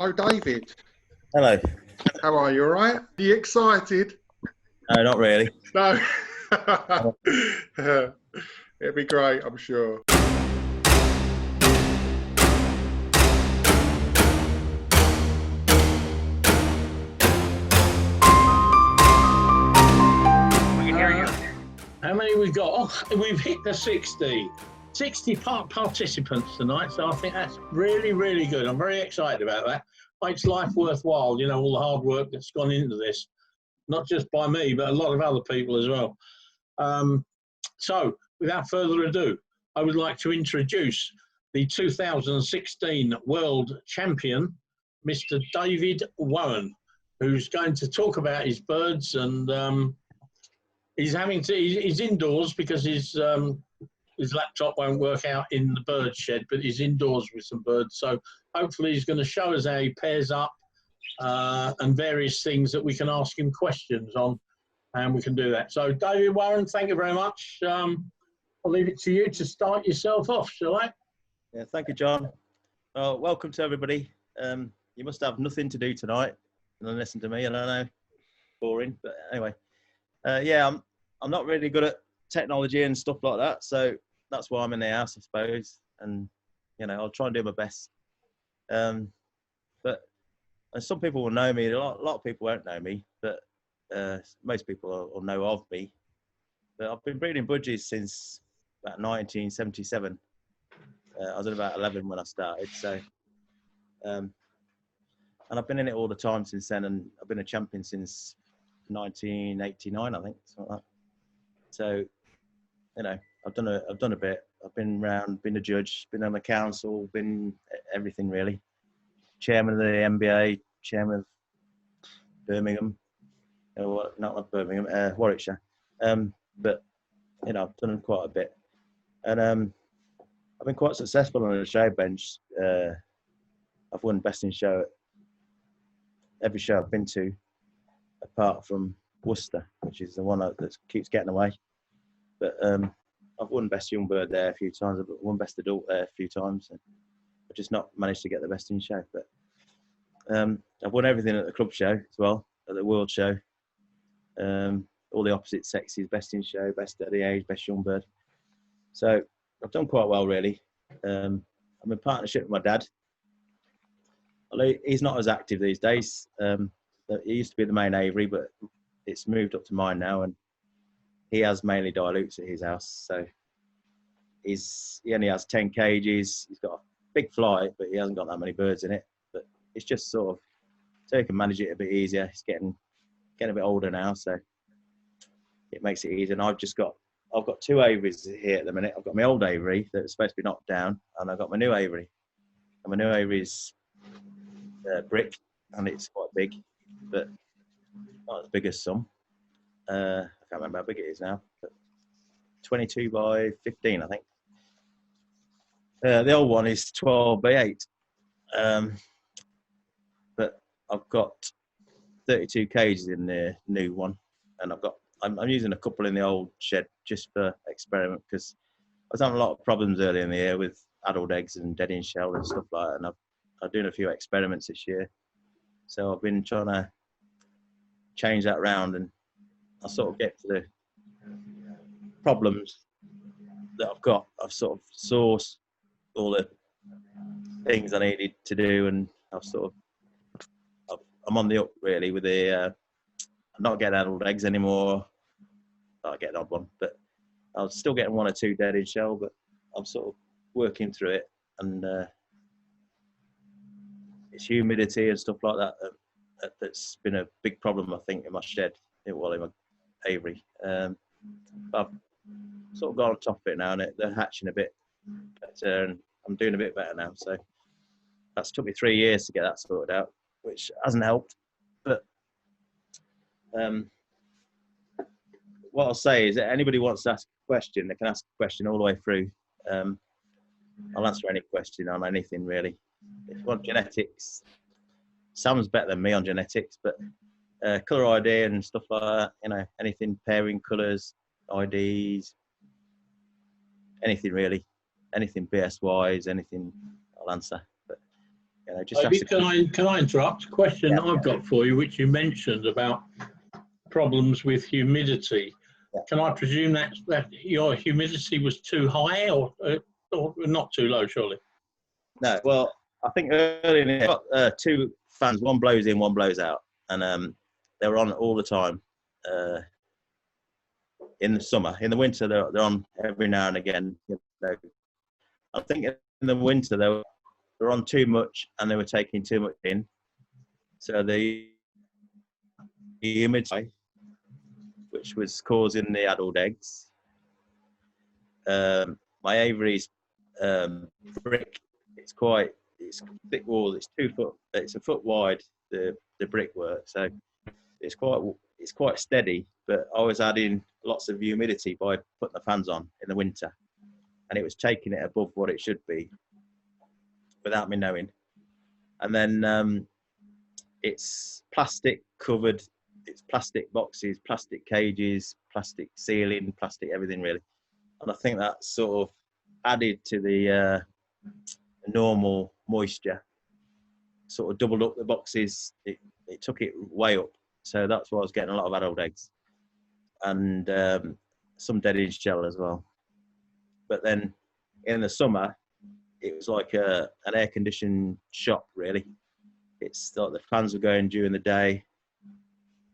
Hello, David. Hello. How are you? All right? Are you excited? No, not really. No. It'll be great, I'm sure. We can hear you. How many we got? Oh, we've hit the 60 participants tonight, so I think that's really, really good. I'm very excited about that. Makes life worthwhile, you know, all the hard work that's gone into this, not just by me, but a lot of other people as well. So, without further ado, I would like to introduce the 2016 World Champion, Mr. David Woan, who's going to talk about his birds, and he's indoors because his laptop won't work out in the bird shed, but he's indoors with some birds. So hopefully he's going to show us how he pairs up and various things that we can ask him questions on, and we can do that. So David Woan, thank you very much. I'll leave it to you to start yourself off, shall I? Yeah, thank you, John. Welcome to everybody. You must have nothing to do tonight and then listen to me. I don't know, boring, but anyway. Yeah, I'm not really good at technology and stuff like that, so that's why I'm in the house, I suppose. And you know, I'll try and do my best. But some people will know me. A lot of people won't know me, but most people will know of me. But I've been breeding budgies since about 1977. I was at about 11 when I started, so and I've been in it all the time since then, and I've been a champion since 1989, I think, something like that. So, you know, I've done a bit. I've been around, been a judge, been on the council, been everything really. Chairman of the NBA, chairman of Birmingham, not Birmingham, Warwickshire. But you know, I've done quite a bit, and I've been quite successful on the show bench. I've won best in show at every show I've been to, apart from Worcester, which is the one that keeps getting away. But I've won best young bird there a few times. I've won best adult there a few times. And I've just not managed to get the best in show. But I've won everything at the club show as well, at the world show. All the opposite sexes, best in show, best at the age, best young bird. So I've done quite well, really. I'm in partnership with my dad. Although he's not as active these days. He used to be the main aviary, but it's moved up to mine now, and he has mainly dilutes at his house. So he only has 10 cages. He's got a big flight, but he hasn't got that many birds in it. But it's just sort of so he can manage it a bit easier. He's getting a bit older now, so it makes it easier. And I've got two aviaries here at the minute. I've got my old aviary that's supposed to be knocked down, and I've got my new aviary. And my new aviary's brick, and it's quite big, but not as big as some. I can't remember how big it is now, but 22 by 15, I think. The old one is 12 by 8. But I've got 32 cages in the new one, and I'm using a couple in the old shed just for experiment, because I was having a lot of problems earlier in the year with adult eggs and dead in shell and stuff like that, and I'm doing a few experiments this year. So I've been trying to change that round, and I sort of get to the problems that I've got. I've sort of sourced all the things I needed to do, and I'm on the up really with I'm not getting adult eggs anymore. I get an odd one, but I was still getting one or two dead in shell, but I'm sort of working through it, and it's humidity and stuff like that that's been a big problem, I think, in my shed, in my aviary. But I've sort of got on top of it now, and they're hatching a bit better, and I'm doing a bit better now. So that's took me 3 years to get that sorted out, which hasn't helped. But what I'll say is that anybody wants to ask a question, they can ask a question all the way through. I'll answer any question on anything, really. If you want genetics, Sam's better than me on genetics, but colour ID and stuff like that, you know, anything, pairing colours, IDs, anything really, anything BS-wise, anything I'll answer. But you Just Maybe ask the can I interrupt? A question Yeah, I've got for you, which you mentioned about problems with humidity. Yeah. Can I presume that your humidity was too high or not too low, surely? No, well, I think earlier in the year, I got 2 fans. One blows in, one blows out, and they were on all the time. In the summer, in the winter, they're on every now and again. I think in the winter they were on too much, and they were taking too much in. So the humidity, which was causing the adult eggs. My aviary's brick. It's thick wall. It's 2 foot. It's a foot wide. The brickwork. So it's quite steady. But I was adding lots of humidity by putting the fans on in the winter, and it was taking it above what it should be without me knowing. And then it's plastic covered. It's plastic boxes, plastic cages, plastic ceiling, plastic everything really. And I think that sort of added to the normal moisture, sort of doubled up the boxes. It took it way up. So that's why I was getting a lot of adult eggs and some dead in shell as well. But then in the summer, it was like an air conditioned shop really. It's like the fans were going during the day,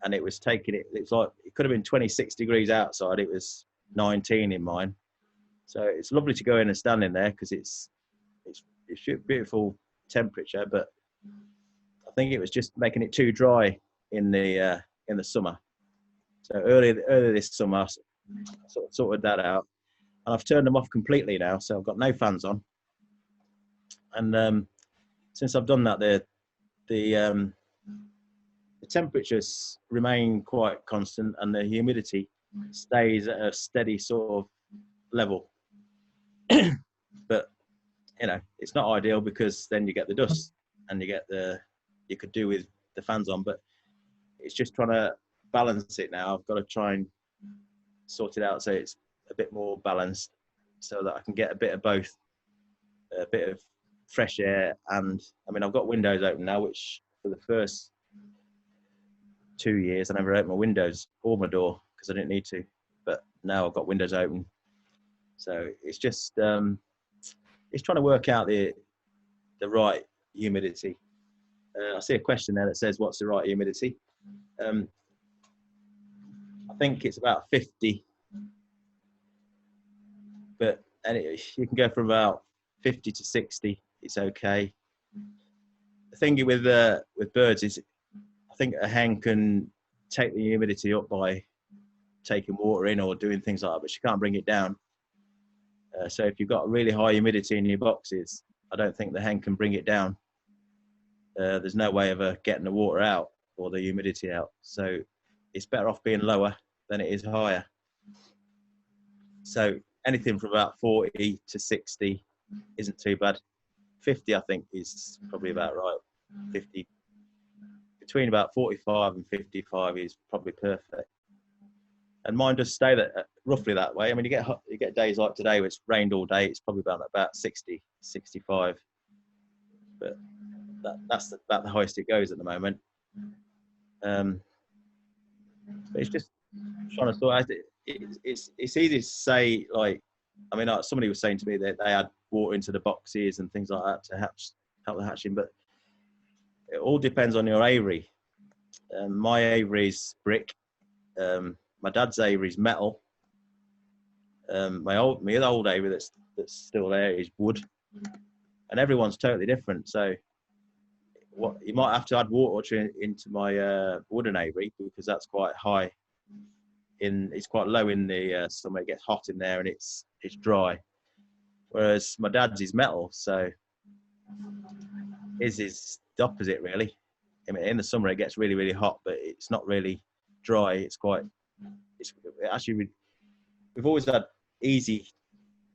and it was taking it. It's like it could have been 26 degrees outside. It was 19 in mine. So it's lovely to go in and stand in there because it's beautiful temperature. But I think it was just making it too dry in the summer. So earlier this summer, I sort of sorted that out, and I've turned them off completely now. So I've got no fans on, and since I've done that, the temperatures remain quite constant, and the humidity stays at a steady sort of level. But it's not ideal because then you get the dust, and you could do with the fans on, but it's just trying to balance it now. I've got to try and sort it out so it's a bit more balanced, so that I can get a bit of both, a bit of fresh air, and I've got windows open now, which for the first 2 years I never opened my windows or my door because I didn't need to, but now I've got windows open. So it's just it's trying to work out the right humidity. I see a question there that says, what's the right humidity? I think it's about 50, but you can go from about 50 to 60. It's okay. The thing with birds is, I think a hen can take the humidity up by taking water in or doing things like that, but she can't bring it down. So if you've got really high humidity in your boxes, I don't think the hen can bring it down. There's no way of her getting the water out or the humidity out. So it's better off being lower than it is higher. So anything from about 40 to 60 isn't too bad. 50, I think, is probably about right. 50, between about 45 and 55 is probably perfect. And mine does stay roughly that way. You get days like today where it's rained all day. It's probably about 60, 65. But that's about the highest it goes at the moment. But it's just trying to sort out. It's easy to say, like somebody was saying to me that they had water into the boxes and things like that to help the hatching, but it all depends on your aviary. My aviary's brick. My dad's aviary's metal. My other old aviary that's still there is wood, and everyone's totally different. So you might have to add water into my wooden aviary because that's quite high. It's quite low in the summer. It gets hot in there and it's dry. Whereas my dad's is metal, so his is the opposite really. In the summer it gets really, really hot, but it's not really dry. We've always had easy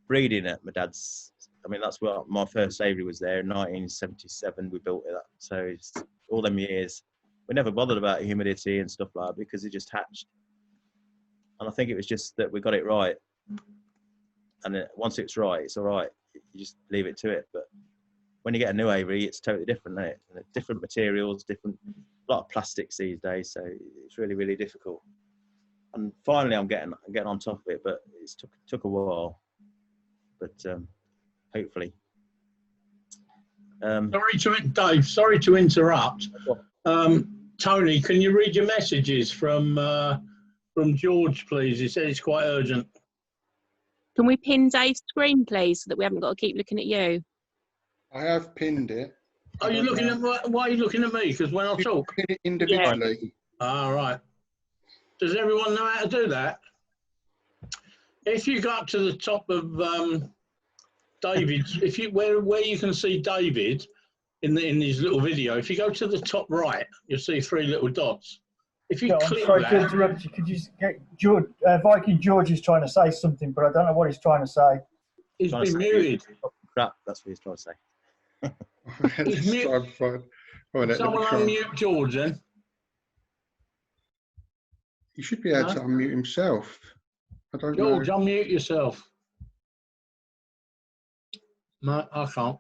breeding at my dad's. That's where my first aviary was there in 1977. We built it up. So it's all them years. We never bothered about humidity and stuff like that because it just hatched. And I think it was just that we got it right. And once it's right, it's all right. You just leave it to it. But when you get a new aviary, it's totally different, isn't it? And different materials, a lot of plastics these days, so it's really, really difficult. And finally, I'm getting on top of it, but it took a while. But hopefully. Dave, sorry to interrupt. Tony, can you read your messages from George, please? He said it's quite urgent. Can we pin Dave's screen, please, so that we haven't got to keep looking at you? I have pinned it. Are you looking at why are you looking at me? Because when I talk, pin it individually. All right. Does everyone know how to do that? If you go up to the top of David's, where you can see David in his little video, if you go to the top right, you'll see 3 little dots. If you click sorry that, to interrupt you. Could you get George? Viking George is trying to say something, but I don't know what he's trying to say. he's been muted. Crap, that's what he's trying to say. He's muted. Someone unmute George then. He should be able to unmute himself. I don't George, know. unmute yourself. No, I can't.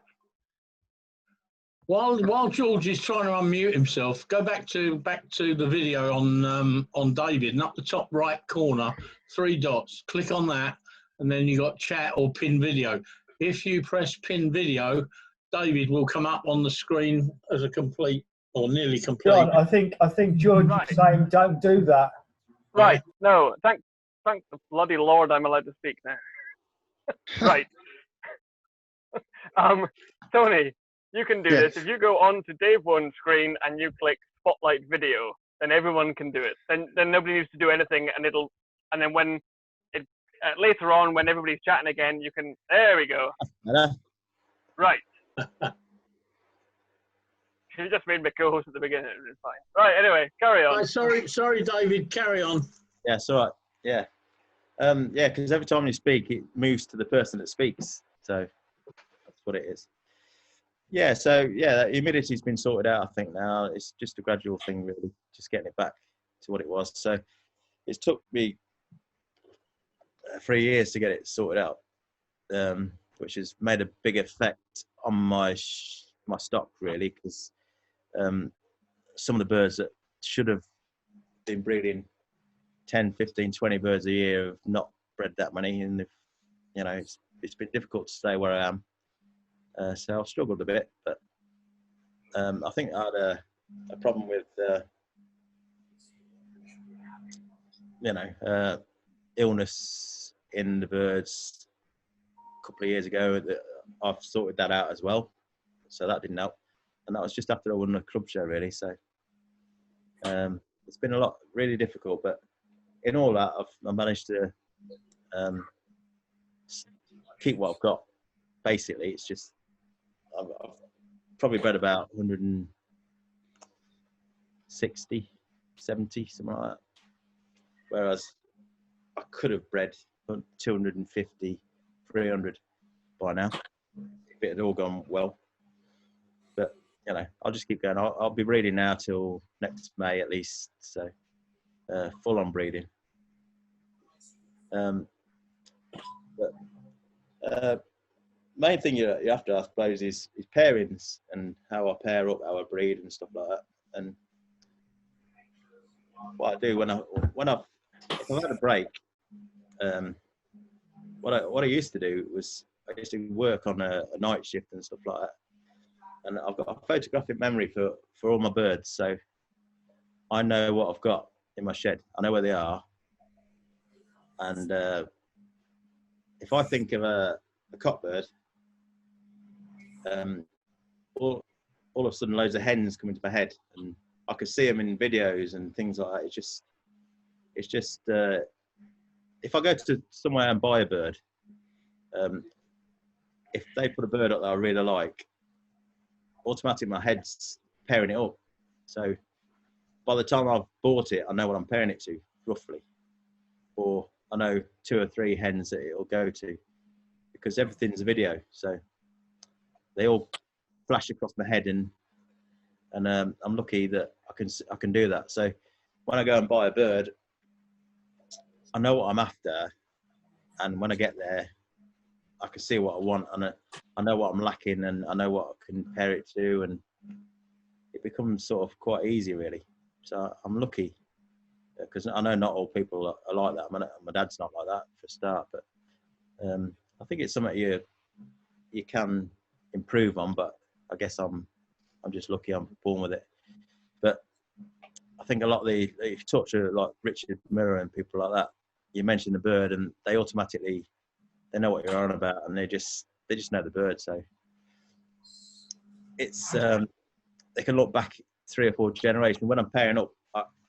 While George is trying to unmute himself, go back to the video on David, and up the top right corner, 3 dots. Click on that, and then you got chat or pin video. If you press pin video, David will come up on the screen as a complete or nearly complete. John, I think George is saying don't do that. Right. No, thank the bloody Lord I'm allowed to speak now. Right. Tony, you can do this. If you go on to Dave Woan's screen and you click Spotlight Video, then everyone can do it. Then nobody needs to do anything, and then when it later on when everybody's chatting again, you can. There we go. Right. You just made me co-host at the beginning. It's fine. Right. Anyway, carry on. Sorry, David. Carry on. Yeah, it's all right. Yeah. Yeah, because every time you speak, it moves to the person that speaks. So that's what it is. Yeah, so yeah, that humidity's been sorted out, I think now. It's just a gradual thing, really, just getting it back to what it was. So it's took me 3 years to get it sorted out, which has made a big effect on my stock, really, because some of the birds that should have been breeding 10, 15, 20 birds a year have not bred that many, and it's been difficult to stay where I am. So I've struggled a bit, but I think I had a problem with illness in the birds a couple of years ago. That I've sorted that out as well, so that didn't help, and that was just after I won a club show, really. So it's been a lot, really difficult, but in all that, I've managed to keep what I've got. Basically, it's just I've probably bred about 160, 70, something like that. Whereas I could have bred 250, 300 by now if it had all gone well. But I'll just keep going. I'll be breeding now till next May at least. So full on breeding. Main thing you have to, I suppose, is pairings and how I pair up, how I breed and stuff like that. And what I do if I've had a break, what I used to do was I used to work on a night shift and stuff like that. And I've got a photographic memory for all my birds, so I know what I've got in my shed. I know where they are, and if I think of a cockbird, all of a sudden loads of hens come into my head, and I can see them in videos and things like that. It's just if I go to somewhere and buy a bird, if they put a bird up that I really like, automatically my head's pairing it up. So by the time I've bought it, I know what I'm pairing it to roughly, or I know 2 or 3 hens that it'll go to, because everything's a video, so they all flash across my head, and I'm lucky that I can do that. So when I go and buy a bird, I know what I'm after, and when I get there, I can see what I want, and I know what I'm lacking, and I know what I can compare it to, and it becomes sort of quite easy, really. So I'm lucky, because I know not all people are like that. My dad's not like that for a start, but I think it's something you can improve on. But I guess I'm just lucky I'm born with it. But I think a lot of if you talk to like Richard Mirror and people like that, you mention the bird, and they automatically they know what you're on about, and they just know the bird. So it's they can look back 3 or 4 generations. When I'm pairing up,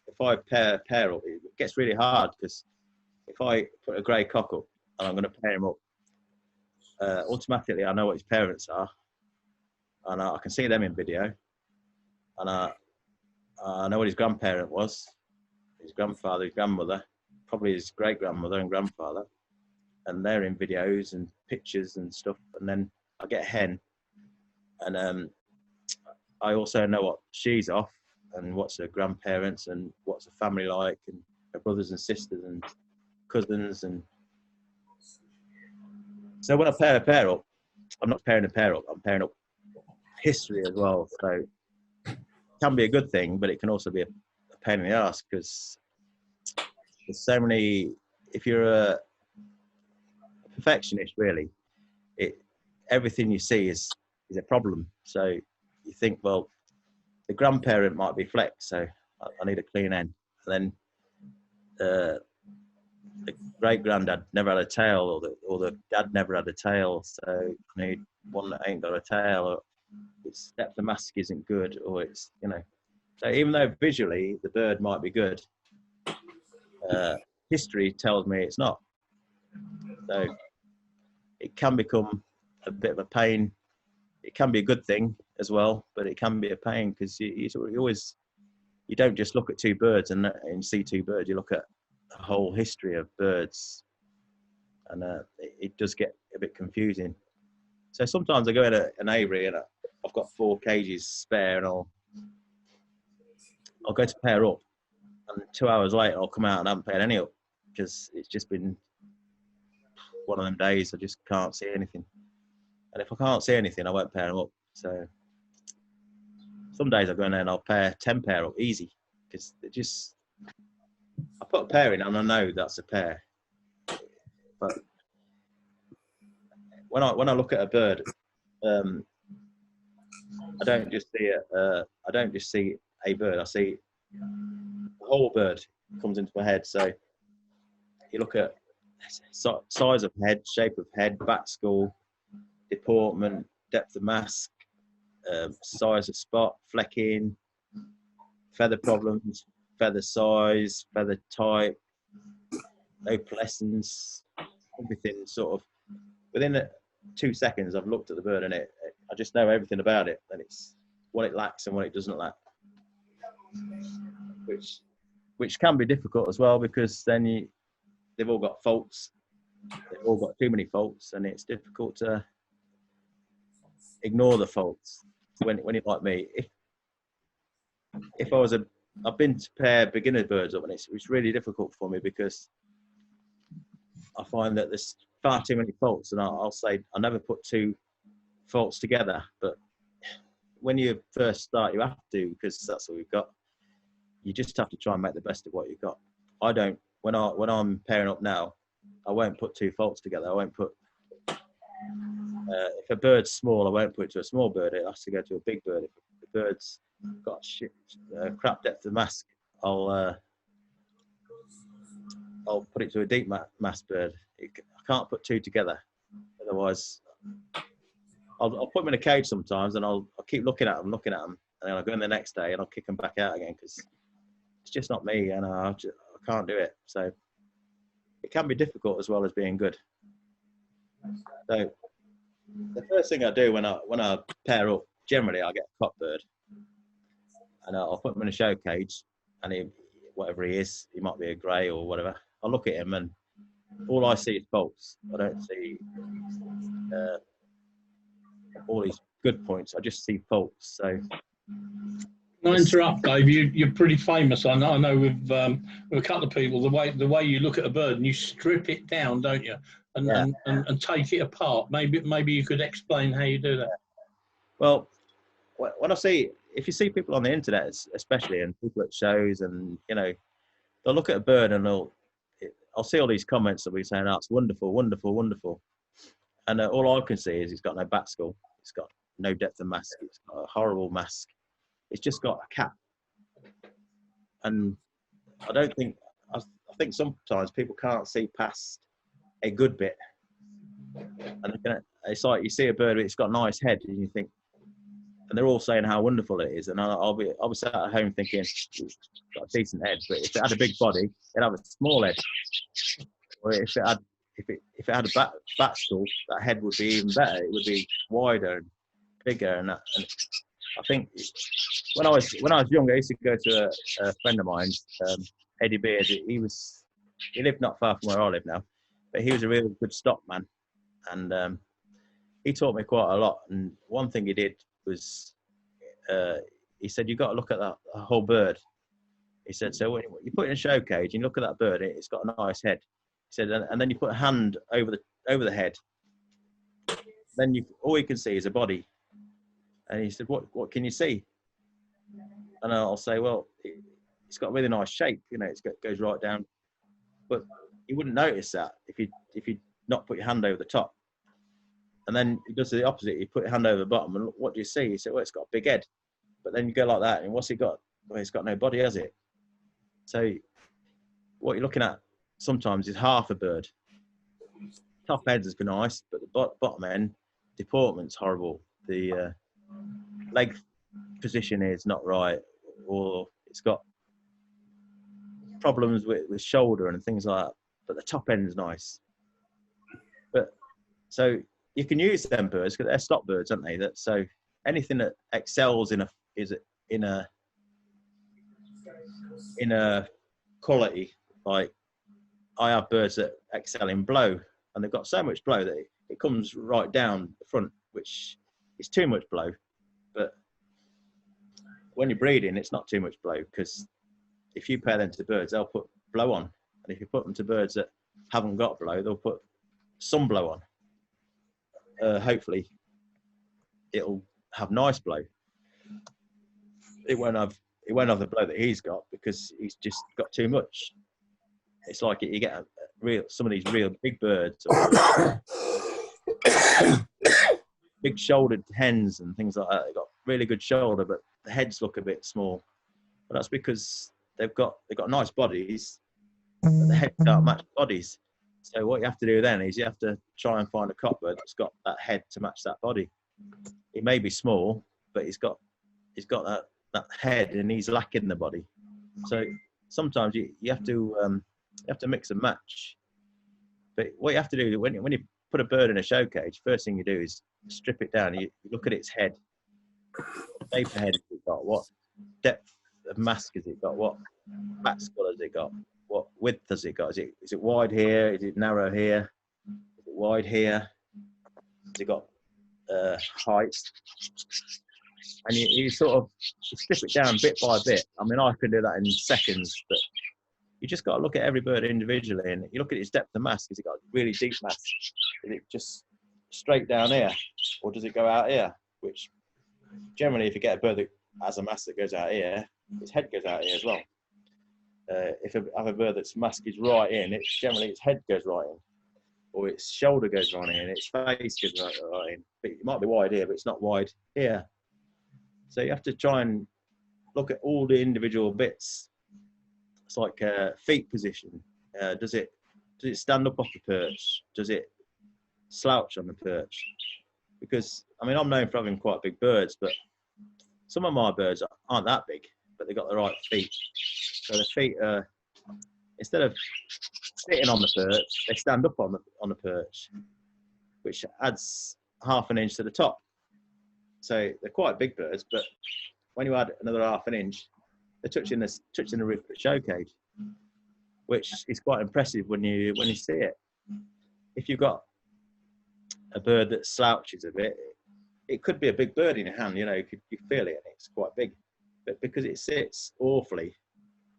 if I pair up, it gets really hard, because if I put a grey cock up and I'm going to pair him up, automatically I know what his parents are, and I can see them in video, and I know what his grandparent was, his grandfather, his grandmother, probably his great grandmother and grandfather, and they're in videos and pictures and stuff. And then I get a hen, and I also know what she's off, and what's her grandparents, and what's her family like, and her brothers and sisters and cousins. And so when I pair a pair up, I'm not pairing a pair up, I'm pairing up history as well. So it can be a good thing, but it can also be a pain in the ass, because there's so many. If you're a perfectionist, really, everything you see is a problem. So you think, well, the grandparent might be flecked, so I need a clean end. And then the great granddad never had a tail, or the dad never had a tail, so I need one that ain't got a tail, or its depth of mask isn't good, or it's, you know. So even though visually the bird might be good, history tells me it's not. So it can become a bit of a pain. It can be a good thing as well, but it can be a pain, because you don't just look at 2 birds and see 2 birds. You look at the whole history of birds, and it does get a bit confusing. So sometimes I go in an aviary and I've got 4 cages spare, and I'll go to pair up, and 2 hours later I'll come out and I haven't paired any up, because it's just been one of them days I just can't see anything. And if I can't see anything, I won't pair them up. So some days I go in there and I'll pair 10 pair up easy, because I put a pair in and I know that's a pair. But when I look at a bird, I don't just see a bird. I see the whole bird comes into my head. So you look at size of head, shape of head, back skull, deportment, depth of mask, size of spot, flecking, feather problems, feather size, feather type, opalescence, everything sort of. Within 2 seconds, I've looked at the bird, and I just know everything about it, and it's what it lacks and what it doesn't lack, which can be difficult as well, because then they've all got faults. They've all got too many faults, and it's difficult to ignore the faults when you're like me. If I've been to pair beginner birds up, and it's really difficult for me, because I find that there's far too many faults, and I'll say I never put 2 faults together. But when you first start, you have to, because that's what we've got. You just have to try and make the best of what you've got. I don't. When I'm pairing up now, I won't put 2 faults together. I won't put. If a bird's small, I won't put it to a small bird. It has to go to a big bird. If the bird's got crap depth of mask, I'll put it to a deep mask bird. I can't put 2 together. Otherwise, I'll put them in a cage sometimes, and I'll keep looking at them, and then I'll go in the next day and I'll kick them back out again, because it's just not me, and I can't do it. So it can be difficult as well as being good. So the first thing I do when I pair up, generally I get a cock bird, and I'll put him in a show cage, and whatever he is, he might be a grey or whatever. I'll look at him, and all I see is faults. I don't see all these good points. I just see faults. So. Can I interrupt, Dave? You're pretty famous. I know with a couple of people, the way you look at a bird and you strip it down, don't you? and take it apart. Maybe you could explain how you do that. Well, when I see, if you see people on the internet, especially, and people at shows, and you know, they'll look at a bird and I'll see all these comments that we saying, "Oh, it's wonderful, wonderful, wonderful," and all I can see is it's got no bat skull, it's got no depth of mask, it's got a horrible mask, it's just got a cap, and I think sometimes people can't see past a good bit, and it's like you see a bird, it's got a nice head, and you think, and they're all saying how wonderful it is, and I'll be sat at home thinking, it's got a decent head, but if it had a big body, it'd have a small head, or if it had a bat skull, that head would be even better. It would be wider and bigger, and I think when I was younger, I used to go to a friend of mine, Eddie Beard. He lived not far from where I live now, but he was a really good stockman, and he taught me quite a lot. And one thing he did was, he said, "You've got to look at that whole bird." He said, "So when you put it in a show cage and you look at that bird, it's got a nice head." He said, and then you put a hand over the head, then all you can see is a body. And he said, "What can you see?" And I'll say, "Well, it's got a really nice shape, you know, it goes right down." But you wouldn't notice that if you not put your hand over the top. And then he does the opposite. You put your hand over the bottom, and what do you see? You say, "Well, it's got a big head." But then you go like that, and what's it got? Well, it's got no body, has it? So what you're looking at sometimes is half a bird. Top heads is nice, but the bottom end, deportment's horrible. The leg position is not right, or it's got problems with shoulder and things like that. But the top end's nice. But so you can use them birds because they're stock birds, aren't they? So anything that excels in a quality, like I have birds that excel in blow, and they've got so much blow that it comes right down the front, which is too much blow. But when you're breeding, it's not too much blow, because if you pair them to birds, they'll put blow on, and if you put them to birds that haven't got blow, they'll put some blow on. Hopefully it'll have nice blow. It won't have the blow that he's got, because he's just got too much. It's like you get some of these real big birds, or big shouldered hens and things like that. They've got really good shoulder, but the heads look a bit small. But that's because they've got nice bodies, but the heads can't match bodies. So what you have to do then is you have to try and find a cockbird that's got that head to match that body. It may be small, but he's got that head, and he's lacking the body. So sometimes you have to mix and match. But what you have to do when you put a bird in a show cage, first thing you do is strip it down. You look at its head. What shape of head has it got? What depth of mask has it got? What bat skull has it got? What width has it got? Is it wide here? Is it narrow here? Is it wide here? Has it got height? And you sort of strip it down bit by bit. I mean, I can do that in seconds, but you just got to look at every bird individually, and you look at its depth of mask. Has it got really deep mask? Is it just straight down here, or does it go out here? Which generally, if you get a bird that has a mask that goes out here, its head goes out here as well. If I have a bird that's mask is right in, generally its head goes right in, or its shoulder goes right in, its face goes right in. But it might be wide here, but it's not wide here. So you have to try and look at all the individual bits. It's like feet position. Does it stand up off the perch? Does it slouch on the perch? Because I mean, I'm known for having quite big birds, but some of my birds aren't that big, but they've got the right feet. So the feet are, instead of sitting on the perch, they stand up on the perch, which adds half an inch to the top. So they're quite big birds, but when you add another half an inch, they're touching the roof of the show cage, which is quite impressive when you see it. If you've got a bird that slouches a bit, it could be a big bird in your hand, you know, you feel it, and it's quite big. But because it sits awfully,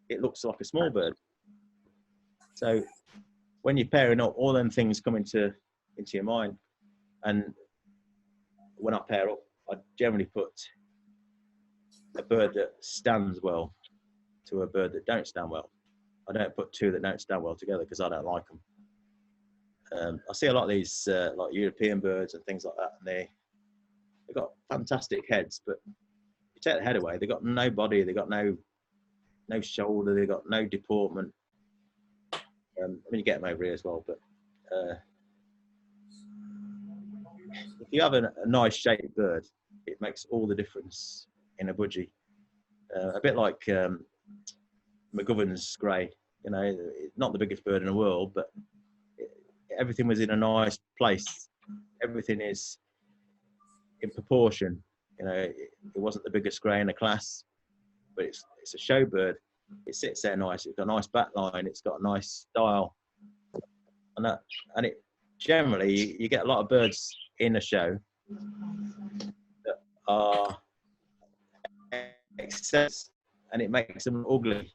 it looks like a small bird. So when you're pairing up, all them things come into your mind. And when I pair up, I generally put a bird that stands well to a bird that don't stand well. I don't put two that don't stand well together because I don't like them. I see a lot of these like European birds and things like that, and they've got fantastic heads, but you take the head away, they've got no body, they've got no shoulder, they've got no deportment. I mean, you get them over here as well, but if you have a nice shaped bird, it makes all the difference in a budgie. A bit like McGovern's grey, you know, not the biggest bird in the world, but everything was in a nice place. Everything is in proportion. You know, it wasn't the biggest grey in the class, but it's a show bird. It sits there nice. It's got a nice back line. It's got a nice style, and it generally you get a lot of birds in a show that are excess, and it makes them ugly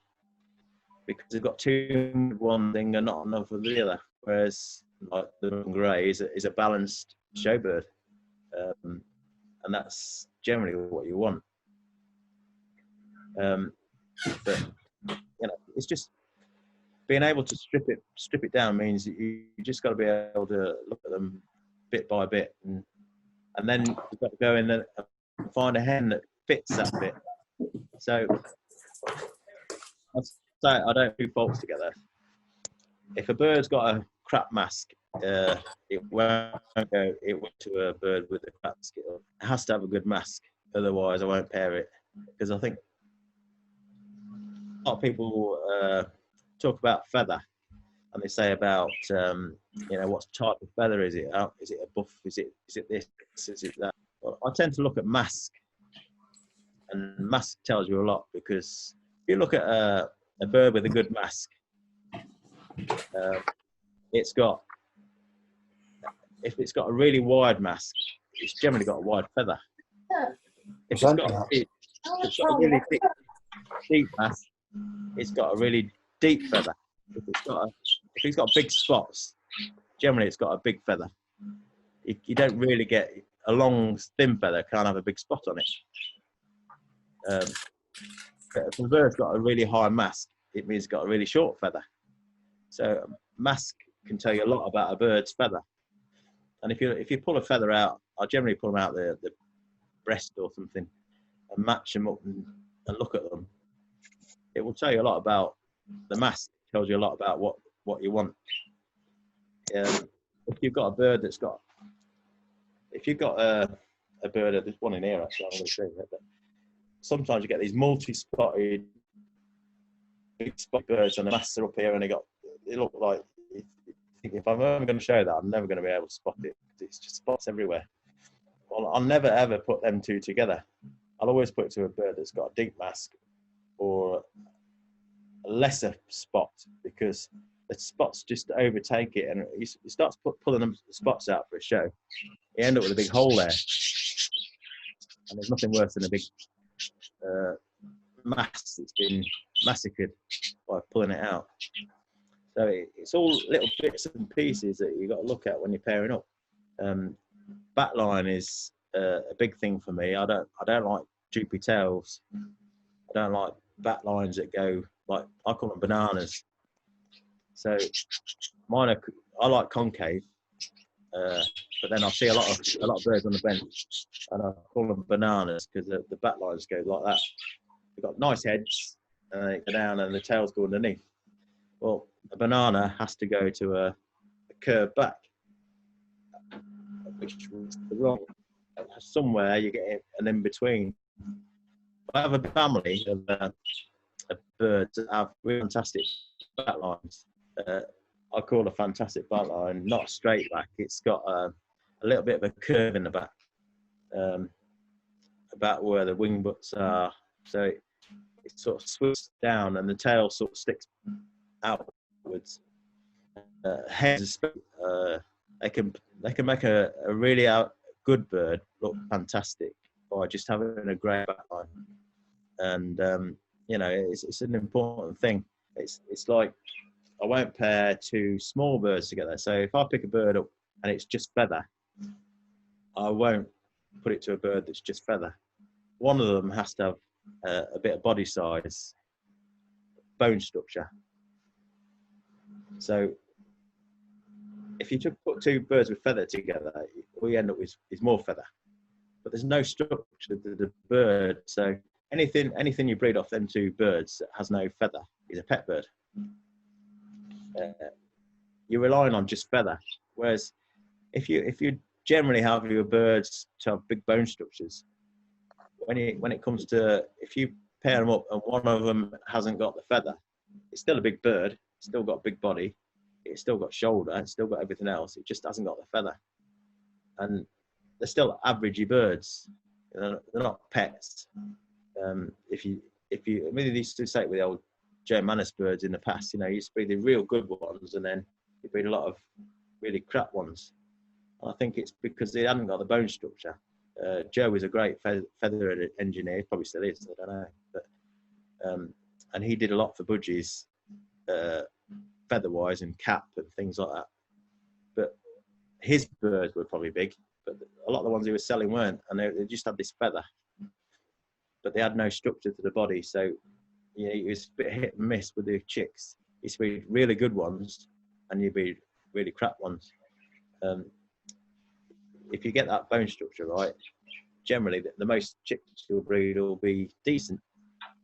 because they've got too much of one thing and not enough of the other. Whereas like the grey is a balanced show bird, and that's generally what you want. But you know, it's just being able to strip it down means that you just got to be able to look at them bit by bit, and then you've got to go in and find a hen that fits that bit. So I don't do faults together. If a bird's got a crap mask, it won't go to a bird with a crap mask. It has to have a good mask, otherwise I won't pair it. Because I think a lot of people talk about feather, and they say about you know, what type of feather is it? Is it a buff? Is it this? Is it that? Well, I tend to look at mask, and mask tells you a lot, because if you look at a bird with a good mask, if it's got a really wide mask, it's generally got a wide feather. If it's got a really deep mask, it's got a really deep feather. If it's got big spots, generally it's got a big feather. You don't really get a long thin feather, can't have a big spot on it. But if a bird's got a really high mask, it means it's got a really short feather. So mask can tell you a lot about a bird's feather. And if you pull a feather out, I generally pull them out the breast or something and match them up and look at them. It will tell you a lot about the mask. Tells you a lot about what you want. If you've got a bird that's got, if you've got a bird, there's one in here actually, I'm going to show you that. But sometimes you get these multi-spotted big spotted birds, and the masks are up here, and they look like, if I'm ever going to show that, I'm never going to be able to spot it. It's just spots everywhere. Well, I'll never ever put them two together. I'll always put it to a bird that's got a deep mask or a lesser spot, because the spots just overtake it, and you start pulling them spots out for a show, you end up with a big hole there, and there's nothing worse than a big mass that's been massacred by pulling it out. So it's all little bits and pieces that you've got to look at when you're pairing up. Backline is a big thing for me. I don't like droopy tails. I don't like backlines that go, like, I call them bananas. So mine are, I like concave, but then I see a lot of birds on the bench, and I call them bananas because the backlines go like that. They've got nice heads, and they go down, and the tails go underneath. Well, a banana has to go to a curved back, which is wrong. Somewhere you get an in between. I have a family of birds that have really fantastic backlines. I call a fantastic backline not a straight back. It's got a little bit of a curve in the back, about where the wing butts are. So it sort of swoops down, and the tail sort of sticks outwards. Heads, they can make a really good bird look fantastic by just having a grey backline. And you know, it's an important thing. It's like I won't pair two small birds together. So if I pick a bird up and it's just feather, I won't put it to a bird that's just feather. One of them has to have a bit of body size, bone structure. So if you put two birds with feather together, all you end up with is more feather. But there's no structure to the bird. So anything you breed off them two birds that has no feather is a pet bird. You're relying on just feather. Whereas if you generally have your birds to have big bone structures, when it comes to, if you pair them up and one of them hasn't got the feather, it's still a big bird. It's still got a big body. It's still got shoulder. It's still got everything else. It just hasn't got the feather. And they're still averagey birds. They're not pets. If you, I mean, they used to say it with the old Germanis birds in the past. You used to breed the real good ones, and then you breed a lot of really crap ones. And I think it's because they hadn't got the bone structure. Joe was a great feather engineer, probably still is, I don't know. But and he did a lot for budgies, feather-wise and cap and things like that. But his birds were probably big, but a lot of the ones he was selling weren't, and they just had this feather, but they had no structure to the body. So it was a bit hit and miss with the chicks. You used to be really good ones, and you'd be really crap ones. If you get that bone structure right, generally the most chicks you'll breed will be decent.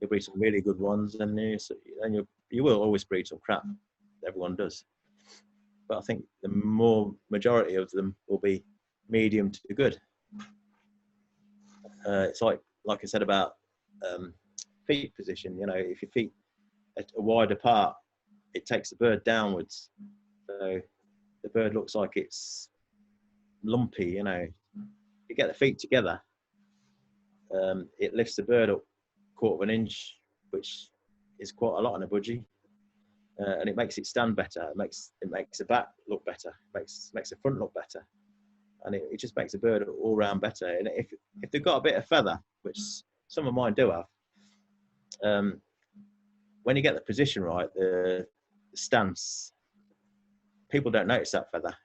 You'll breed some really good ones, and you will always breed some crap. Everyone does. But I think the majority of them will be medium to good. It's like I said about feet position. If your feet are wide apart, it takes the bird downwards. So the bird looks like it's lumpy. You get the feet together, it lifts the bird up 1/4 of an inch, which is quite a lot on a budgie. And it makes it stand better. It makes the back look better. Makes the front look better, and it just makes the bird all round better. And if they've got a bit of feather, which some of mine do have, when you get the position right, the stance, people don't notice that feather.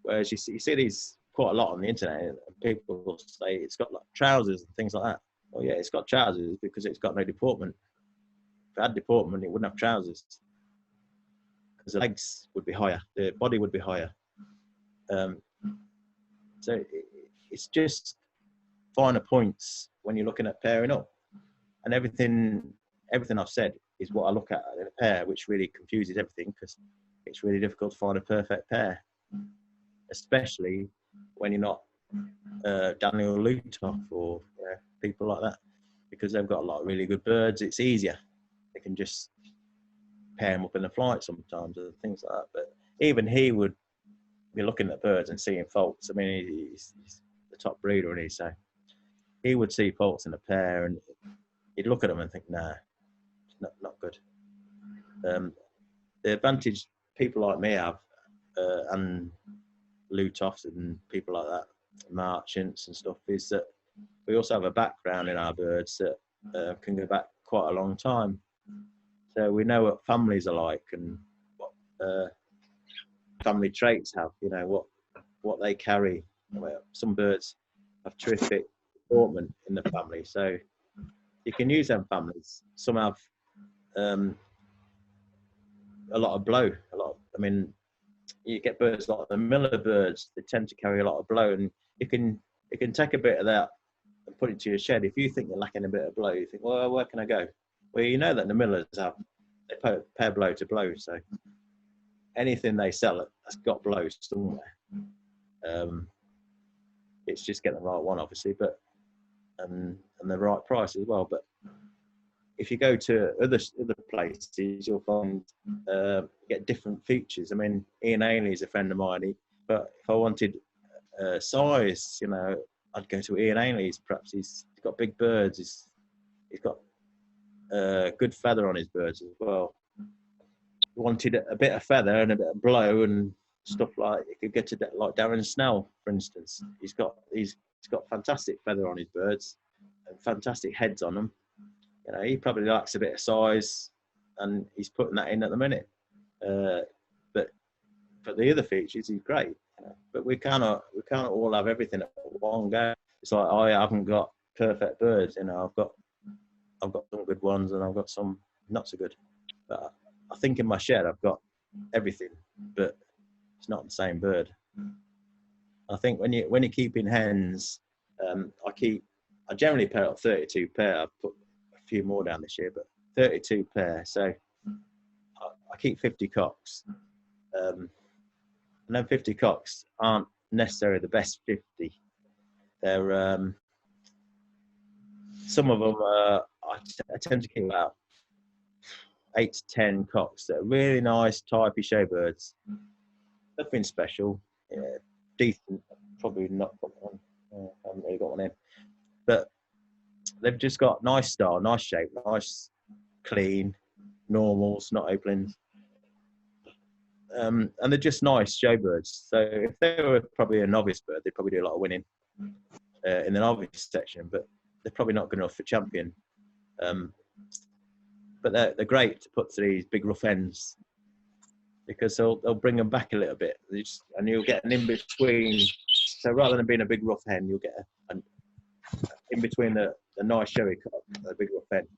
Whereas you see these quite a lot on the internet, and people will say it's got like trousers and things like that. Well, yeah, it's got trousers because it's got no deportment. If it had deportment, it wouldn't have trousers, because the legs would be higher, the body would be higher. So it's just finer points when you're looking at pairing up, and everything I've said is what I look at in a pair, which really confuses everything, because it's really difficult to find a perfect pair, especially when you're not Daniel Lutoff or people like that, because they've got a lot of really good birds. It's easier. They can just pair them up in the flight sometimes and things like that. But even he would be looking at birds and seeing faults. I mean, he's the top breeder, and so he would see faults in a pair, and he'd look at them and think, nah, it's not good. The advantage people like me have, and Lutoffs and people like that, Marchants and stuff, is that we also have a background in our birds that can go back quite a long time. So we know what families are like and what family traits have, what they carry. Some birds have terrific deportment in the family, so you can use them families. Some have a lot of blow. You get birds like the miller birds, they tend to carry a lot of blow, and you can take a bit of that and put it to your shed. If you think you're lacking a bit of blow, you think, well, where can I go? Well, you know that the millers they pair blow to blow, so anything they sell has got blow somewhere. It's just getting the right one, obviously, but and the right price as well. But if you go to other places, you'll find get different features. I mean, Ian Ainley is a friend of mine, but if I wanted size, I'd go to Ian Ainley's. Perhaps he's got big birds. He's got good feather on his birds as well. Wanted a bit of feather and a bit of blow and stuff like, you could get to like Darren Snell, for instance. He's got fantastic feather on his birds and fantastic heads on them. He probably likes a bit of size, and he's putting that in at the minute. But for the other features, he's great. But we cannot all have everything at one go. It's like I haven't got perfect birds. I've got some good ones and I've got some not so good. But I think in my shed I've got everything, but it's not the same bird. I think when you're keeping hens, I generally pair up 32 pair. I've put a few more down this year, but 32 pair. So I keep 50 cocks. And then 50 cocks aren't necessarily the best 50. They're some of them. I tend to keep about 8 to 10 cocks that are really nice, typey showbirds. Nothing special, decent. Probably not got one. I haven't really got one in, but they've just got nice style, nice shape, nice, clean, normals, not openings. And they're just nice showbirds. So if they were probably a novice bird, they'd probably do a lot of winning in the novice section, but they're probably not good enough for champion. But they're great to put to these big rough hens because they'll bring them back a little bit, and you'll get an in between. So rather than being a big rough hen, you'll get an in between the nice showy cock, the big rough hen,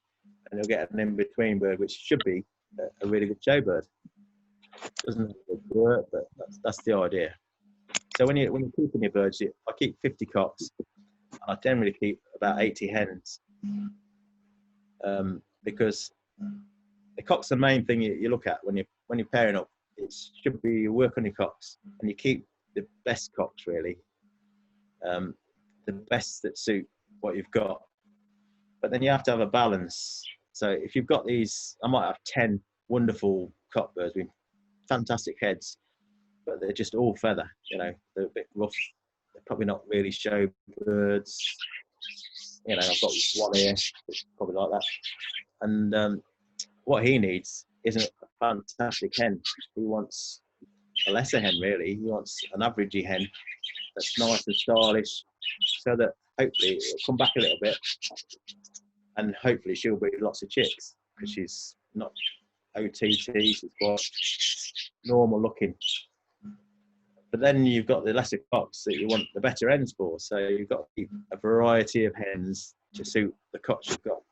and you'll get an in between bird, which should be a really good show bird. Doesn't work, but that's the idea. So when you're keeping your birds, I keep 50 cocks. I generally keep about 80 hens, because the cock's the main thing you look at when you're pairing up. It should be you work on your cocks and you keep the best cocks really, the best that suit what you've got. But then you have to have a balance. So if you've got these, I might have 10 wonderful cock birds with fantastic heads, but they're just all feather. They're a bit rough. They're probably not really show birds. I've got one here, it's probably like that. And what he needs isn't a fantastic hen. He wants a lesser hen, really. He wants an averagey hen that's nice and stylish, so that hopefully it'll come back a little bit, and hopefully she'll breed lots of chicks because she's not OTT. She's quite normal looking. But then you've got the lesser cocks that you want the better hens for. So you've got to keep a variety of hens to suit the cocks you've got.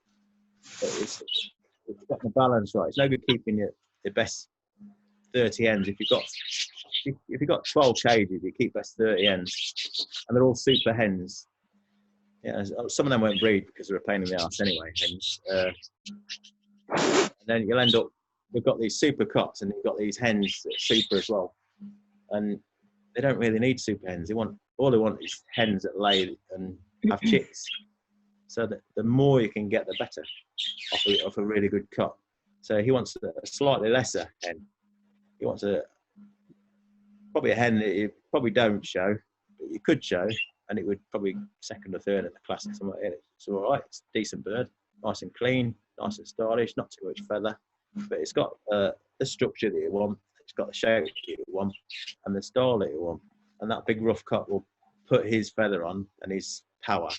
But it's got the balance right. It's no good keeping the best 30 hens. If you've got 12 cages, you keep best 30 hens, and they're all super hens. Some of them won't breed because they're a pain in the arse anyway. Hens. And then you'll end up. We've got these super cocks, and you've got these hens that are super as well. And they don't really need super hens. All they want is hens that lay and have chicks. So that the more you can get, the better off a really good cock. So he wants a slightly lesser hen. He wants probably a hen that you probably don't show, but you could show, and it would probably second or third in the class. It's all right. It's a decent bird, nice and clean, nice and stylish, not too much feather, but it's got the structure that you want. It's got the shape that you want and the style that you want. And that big rough cock will put his feather on and his power.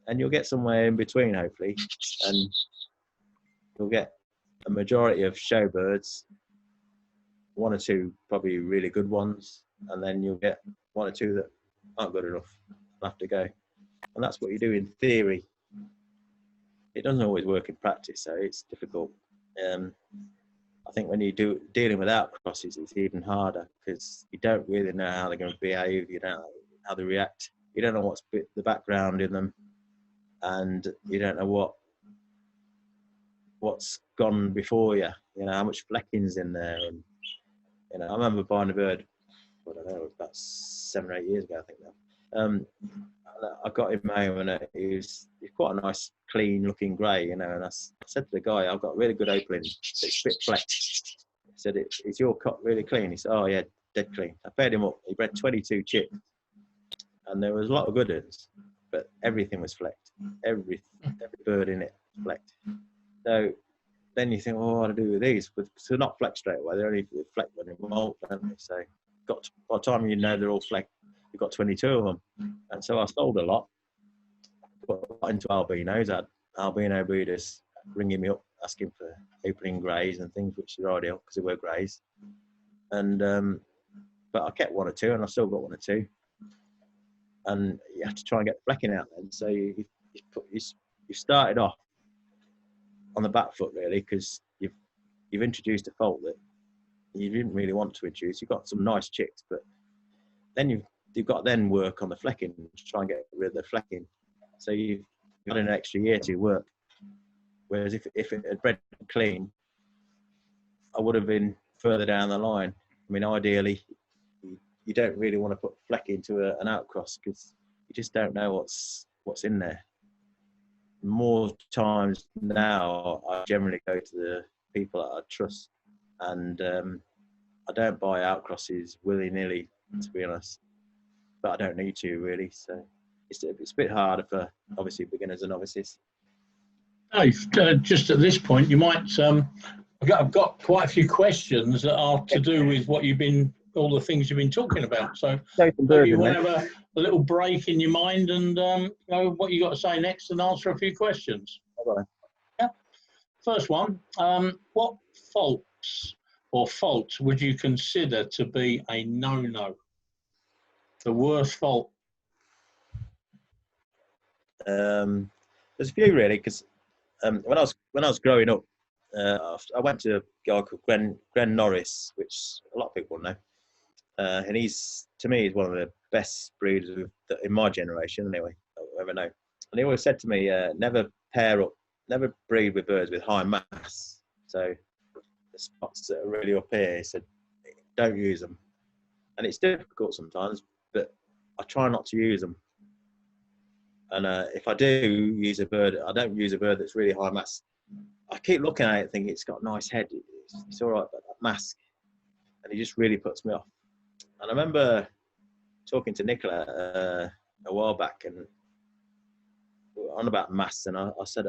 And you'll get somewhere in between, hopefully. And you'll get a majority of show birds, one or two probably really good ones. And then you'll get one or two that aren't good enough. They'll have to go. And that's what you do in theory. It doesn't always work in practice, so it's difficult. I think when you dealing without crosses, it's even harder because you don't really know how they're going to behave. You don't know how they react. You don't know what's the background in them, and you don't know what's gone before you. How much flecking's in there. And I remember buying a bird. I don't know, about 7 or 8 years ago, I think now. I got him home, and he's quite a nice, clean-looking grey, And I said to the guy, "I've got really good opening. It's a bit flecked." I said, "Is your cock really clean?" He said, "Oh yeah, dead clean." I fed him up. He bred 22 chicks, and there was a lot of good ones, but everything was flecked. Every bird in it was flecked. So then you think, "Well, what do I do with these?" But they're not flecked straight away. They're only flecked when they molt, don't they? So by the time they're all flecked, you've got 22 of them. And so I sold a lot, put into albinos. I had albino breeders ringing me up asking for opening greys and things, which are ideal because they were greys. And but I kept 1 or 2, and I still got 1 or 2. And you have to try and get the flecking out then. So you started off on the back foot really, because you've introduced a fault that you didn't really want to introduce. You've got some nice chicks, but then you've got to then work on the flecking to try and get rid of the flecking. So you've got an extra year to work. Whereas if it had bred clean, I would have been further down the line. I mean, ideally, you don't really want to put flecking into an outcross because you just don't know what's in there. More times now, I generally go to the people that I trust, and I don't buy outcrosses willy-nilly, to be honest. But I don't need to really, so it's a bit harder for obviously beginners and novices. Dave, just at this point, you might. I've got quite a few questions that are to do with all the things you've been talking about. So maybe you want to have a little break in your mind and know what you got to say next and answer a few questions. Okay. Yeah. First one, what faults would you consider to be a no-no? The worst fault? There's a few really, because when I was growing up, I went to a guy called Glenn Norris, which a lot of people know, and he's one of the best breeders in my generation anyway, I've ever known. And he always said to me, never breed with birds with high mass. So the spots that are really up here, he said, don't use them. And it's difficult sometimes, but I try not to use them. And if I do use a bird, I don't use a bird that's really high mass. I keep looking at it thinking it's got a nice head. It's all right, but that mask, and it just really puts me off. And I remember talking to Nicola a while back, and we were on about mass, and I said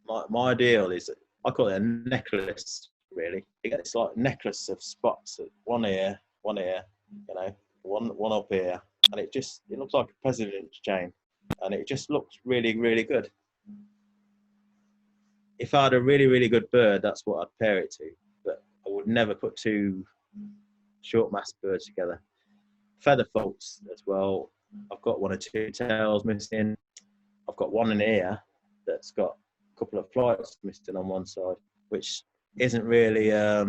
my ideal is, I call it a necklace, really. You get this like necklace of spots, one ear, you know, one up here, and it looks like a president's chain, and it just looks really, really good. If I had a really, really good bird, that's what I'd pair it to. But I would never put 2 short mass birds together. Feather faults as well. I've got 1 or 2 tails missing. I've got 1 in ear that's got a couple of flights missing on one side, which isn't really a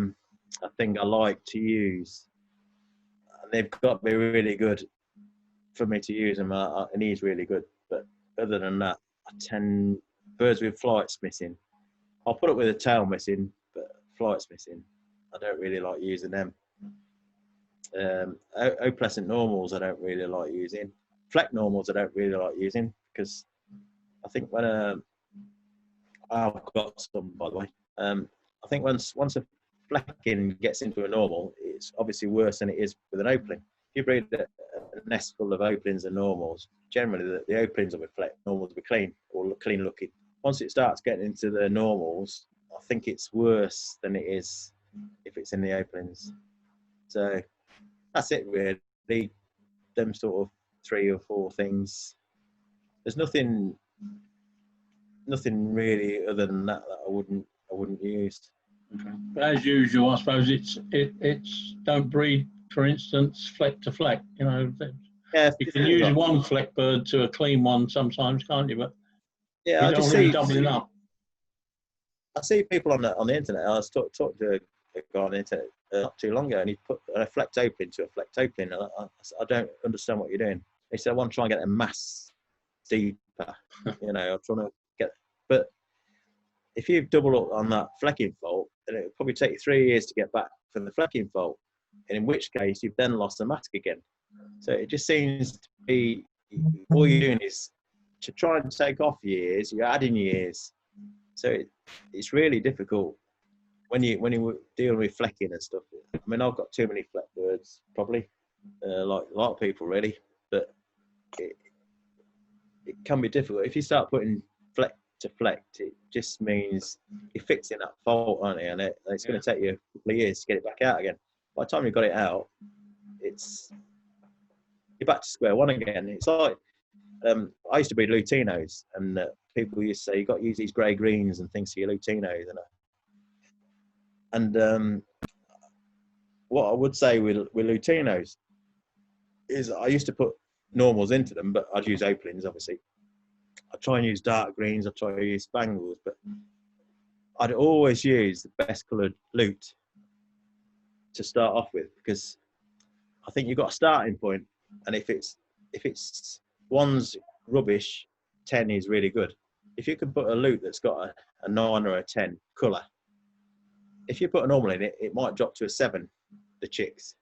thing I like to use. And they've got to be really good for me to use them, and he's really good. But other than that, birds with flights missing, I'll put it with a tail missing, but flights missing, I don't really like using them. Opalescent normals I don't really like using. Fleck normals I don't really like using, because I think when I've got some, by the way. I think once a flecking gets into a normal, it's obviously worse than it is with an opaline. If you breed a nest full of opalines and normals, generally the opalines will be fleck, normals will be clean or clean looking. Once it starts getting into the normals, I think it's worse than it is if it's in the opalines. So that's it really. Them sort of 3 or 4 things. There's nothing really other than that I wouldn't use. Okay. But as usual, I suppose it's don't breed, for instance, fleck to fleck. You know, yeah, you can use one fleck bird to a clean one sometimes, can't you? But yeah, you don't want to be doubling up. I see people on the internet. I was talking to a guy on the internet not too long ago, and he put a flecked opening to a flecked opening. And I don't understand what you're doing. He said, I want to try and get a mass deeper. You know, I'm trying to get, but if you double up on that flecking fault, then it'll probably take you 3 years to get back from the flecking fault, and in which case you've then lost the mask again. So it just seems to be all you're doing is to try and take off years. You're adding years, so it's really difficult when you deal with flecking and stuff. I mean, I've got too many fleck birds, probably, like a lot of people really, but it can be difficult if you start putting fleck to fleck. It just means you're fixing that fault, aren't you? And it's going to take you a couple of years to get it back out again. By the time you've got it out, you're back to square one again. It's like I used to breed Lutinos, and people used to say you got to use these grey greens and things for your Lutinos, and what I would say with Lutinos is I used to put normals into them, but I'd use opalins, obviously. I try and use dark greens, I try to use spangles, but I'd always use the best coloured lute to start off with, because I think you've got a starting point, and if it's one's rubbish, 10 is really good. If you can put a lute that's got a 9 or a 10 colour, if you put a normal in it, it might drop to a 7, the chicks,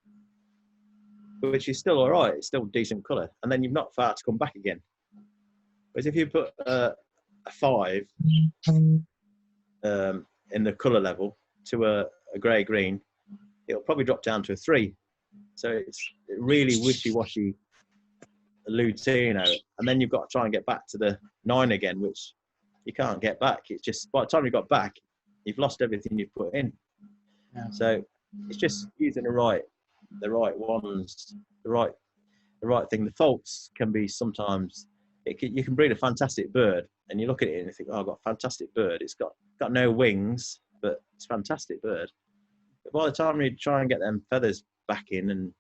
which is still all right. It's still decent colour, and then you've not far to come back again. Whereas if you put a 5 in the colour level to a grey green, it'll probably drop down to a 3. So it's really wishy-washy Lutino, and then you've got to try and get back to the 9 again, which you can't get back. It's just by the time you got back, you've lost everything you've put in. Yeah. So it's just using the right ones, the right thing. The faults can be sometimes you can breed a fantastic bird, and you look at it and you think, oh, I've got a fantastic bird. It's got no wings, but it's a fantastic bird. But by the time you try and get them feathers back in, and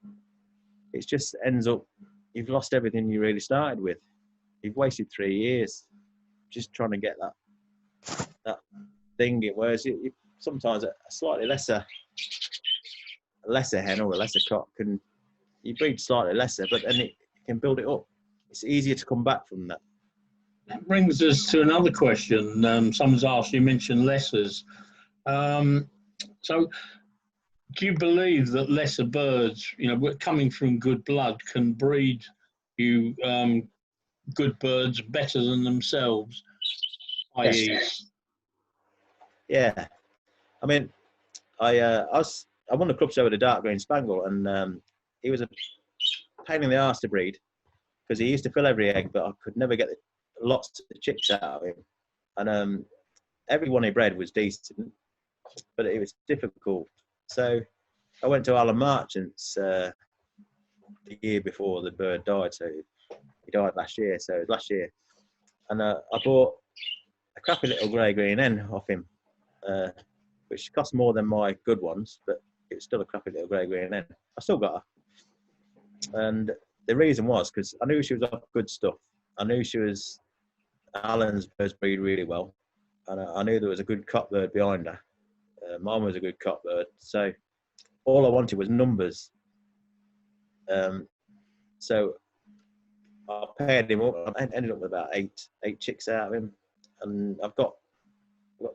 it just ends up, you've lost everything you really started with. You've wasted 3 years just trying to get that thing. Whereas you sometimes a slightly lesser hen or a lesser cock you breed slightly lesser, but then you can build it up. It's easier to come back from that. That brings us to another question. Someone's asked, you mentioned lessers. So do you believe that lesser birds, coming from good blood, can breed you good birds better than themselves? Yes. Yeah. I mean, I won the club show with a dark green spangle, and he was a pain in the arse to breed because he used to fill every egg, but I could never get lots of chicks out of him. And every one he bred was decent, but it was difficult. So I went to Alan Marchant's the year before the bird died. So he died last year. So it was last year. And I bought a crappy little grey-green hen off him, which cost more than my good ones, but it was still a crappy little grey-green hen. I still got her. And the reason was because I knew she was off good stuff. I knew she was Alan's birds breed really well. And I knew there was a good cock bird behind her. Mine was a good cock bird. So all I wanted was numbers. So I paired him up. I ended up with about eight chicks out of him. And I've got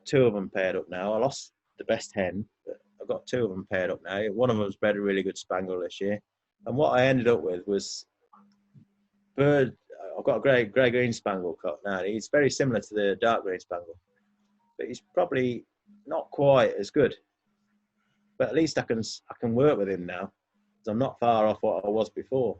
2 of them paired up now. I lost the best hen, but I've got 2 of them paired up now. One of them's bred a really good spangle this year. And what I ended up with was bird. I've got a grey-green spangle cock now. He's very similar to the dark green spangle, but he's probably not quite as good. But at least I can work with him now, because I'm not far off what I was before.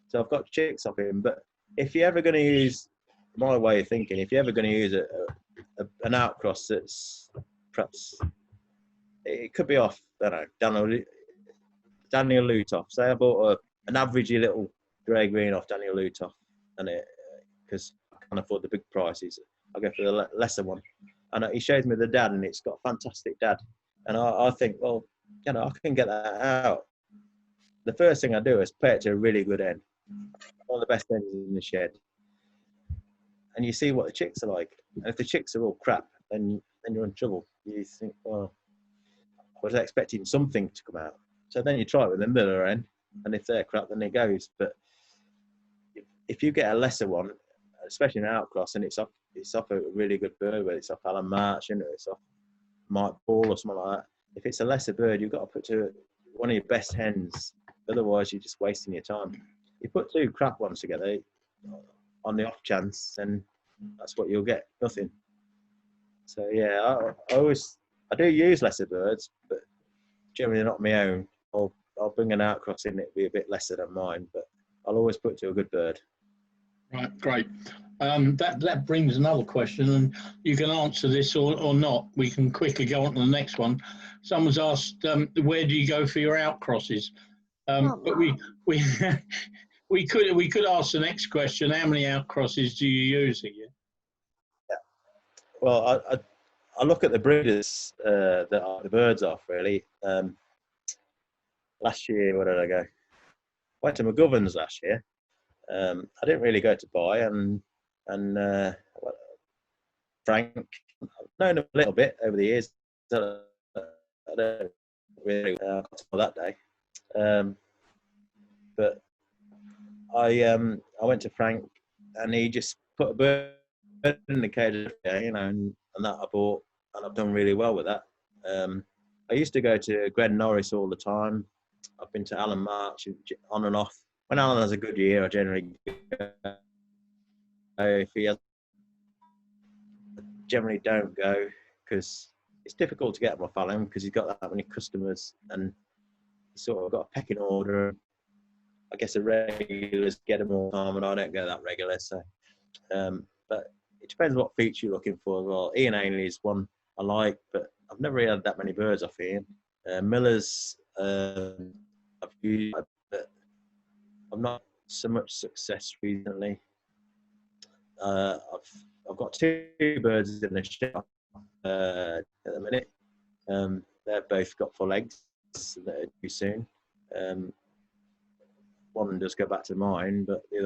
So I've got chicks off him. But if you're ever going to use my way of thinking, if you're ever going to use an outcross that's perhaps, it could be off, I don't know, Daniel Lutoff. Say I bought an averagey little grey-green off Daniel Lutoff, and because I can't afford the big prices, I'll go for the lesser one. And he shows me the dad, and it's got a fantastic dad. And I think, well, I can get that out. The first thing I do is pair it to a really good hen, one of the best hens in the shed. And you see what the chicks are like. And if the chicks are all crap, then you're in trouble. You think, well, I was expecting something to come out. So then you try it with the miller hen, and if they're crap, then it goes. But if you get a lesser one, especially an outcross, and it's off a really good bird, whether it's off Alan Marchant or it's off Mike Ball or something like that, if it's a lesser bird, you've got to put to one of your best hens. Otherwise, you're just wasting your time. You put 2 crap ones together on the off chance, and that's what you'll get, nothing. So yeah, I do use lesser birds, but generally not my own. I'll bring an outcross in, it'll be a bit lesser than mine, but I'll always put to a good bird. Right, great. That brings another question, and you can answer this or not. We can quickly go on to the next one. Someone's asked, where do you go for your outcrosses? But we We could ask the next question. How many outcrosses do you use a year? Well, I look at the breeders that are the birds off really. Last year, where did I go? Went to McGovern's last year. I didn't really go to buy, and Frank, I've known him a little bit over the years. I don't really got to know that day, but I went to Frank, and he just put a bird in the cage, you know, and that I bought, and I've done really well with that. I used to go to Gren Norris all the time. I've been to Alan March on and off. When Alan has a good year, I generally go. If he has, I generally don't go because it's difficult to get him off Alan because he's got that many customers and he's sort of got a pecking order. I guess the regulars get them all the time, and I don't go that regular. So, but it depends what feature you're looking for as well. Ian Ainley is one I like, but I've never really had that many birds off Ian. Miller's I've used, but I've not so much success recently. I've got 2 birds in the shop at the minute. They've both got full eggs that are due soon. One does go back to mine, but the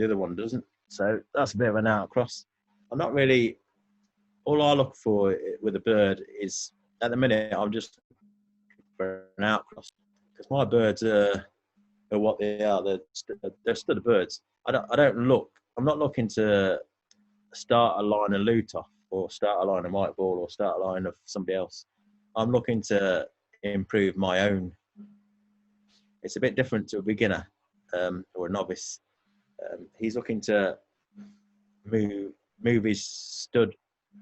other one doesn't. So that's a bit of an outcross. I'm not really. All I look for with a bird is, at the minute, I'm just for an outcross because my birds are what they are. They're stud birds. I'm not looking to start a line of Lutoff or start a line of White Ball or start a line of somebody else. I'm looking to improve my own. It's a bit different to a beginner or a novice. He's looking to move his stud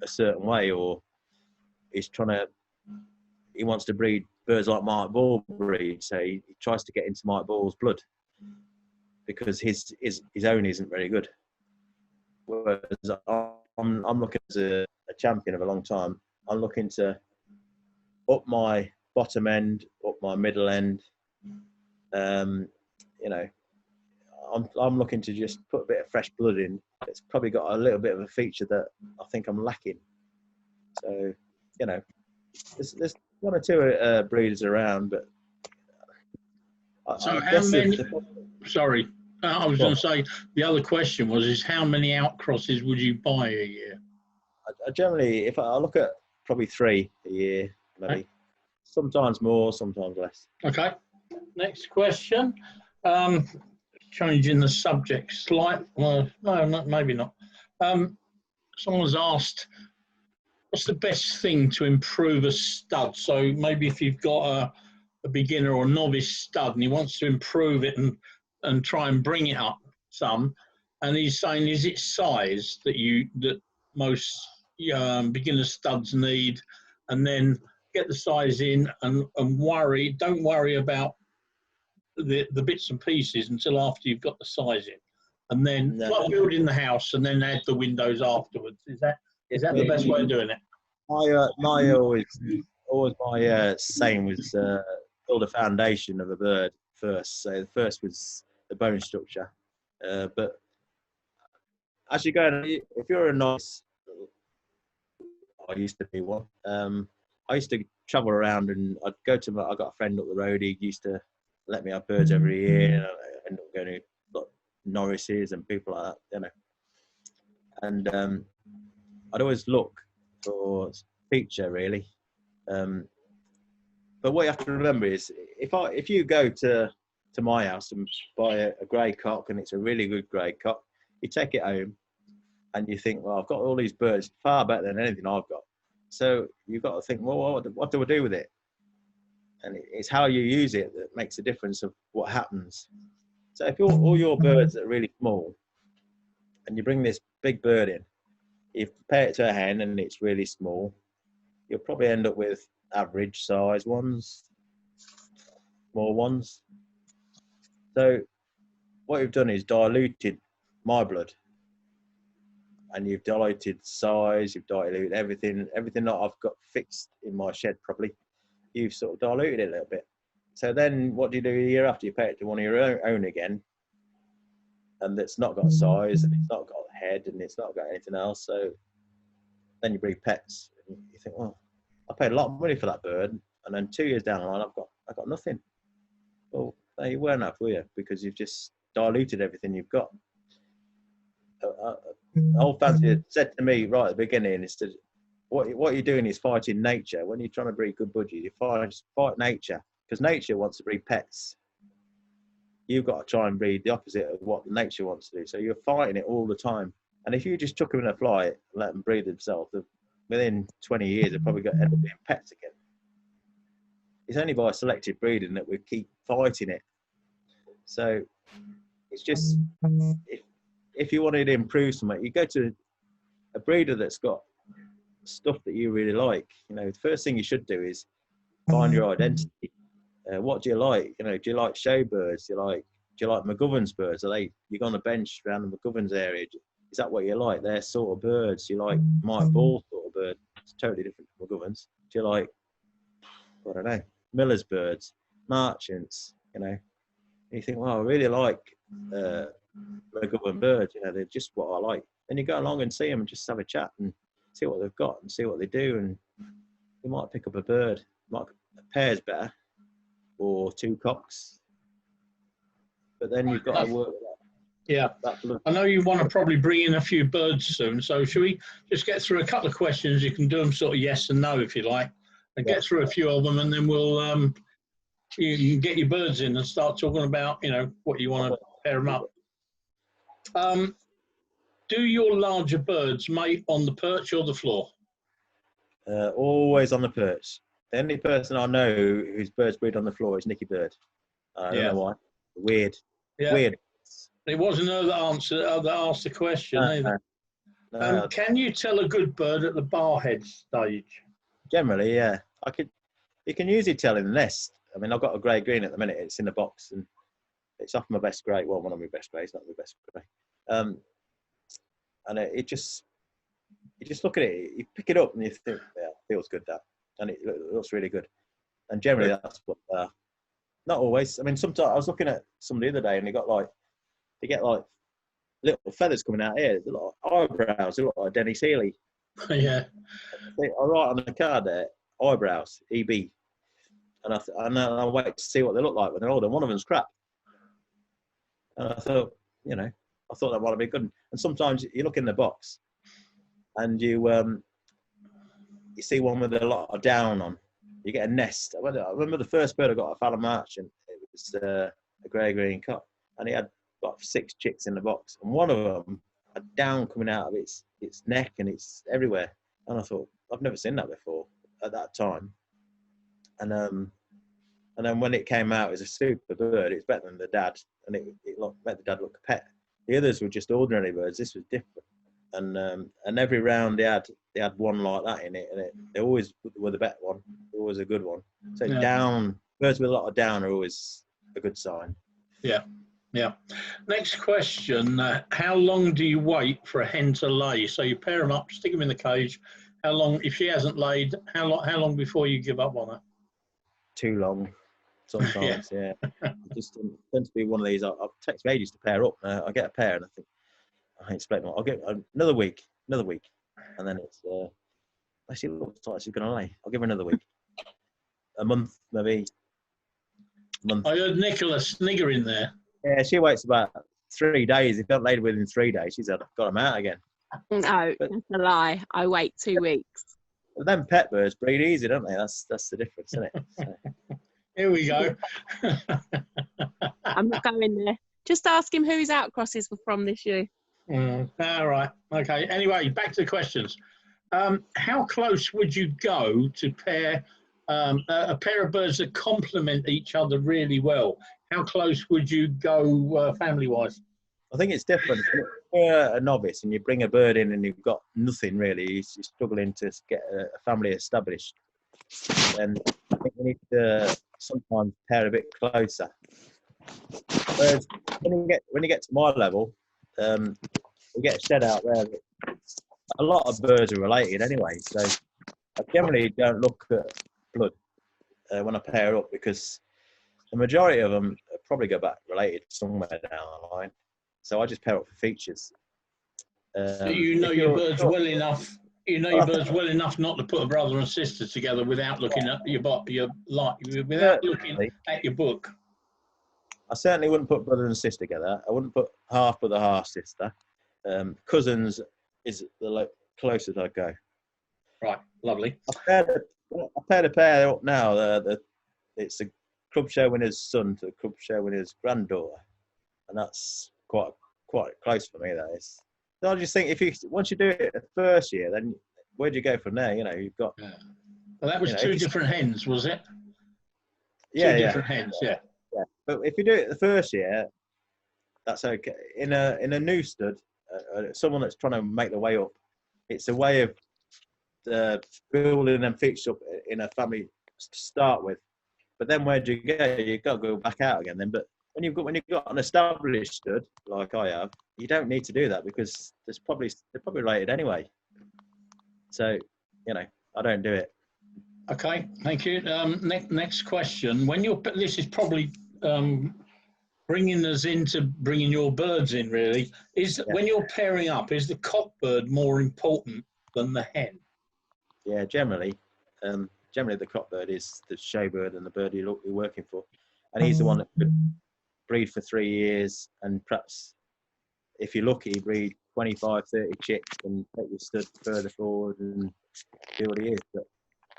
a certain way, or he wants to breed birds like Mike Ball breed. So he tries to get into Mike Ball's blood because his own isn't very good. Whereas I'm looking as a champion of a long time. I'm looking to up my bottom end, up my middle end. You know, I'm looking to just put a bit of fresh blood in. It's probably got a little bit of a feature that I think I'm lacking. So, you know, there's 1 or 2 breeders around, but so how many? Sorry, I was going to say the other question is how many outcrosses would you buy a year? I generally, if I look at probably 3 a year, maybe. Okay. Sometimes more, sometimes less. Okay. Next question. Changing the subject slightly. Well, no, maybe not. Someone's asked, what's the best thing to improve a stud? So maybe if you've got a beginner or novice stud and he wants to improve it and try and bring it up some, and he's saying, is it size that most beginner studs need, and then get the size in and don't worry about the bits and pieces until after you've got the size in, and then like building the house and then add the windows afterwards. Is that the best way of doing it? My always my saying was build a foundation of a bird first. So the first was the bone structure, but as you go, if you're a novice, I used to be one. I used to travel around and I'd go to I got a friend up the road. He used to let me have birds every year. And I ended up going to like Norris's and people like that, you know. And I'd always look for feature really. But what you have to remember is if you go to my house and buy a grey cock and it's a really good grey cock, you take it home and you think, well, I've got all these birds far better than anything I've got. So you've got to think, well, what do I do with it? And it's how you use it that makes a difference of what happens. So if all your birds are really small and you bring this big bird in, you compare it to a hen and it's really small, you'll probably end up with average size ones, small ones. So what you've done is diluted my blood, and you've diluted size, you've diluted everything that I've got fixed in my shed probably. You've sort of diluted it a little bit. So then what do you do a year after? You pay it to one of your own again, and it's not got size, and it's not got a head, and it's not got anything else. So then you breed pets, and you think, well, I paid a lot of money for that bird, and then 2 years down the line, I've got nothing. Well, no, you weren't have, were you? Because you've just diluted everything you've got. Old Fancy said to me right at the beginning, is that what you're doing is fighting nature. When you're trying to breed good budgies, you fight nature, because nature wants to breed pets. You've got to try and breed the opposite of what nature wants to do. So you're fighting it all the time. And if you just took them in a flight and let them breed themselves, within 20 years, they'll probably end up being pets again. It's only by selective breeding that we keep fighting it. So it's just, if you wanted to improve something, you go to a breeder that's got stuff that you really like. You know, the first thing you should do is find your identity. What do you like? You know, do you like show birds? Do you like McGovern's birds? You go on a bench around the McGovern's area? Is that what you like? Their sort of birds? Do you like Mike Ball sort of bird? It's totally different from McGovern's. Do you like, I don't know, Miller's birds, Marchants? You know, and you think, well, I really like McGovern birds. You know, they're just what I like. Then you go along and see them and just have a chat and see what they've got and see what they do, and you might pick up a bird. A pair's better, or two cocks. But then you've got to work with that. Yeah, I know you want to probably bring in a few birds soon, so should we just get through a couple of questions? You can do them sort of yes and no if you like, and get through a few of them, and then we'll you can get your birds in and start talking about, you know, what you want to pair them up. Do your larger birds mate on the perch or the floor? Always on the perch. The only person I know whose birds breed on the floor is Nicky Bird. I don't know why. Weird. Yeah. Weird. It wasn't her that asked the question either. No. Can you tell a good bird at the barhead stage? Generally, yeah. You can usually tell in the nest. I mean, I've got a grey green at the minute. It's in the box, and it's off my best grey. Well, one of my best greys, not my best grey. And you just look at it. You pick it up, and you think, yeah, it feels good, that, and it looks really good. And generally, that's what. Not always. I mean, sometimes I was looking at some the other day, and they get like little feathers coming out here. They look like eyebrows. They look like Denny Seeley. Yeah. I write on the card there, eyebrows, EB. And I wait to see what they look like when they're older. One of them's crap. And I thought, you know, that might be good. And sometimes you look in the box and you see one with a lot of down on. You get a nest. I remember the first bird I got off Alan March, and it was a grey green cock. And he had about 6 chicks in the box. And one of them had down coming out of its neck, and it's everywhere. And I thought, I've never seen that before at that time. And then when it came out, it was a super bird. It's better than the dad, and it made the dad look a pet. The others were just ordinary birds. This was different. And every round they had one like that in it, and they always were the better one, always a good one. So birds with a lot of down are always a good sign. Yeah. Next question: how long do you wait for a hen to lay? So you pair them up, stick them in the cage. How long, if she hasn't laid, how long before you give up on her? Too long, sometimes. Yeah. It just tends to be one of these. I've taken ages to pair up. I get a pair, and I think I ain't split. I'll get another week, and then it's actually it looks like she's going to lay. I'll give her another week, a month maybe. I heard Nicola snigger in there. Yeah, she waits about 3 days. If you haven't laid within 3 days, she's got them out again. No, that's a lie. I wait 2 weeks. But then pet birds breed easy, don't they? That's the difference, isn't it? So. Here we go. I'm not going there. Just ask him whose outcrosses were from this year. All right. Okay. Anyway, back to the questions. How close would you go to pair a pair of birds that complement each other really well? How close would you go family-wise? I think it's different. If you're a novice and you bring a bird in and you've got nothing really, you're struggling to get a family established, then I think we need to sometimes pair a bit closer. Whereas when you get to my level, we get a shed out there. A lot of birds are related anyway, so I generally don't look at blood when I pair up, because the majority of them probably go back related somewhere down the line. So I just pair up for features. So you know your birds well enough. You know your birds well enough not to put a brother and sister together without looking at without looking at your book. I certainly wouldn't put brother and sister together. I wouldn't put half brother, half sister. Cousins is the closest I'd go. Right, lovely. I paired a pair up now. It's a club show winner's son to a club show winner's granddaughter, and that's quite close for me. That is. So I just think once you do it the first year, then where do you go from there? You know, you've got. Yeah. Well, that was two different hens, was it? Yeah, two different hens. Yeah. Yeah, but if you do it the first year, that's okay. In a new stud, someone that's trying to make the way up, it's a way of building them features up in a family to start with. But then where do you go? You've got to go back out again then. But when you've got an established stud like I have, you don't need to do that because they're probably related anyway. So, you know, I don't do it. Okay, thank you. Next question. This is probably bringing us into bringing your birds in. Really, when you're pairing up, is the cockbird more important than the hen? Yeah, generally the cockbird is the show bird and the bird you're working for, and he's the one that could breed for 3 years and perhaps, if you're lucky, breed 25, 30 chicks and take your stud further forward and do what he is. But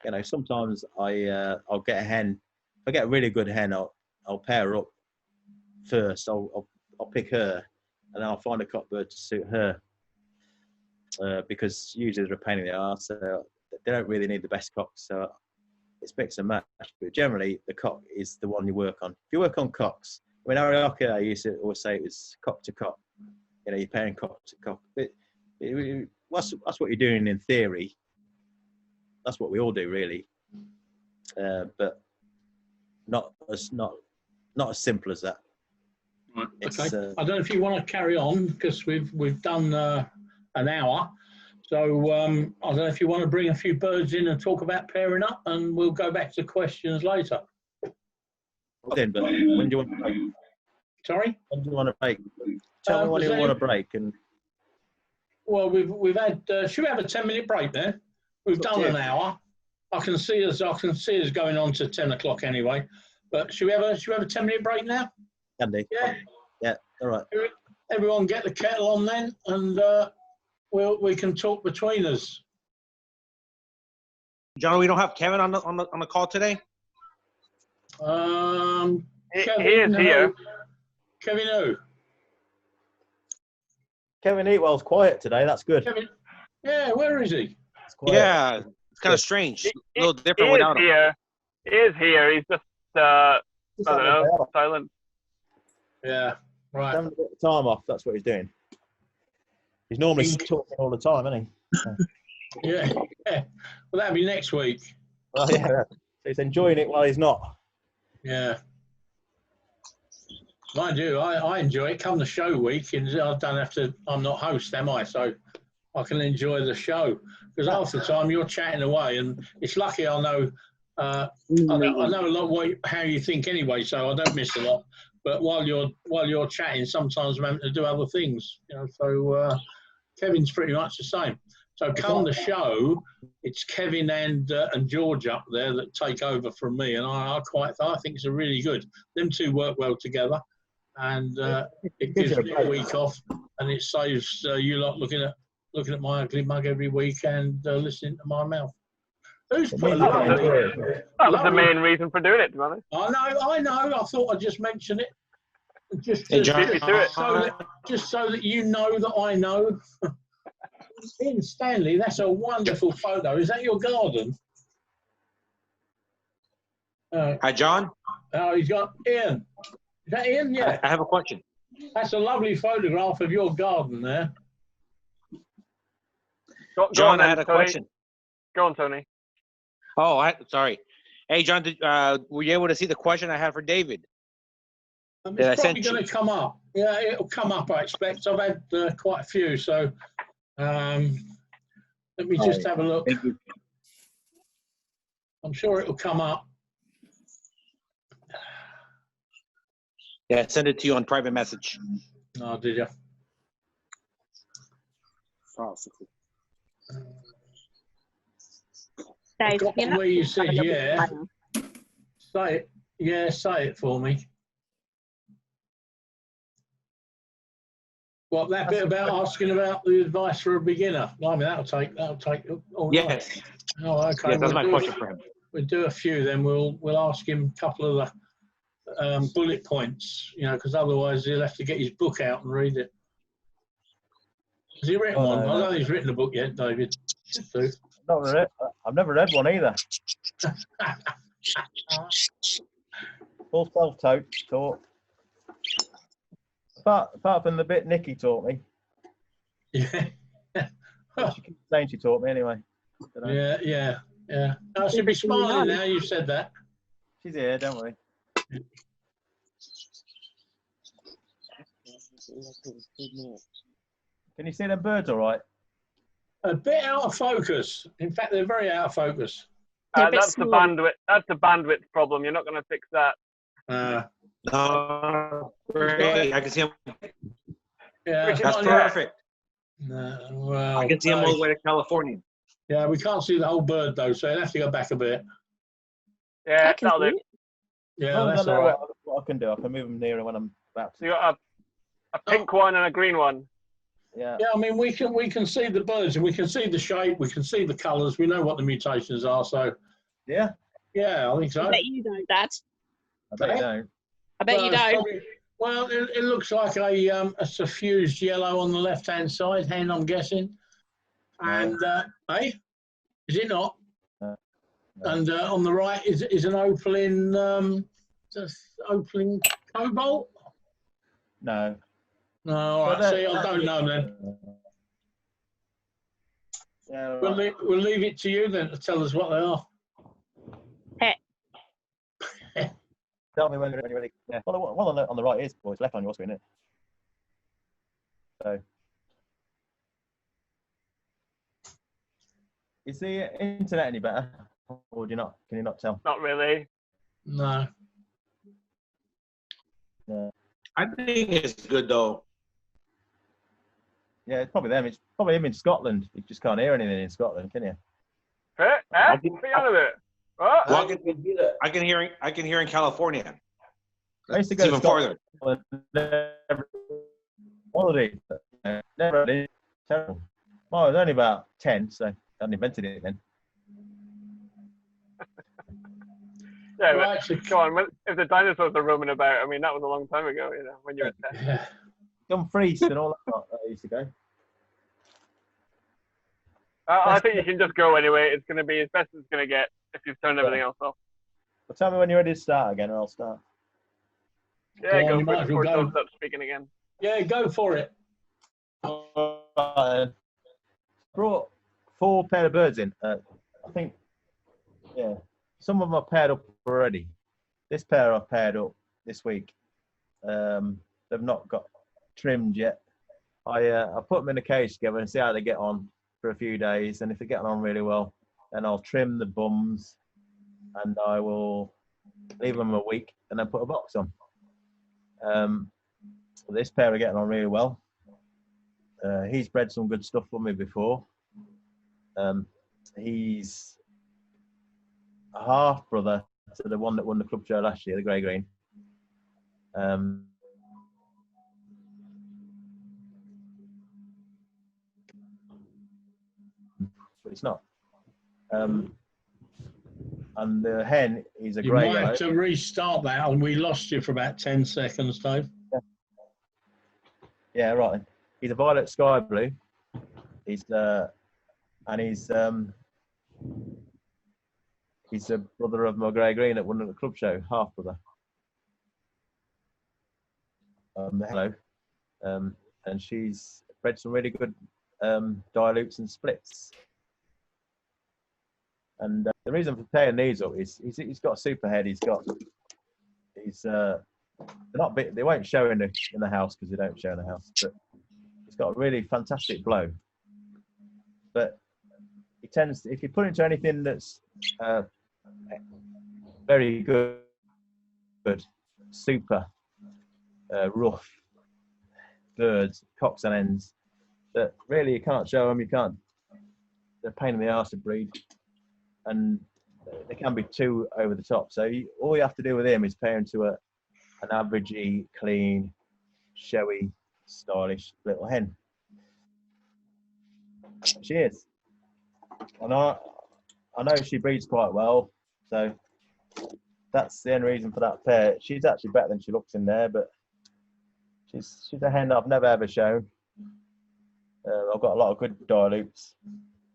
you know, sometimes I'll get a hen. If I get a really good hen, I'll pair her up first. I'll pick her, and I'll find a cockbird to suit her. Because usually they're a pain in the arse, so they don't really need the best cocks. So it's mix and match. But generally, the cock is the one you work on. If you work on cocks, I mean, I used to always say it was cock to cock. You know, you're pairing cock to cock. That's what you're doing in theory. That's what we all do, really. But not as simple as that. Right. Okay. I don't know if you want to carry on because we've done an hour. So I don't know if you want to bring a few birds in and talk about pairing up, and we'll go back to questions later. Then, but when do you want to break? Sorry? When do you want to break? Tell me when you want to break. And well, we've had. Should we have a 10-minute break there? We've done an hour. I can see us going on to 10 o'clock anyway. But should we have a 10-minute break now? Can do. Yeah. Yeah. All right. Everyone get the kettle on then, and we can talk between us. John, we don't have Kevin on the call today. Kevin, he is here. Kevin who? Kevin Eatwell's quiet today. That's good. Kevin, yeah, where is he? Yeah, it's kind of strange. A little different he without him. He is here. He's just I don't know, silent. Yeah, right. Having a bit of time off. That's what he's doing. He's normally talking all the time, isn't he? Yeah. Well, that'll be next week. Oh, yeah. So he's enjoying it while he's not. Yeah. Mind you, I enjoy it. Come the show week, and I don't have to. I'm not host, am I? So I can enjoy the show because half the time you're chatting away, and it's lucky I know. I know a lot how you think anyway, so I don't miss a lot. But while you're chatting, sometimes I'm having to do other things, you know. So Kevin's pretty much the same. So come the show, it's Kevin and George up there that take over from me, and I think it's a really good. Them two work well together, and it gives me a week off, and it saves you lot looking at my ugly mug every week and listening to my mouth. Who's put That was the main reason for doing it, to be honest. I know. I thought I'd just mention it. Just Hey, John, so that you know that I know. Ian Stanley, that's a wonderful photo. Is that your garden? Hi, John. Oh, he's got Ian. Is that Ian? Yeah. I have a question. That's a lovely photograph of your garden there. Go John, on then, I had a Tony. question. Go on, Tony. Oh, sorry. Hey, John, were you able to see the question I had for David? It's probably going to come up. Yeah, it'll come up, I expect. I've had quite a few, so let me just have a look. I'm sure it'll come up. Yeah, send it to you on private message. Oh, did you? I Dave, got you're to not where you have a said little bit yeah. higher. Say it. Yeah, say it for me. What, that bit about asking about the advice for a beginner? I mean, that'll take all night. Yes. Oh, okay. Yes, that's my do question for him. We'll do a few, then we'll ask him a couple of the bullet points, you know, because otherwise he'll have to get his book out and read it. Has he written one? I don't think he's written a book yet, David. Should do. I've never read one either. All self-taught. Apart from the bit Nikki taught me. Yeah. She keeps saying she taught me anyway. Yeah. I should be smiling now you've said that. She's here, don't worry. Can you see them birds all right? A bit out of focus. In fact, they're very out of focus. That's the bandwidth. That's the bandwidth problem. You're not going to fix that. No, great. I can see him. Yeah, That's perfect. Well, I can see him all the way to California. Yeah, we can't see the whole bird though, so you'll have to go back a bit. Yeah, I can that'll see do. it. Yeah, I that's don't all know right. what I can do. I can move them nearer when I'm about So to. you got a pink one and a green one. Yeah. Yeah, I mean, we can see the birds and we can see the shape, we can see the colours, we know what the mutations are. So Yeah. yeah, I think so. I bet you don't, Dad. I bet you don't. I bet you Well, it's don't. probably- well, it looks like a suffused yellow on the left-hand side, hen, I'm guessing. And is it not? No. And on the right is an opaline, opaline cobalt. No. No, all right. See, I don't know then. Yeah, We'll right. we'll leave it to you then to tell us what they are. Tell me when you're ready. Yeah. Well, the one on the right is, well, it's left on your screen, isn't it? So, is the internet any better, or do you not? Can you not tell? Not really. No. No. I think it's good though. Yeah, it's probably them. It's probably him in Scotland. You just can't hear anything in Scotland, can you? What are you on about? What? Well, I can hear in California. I used to It's go even to farther. Scotland every holiday. Never had it. Terrible. Well, I was only about 10, so I hadn't invented it then. Yeah, Well, but actually, come on. If the dinosaurs are roaming about, I mean, that was a long time ago. You know, when you were 10. yeah. Dumfries and all that. I used to go. I think you can just go anyway. It's going to be as best as it's going to get if you've turned everything else off. Well, tell me when you're ready to start again, and I'll start. Yeah, Go on, go you for might it as before well it go. stops speaking again. Yeah, go for it. Brought 4 pair of birds in. I think, yeah, some of them are paired up already. This pair are paired up this week. They've not got trimmed yet. I put them in a cage together and see how they get on for a few days. And if they're getting on really well, then I'll trim the bums and I will leave them a week and then put a box on. This pair are getting on really well. He's bred some good stuff for me before. He's a half brother to the one that won the club show last year, the grey green. But it's not. And the hen is a You grey might yellow. have to restart that, and we lost you for about 10 seconds, Dave. Yeah, right. He's a violet sky blue. He's a brother of my grey green that won at the club show, half brother. Hello. And she's bred some really good dilutes and splits. And the reason for pairing these up is he's got a super head. They're not big, they won't show in the house because they don't show in the house. But he's got a really fantastic blow. But he tends to, if you put into anything that's very good, super rough birds, cocks and hens, that really you can't show them. You can't. They're a pain in the arse to breed, and they can be too over the top. So all you have to do with him is pair him to an averagey, clean, showy, stylish little hen. She is, and I know she breeds quite well. So that's the only reason for that pair. She's actually better than she looks in there, but she's a hen I've never ever shown. I've got a lot of good dilutes.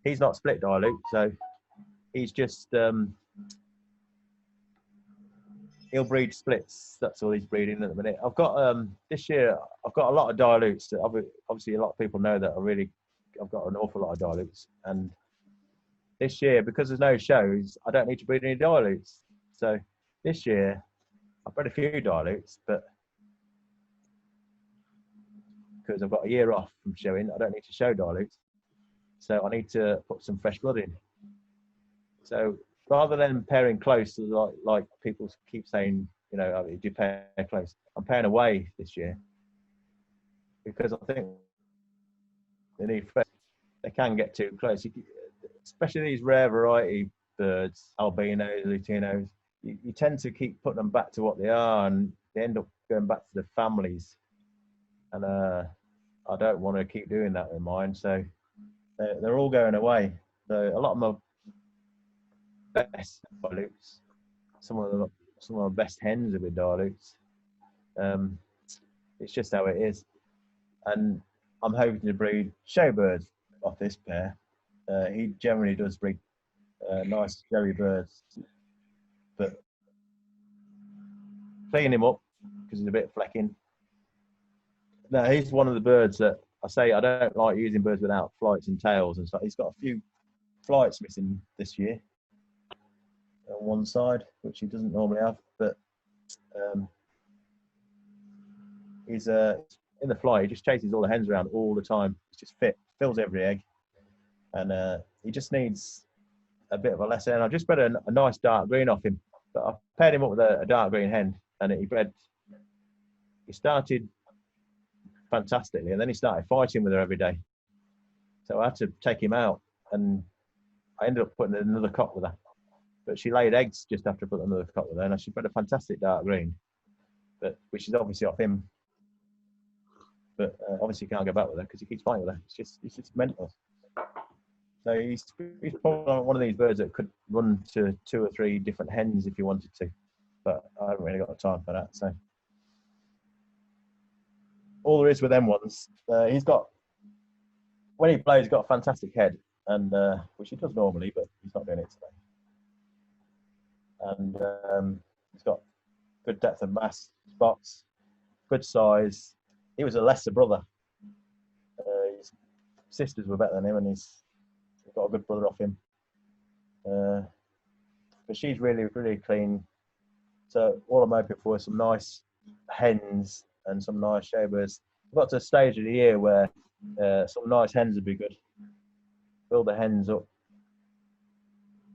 He's not split dilute, so he's just he'll breed splits. That's all he's breeding at the minute. I've got this year I've got a lot of dilutes. Obviously, a lot of people know that I've got an awful lot of dilutes, and this year, because there's no shows, I don't need to breed any dilutes. So this year I've bred a few dilutes, but because I've got a year off from showing, I don't need to show dilutes. So I need to put some fresh blood in. So rather than pairing close, like people keep saying, you know, do you pair close? I'm pairing away this year because I think they need fresh. They can get too close, especially these rare variety birds, albinos, lutinos. You tend to keep putting them back to what they are, and they end up going back to the families. And I don't want to keep doing that with mine, so they're all going away. So a lot of them are best dilutes. Some of my best hens are with dilutes. It's just how it is. And I'm hoping to breed showbirds off this pair. He generally does breed nice showy birds, but clean him up because he's a bit flecking. No, he's one of the birds that I say I don't like using birds without flights and tails and stuff. He's got a few flights missing this year on one side, which he doesn't normally have, but he's in the flight. He just chases all the hens around all the time. He's just fit, fills every egg, and he just needs a bit of a lesson. And I just bred a nice dark green off him, but I paired him up with a dark green hen, and he started fantastically, and then he started fighting with her every day. So I had to take him out, and I ended up putting another cock with her. But she laid eggs just after I put another cock with her, and she bred a fantastic dark green, which is obviously off him. But obviously you can't go back with her because he keeps fighting with her. It's just mental. So he's probably one of these birds that could run to 2 or 3 different hens if you wanted to, but I haven't really got the time for that. So all there is with them ones, he's got, when he plays, he's got a fantastic head, and which he does normally, but he's not doing it today. And he's got good depth of mass, spots, good size. He was a lesser brother. His sisters were better than him, and he's got a good brother off him. But she's really, really clean. So all I'm hoping for is some nice hens and some nice showbirds. I've got to a stage of the year where some nice hens would be good. Build the hens up.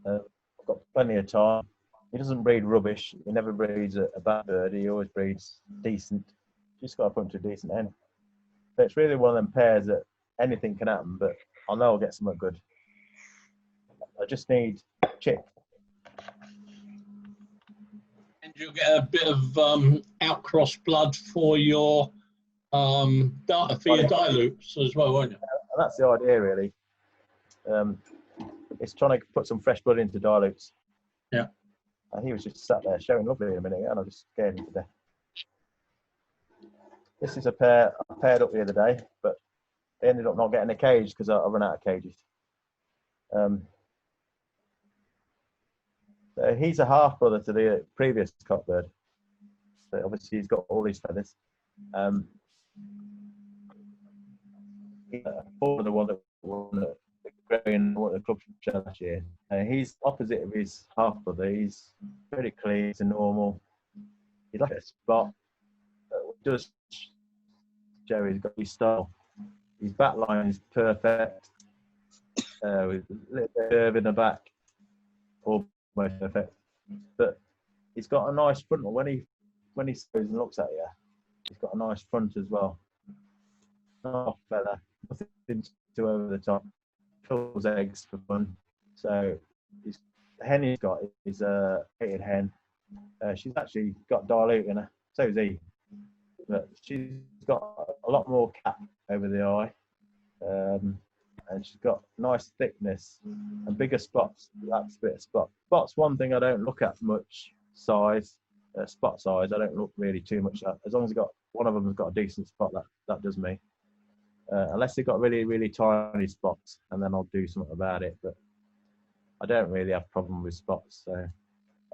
I've got plenty of time. He doesn't breed rubbish. He never breeds a bad bird. He always breeds decent. Just got to put him to a decent hen. So it's really one of them pairs that anything can happen, but I know I'll get something good. I just need chick. And you'll get a bit of outcross blood for your dilutes as well, won't you? And that's the idea, really. It's trying to put some fresh blood into dilutes. Yeah. And he was just sat there showing lovely in a minute, and I just scared him to death. This is a pair I paired up the other day, but they ended up not getting a cage because I ran out of cages. So he's a half brother to the previous cockbird. So obviously he's got all these feathers. He's the one that won the club show last year. He's opposite of his half brother. He's very clean. He's a normal. He's like a spot. Does show he's got his style. His back line is perfect. With a little bit of curve in the back. Almost perfect. But he's got a nice front. When he goes and looks at you, he's got a nice front as well. Not feather, nothing nothing too over the top. Fills eggs for fun. So the hen he's got is a mated hen. She's actually got dilute in her. So is he. But she's got a lot more cap over the eye. And she's got nice thickness and bigger spots. That's a bit of spot. Spots one thing I don't look at much. Size, spot size. I don't look really too much at. As long as one of them has got a decent spot, that does me. Unless they've got really, really tiny spots, and then I'll do something about it. But I don't really have a problem with spots, so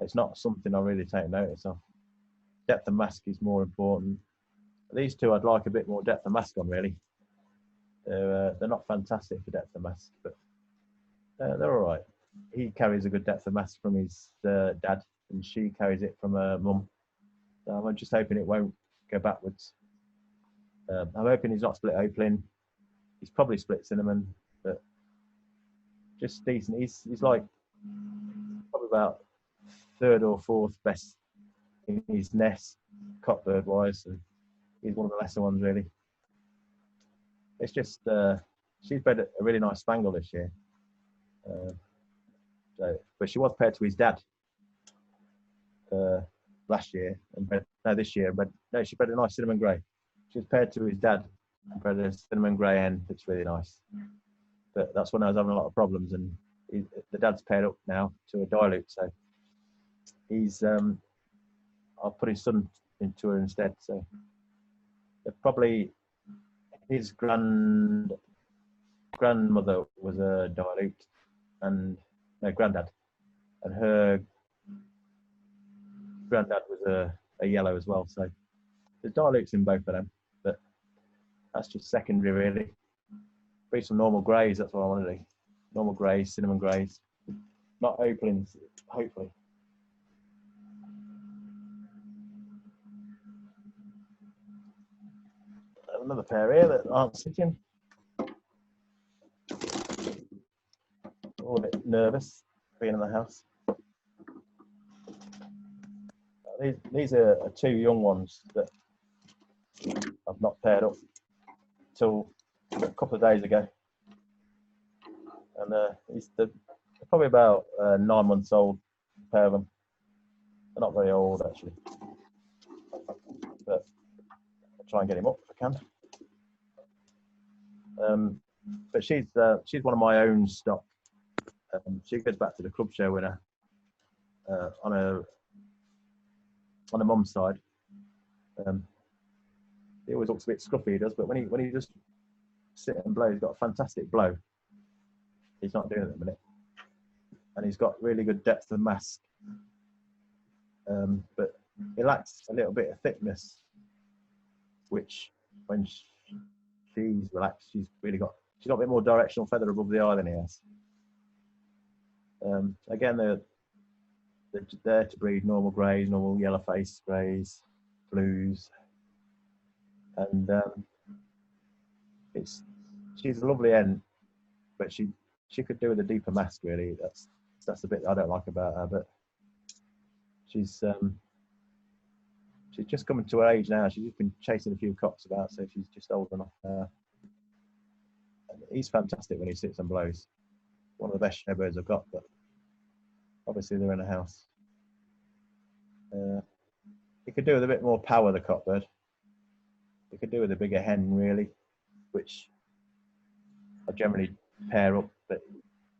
it's not something I really take notice of. Depth of mask is more important. These two I'd like a bit more depth of mask on, really. They're not fantastic for depth of mask, but they're all right. He carries a good depth of mask from his dad, and she carries it from her mum. So I'm just hoping it won't go backwards. I'm hoping he's not split opaline. He's probably split cinnamon, but just decent. He's like probably about third or fourth best in his nest, cockbird wise, and he's one of the lesser ones really. It's just she's bred a really nice spangle this year. But she was paired to his dad last year, and this year. But no, she bred a nice cinnamon grey. She was paired to his dad and bred a cinnamon grey hen that's really nice. But that's when I was having a lot of problems, and the dad's paired up now to a dilute, so he's I'll put his son into her instead. So probably his grandmother was a dilute, and no, granddad, and her granddad was a yellow as well. So there's dilutes in both of them, but that's just secondary really. Breed some normal greys, that's what I want to do. Normal greys, cinnamon greys, not opalines, hopefully. Another pair here that aren't sitting. All a bit nervous being in the house. These are two young ones that I've not paired up till a couple of days ago, and they're probably about 9 months old, a pair of them. They're not very old actually, but I'll try and get him up if I can. But she's one of my own stock. She goes back to the club show winner on a mum's side. He always looks a bit scruffy, he does, but when he just sit and blow, he's got a fantastic blow. He's not doing it at the minute, and he's got really good depth of mask. But he lacks a little bit of thickness, which when she's relaxed, she's got a bit more directional feather above the eye than he has. Again, they're there to breed normal greys, normal yellow face greys, blues, and she's a lovely hen, but she could do with a deeper mask really. That's the bit I don't like about her, but she's just coming to her age now. She's just been chasing a few cocks about, so she's just old enough. He's fantastic when he sits and blows. One of the best showbirds I've got, but obviously they're in a house. He could do with a bit more power, the cockbird. He could do with a bigger hen, really, which I generally pair up. But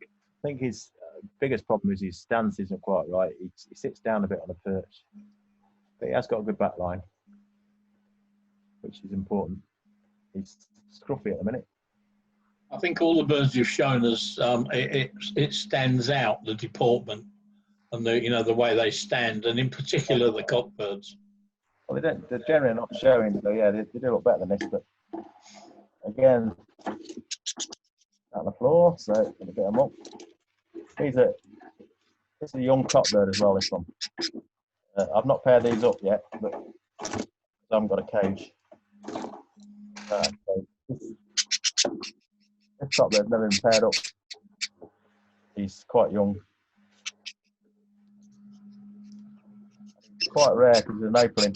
I think his biggest problem is his stance isn't quite right. He sits down a bit on a perch, but he has got a good back line, which is important. He's scruffy at the minute. I think all the birds you've shown us, it stands out, the deportment and the way they stand, and in particular the cockbirds. Well, they're generally not showing, so yeah, they do look better than this. But again, out on the floor, so I'm gonna get them up. This is a young cockbird as well. This one, I've not paired these up yet, but I haven't got a cage. This cockbird's never been paired up. He's quite young. It's quite rare because he's an opaline.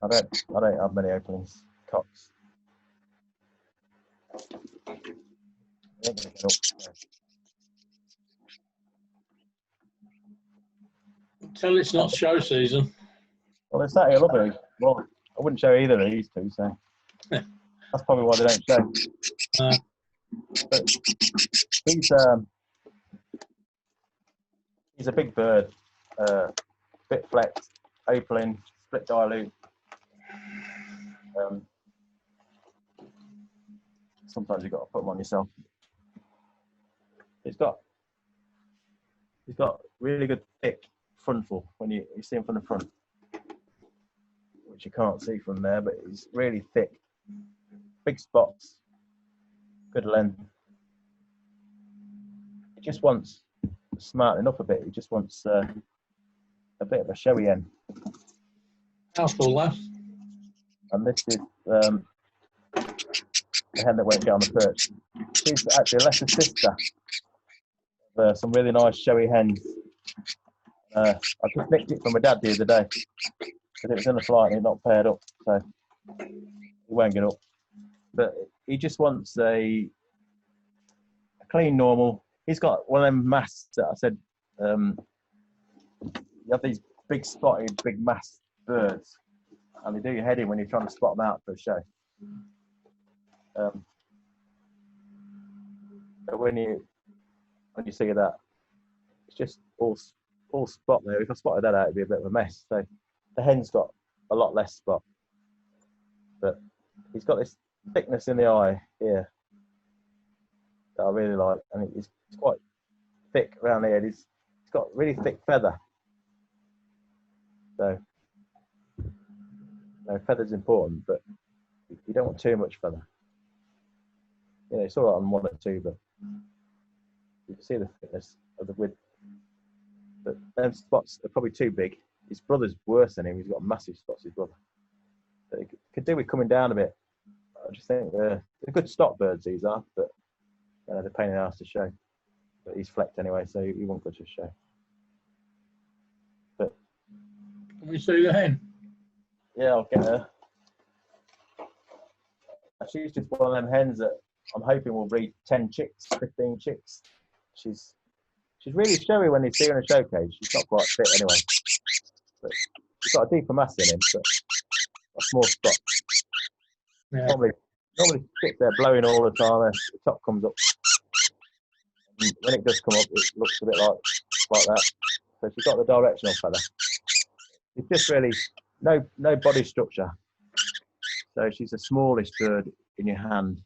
I don't have many opalines, cocks. ain't gonna get up. So. Tell it's not show season. Well, they're sat here lovely. Well, I wouldn't show either of these two, so that's probably why they don't show. But he's a big bird, bit flexed, opaline, split dilute. Sometimes you've got to put them on yourself. He's got really good thick frontal when you see him from the front, which you can't see from there, but he's really thick, big spots, good length. He just wants smartening up a bit. He just wants a bit of a showy hen. How full that? And this is the hen that won't get on the perch. She's actually a lesser sister of some really nice showy hens. I just nicked it from my dad the other day because it was in the flight and it's not paired up, so he won't get up. But he just wants a clean, normal. He's got one of them masts that I said. You have these big spotted, big masked birds, and they do your head in when you're trying to spot them out for a show. But when you see that, it's just all spot there. If I spotted that out, it'd be a bit of a mess. So the hen's got a lot less spot, but he's got this thickness in the eye here that I really like, and it's quite thick around the head. He's got really thick feather. So, feather's important, but you don't want too much feather. You know, it's all right on 1 or 2, but you can see the thickness of the width. But them spots are probably too big. His brother's worse than him. He's got massive spots, his brother. But it could do with coming down a bit. I just think they're good stock birds, these are, but they're a pain in the ass to show. But he's flecked anyway, so he won't go to show. But Can we see the hen? yeah, I'll get her. She's just one of them hens that I'm hoping will breed 10 chicks, 15 chicks. She's really showy when you see her in a showcase. She's not quite fit anyway. But she's got a deeper mass in him, but a small spot. Yeah. Normally sits there blowing all the time. The top comes up. And when it does come up, it looks a bit like that. So she's got the directional feather. It's just really no body structure. So she's the smallest bird in your hand,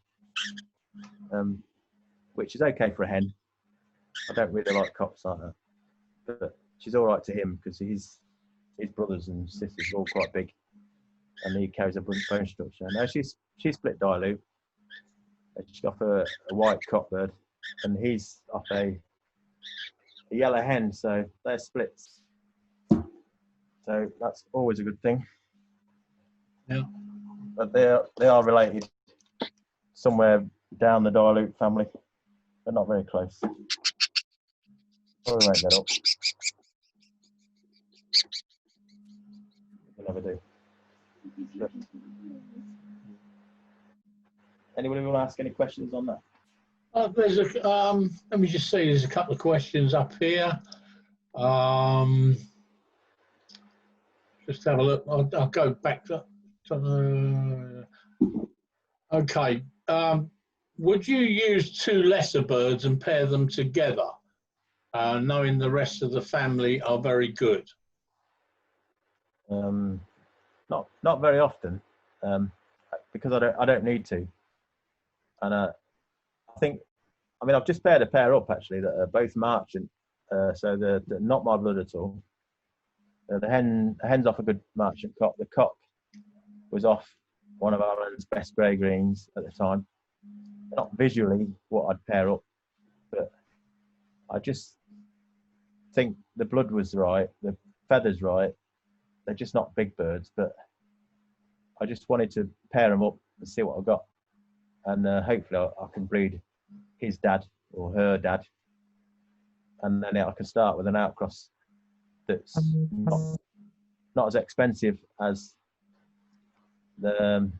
which is okay for a hen. I don't really like cocks like that, but she's all right to him because his brothers and sisters are all quite big, and he carries a bone structure. Now she's split dilute. She's off a white cockbird, and he's off a yellow hen, so they're splits. So that's always a good thing. Yeah. But they are related somewhere down the dilute family. They're not very close. Probably won't get up. We'll never do. But anybody want to ask any questions on that? There's let me just see. There's a couple of questions up here. Just have a look. I'll go back to. Okay. Would you use 2 lesser birds and pair them together, knowing the rest of the family are very good? Not very often, because I don't need to. And I mean, I've just paired a pair up actually that are both marchant, so they're not my blood at all. The hen's off a good marchant cock. The cock was off one of Ireland's best grey greens at the time. Not visually what I'd pair up, but I just think the blood was right, the feathers right. They're just not big birds, but I just wanted to pair them up and see what I got, and hopefully I can breed his dad or her dad, and then I can start with an outcross that's not as expensive as an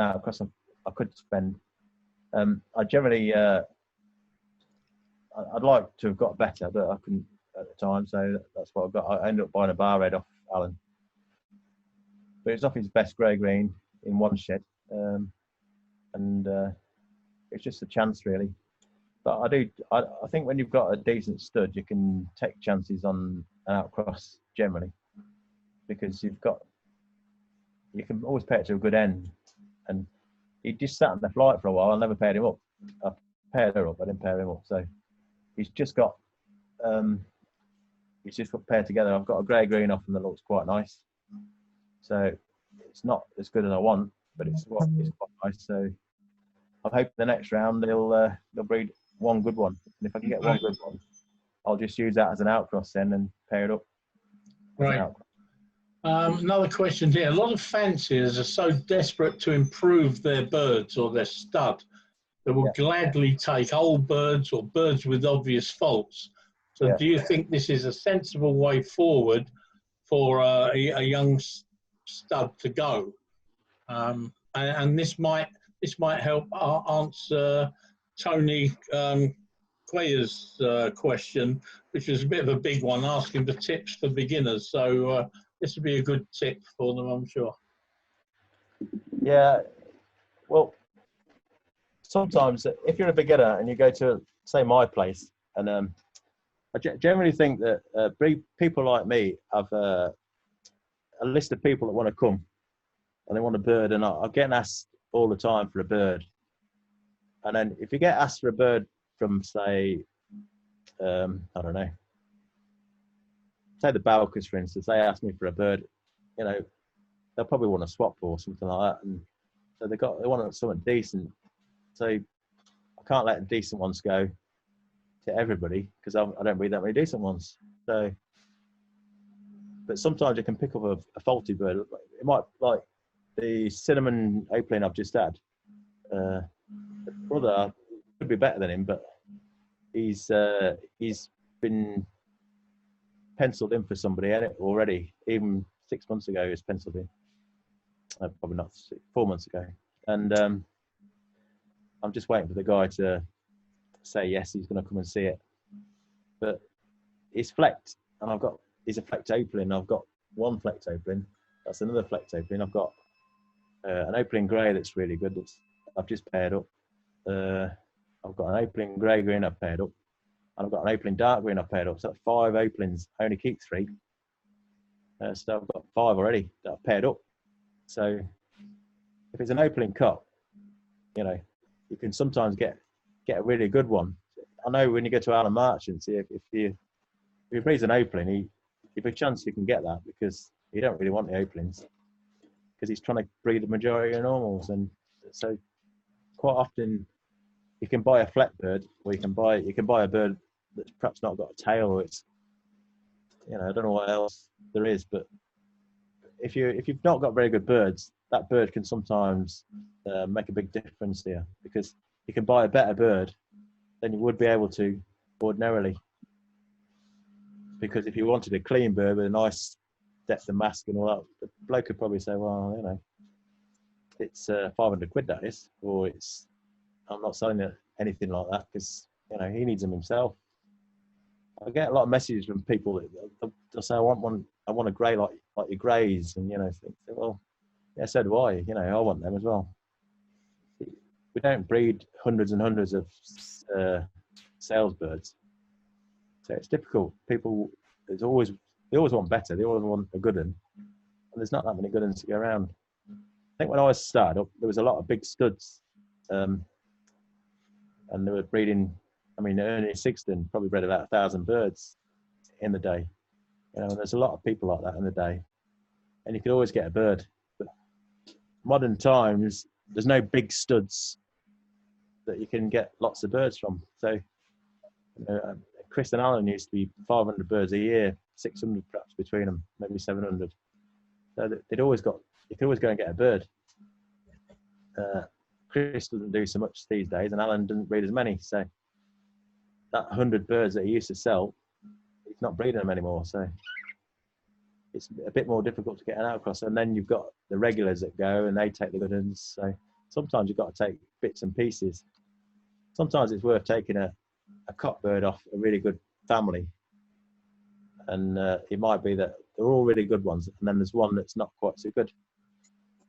outcross I could spend. I generally I'd like to have got better, but I couldn't at the time, so that's what I got. I ended up buying a bar head off Alan, but it's off his best grey green in one shed, and it's just a chance really. But I think when you've got a decent stud, you can take chances on an outcross generally, because you can always pay it to a good end. And he just sat on the flight for a while. I never paired him up. I paired her up, I didn't pair him up. So he's just got paired together. I've got a grey green off him that looks quite nice. So it's not as good as I want, but it's quite nice. So I'm hoping the next round they'll breed one good one. And if I can get one good one, I'll just use that as an outcross then and pair it up. Right. Another question here. A lot of fanciers are so desperate to improve their birds or their stud that will gladly take old birds or birds with obvious faults. So do you think this is a sensible way forward for a young stud to go? And this might help answer Tony Quayer's question, which is a bit of a big one, asking for tips for beginners. So this would be a good tip for them, I'm sure. Yeah, well, sometimes if you're a beginner and you go to, say, my place, and I generally think that people like me have a list of people that want to come and they want a bird, and I'm getting asked all the time for a bird. And then if you get asked for a bird from, say, I don't know, say the Balkers, for instance, they ask me for a bird, you know, they'll probably want a swap or something like that. And so they want something decent. So I can't let the decent ones go to everybody, because I don't breed that many decent ones. So, but sometimes you can pick up a faulty bird. It might, like the cinnamon opaline I've just had. The brother could be better than him, but he's been penciled in for somebody already. Even 6 months ago, he was penciled in. Probably not 4 months ago, and I'm just waiting for the guy to say yes, he's going to come and see it. But he's flecked, and he's a flecked opaline. I've got one flecked opaline. That's another flecked opaline. I've got an opaline grey that's really good. I've just paired up. I've got an opaline grey green I've paired up, and I've got an opaline dark green I've paired up. So that's 5 opalines. I only keep 3. So I've got 5 already that I've paired up. So if it's an opaline cup, you know, you can sometimes get a really good one. I know when you go to Alan Marchant's, if you breeds an opaline, you've a chance you can get that, because you don't really want the opalines, because he's trying to breed the majority of normals. And so quite often you can buy a fleck bird, or you can buy a bird that's perhaps not got a tail, or it's, you know, I don't know what else there is, but if you've not got very good birds, that bird can sometimes make a big difference here, because you can buy a better bird than you would be able to ordinarily. Because if you wanted a clean bird with a nice depth of mask and all that, the bloke could probably say, well, you know, it's 500 quid that is, or I'm not selling it anything like that, because, you know, he needs them himself. I get a lot of messages from people that they'll say, I want a grey like your greys, and, you know, think, well, yeah, so do I. You know, I want them as well. We don't breed hundreds and hundreds of sales birds, so it's difficult. People, they always want better. They always want a good one, and there's not that many good ones to go around. I think when I was started up, there was a lot of big studs, and they were breeding. I mean, Ernie Sixton probably bred about 1,000 birds in the day. You know, and there's a lot of people like that in the day, and you could always get a bird. But modern times, there's no big studs that you can get lots of birds from. So, you know, Chris and Alan used to be 500 birds a year, 600 perhaps between them, maybe 700. So you could always go and get a bird. Chris doesn't do so much these days, and Alan doesn't breed as many. So that 100 birds that he used to sell, he's not breeding them anymore. So it's a bit more difficult to get an outcross. And then you've got the regulars that go, and they take the good ones. So sometimes you've got to take bits and pieces. Sometimes it's worth taking a a cockbird off a really good family, and it might be that they're all really good ones, and then there's one that's not quite so good,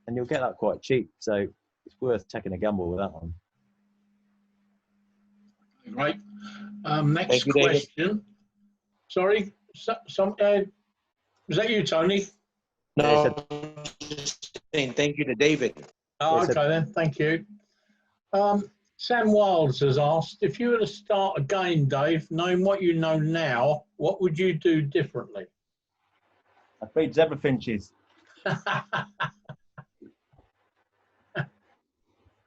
and you'll get that quite cheap. So it's worth taking a gamble with that one. Great. Next Thank you, David. question. Sorry, was that you, Tony? No, just saying thank you to David. Oh, Yes, okay then. Thank you. Sam Wilds has asked, if you were to start again, Dave, knowing what you know now, what would you do differently? I breed zebra finches.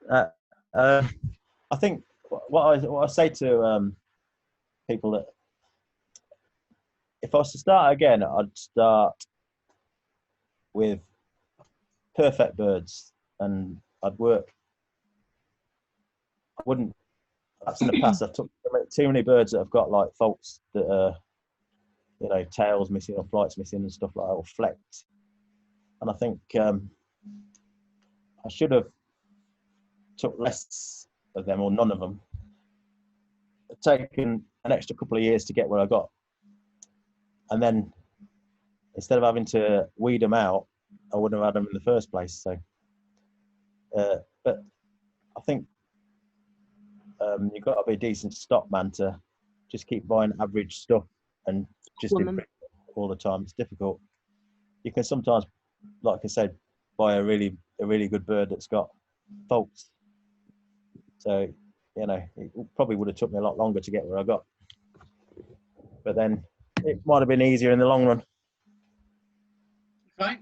I think what I say to people that if I was to start again, I'd start with perfect birds, and I'd work. I wouldn't. That's in the past. I took too many birds that have got like faults that are, you know, tails missing or flights missing and stuff like that, or flecked. And I think I should have took less of them or none of them. Taken an extra couple of years to get where I got, and then instead of having to weed them out, I wouldn't have had them in the first place. So, but I think you've got to be a decent stock man to just keep buying average stuff and just improve it all the time. It's difficult. You can sometimes, like I said, buy a really good bird that's got faults. So, you know, it probably would have took me a lot longer to get where I got. But then it might have been easier in the long run. Okay,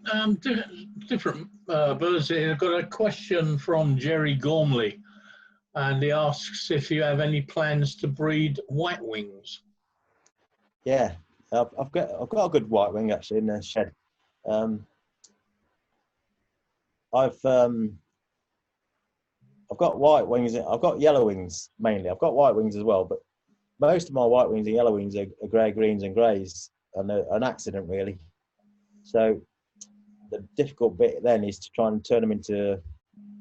different birds here. I've got a question from Jerry Gormley, and he asks if you have any plans to breed white wings. Yeah, I've got a good white wing actually in the shed. I've got white wings. I've got yellow wings mainly. I've got white wings as well, but most of my white wings and yellow wings are grey, greens, and greys, and they're an accident really. So the difficult bit then is to try and turn them into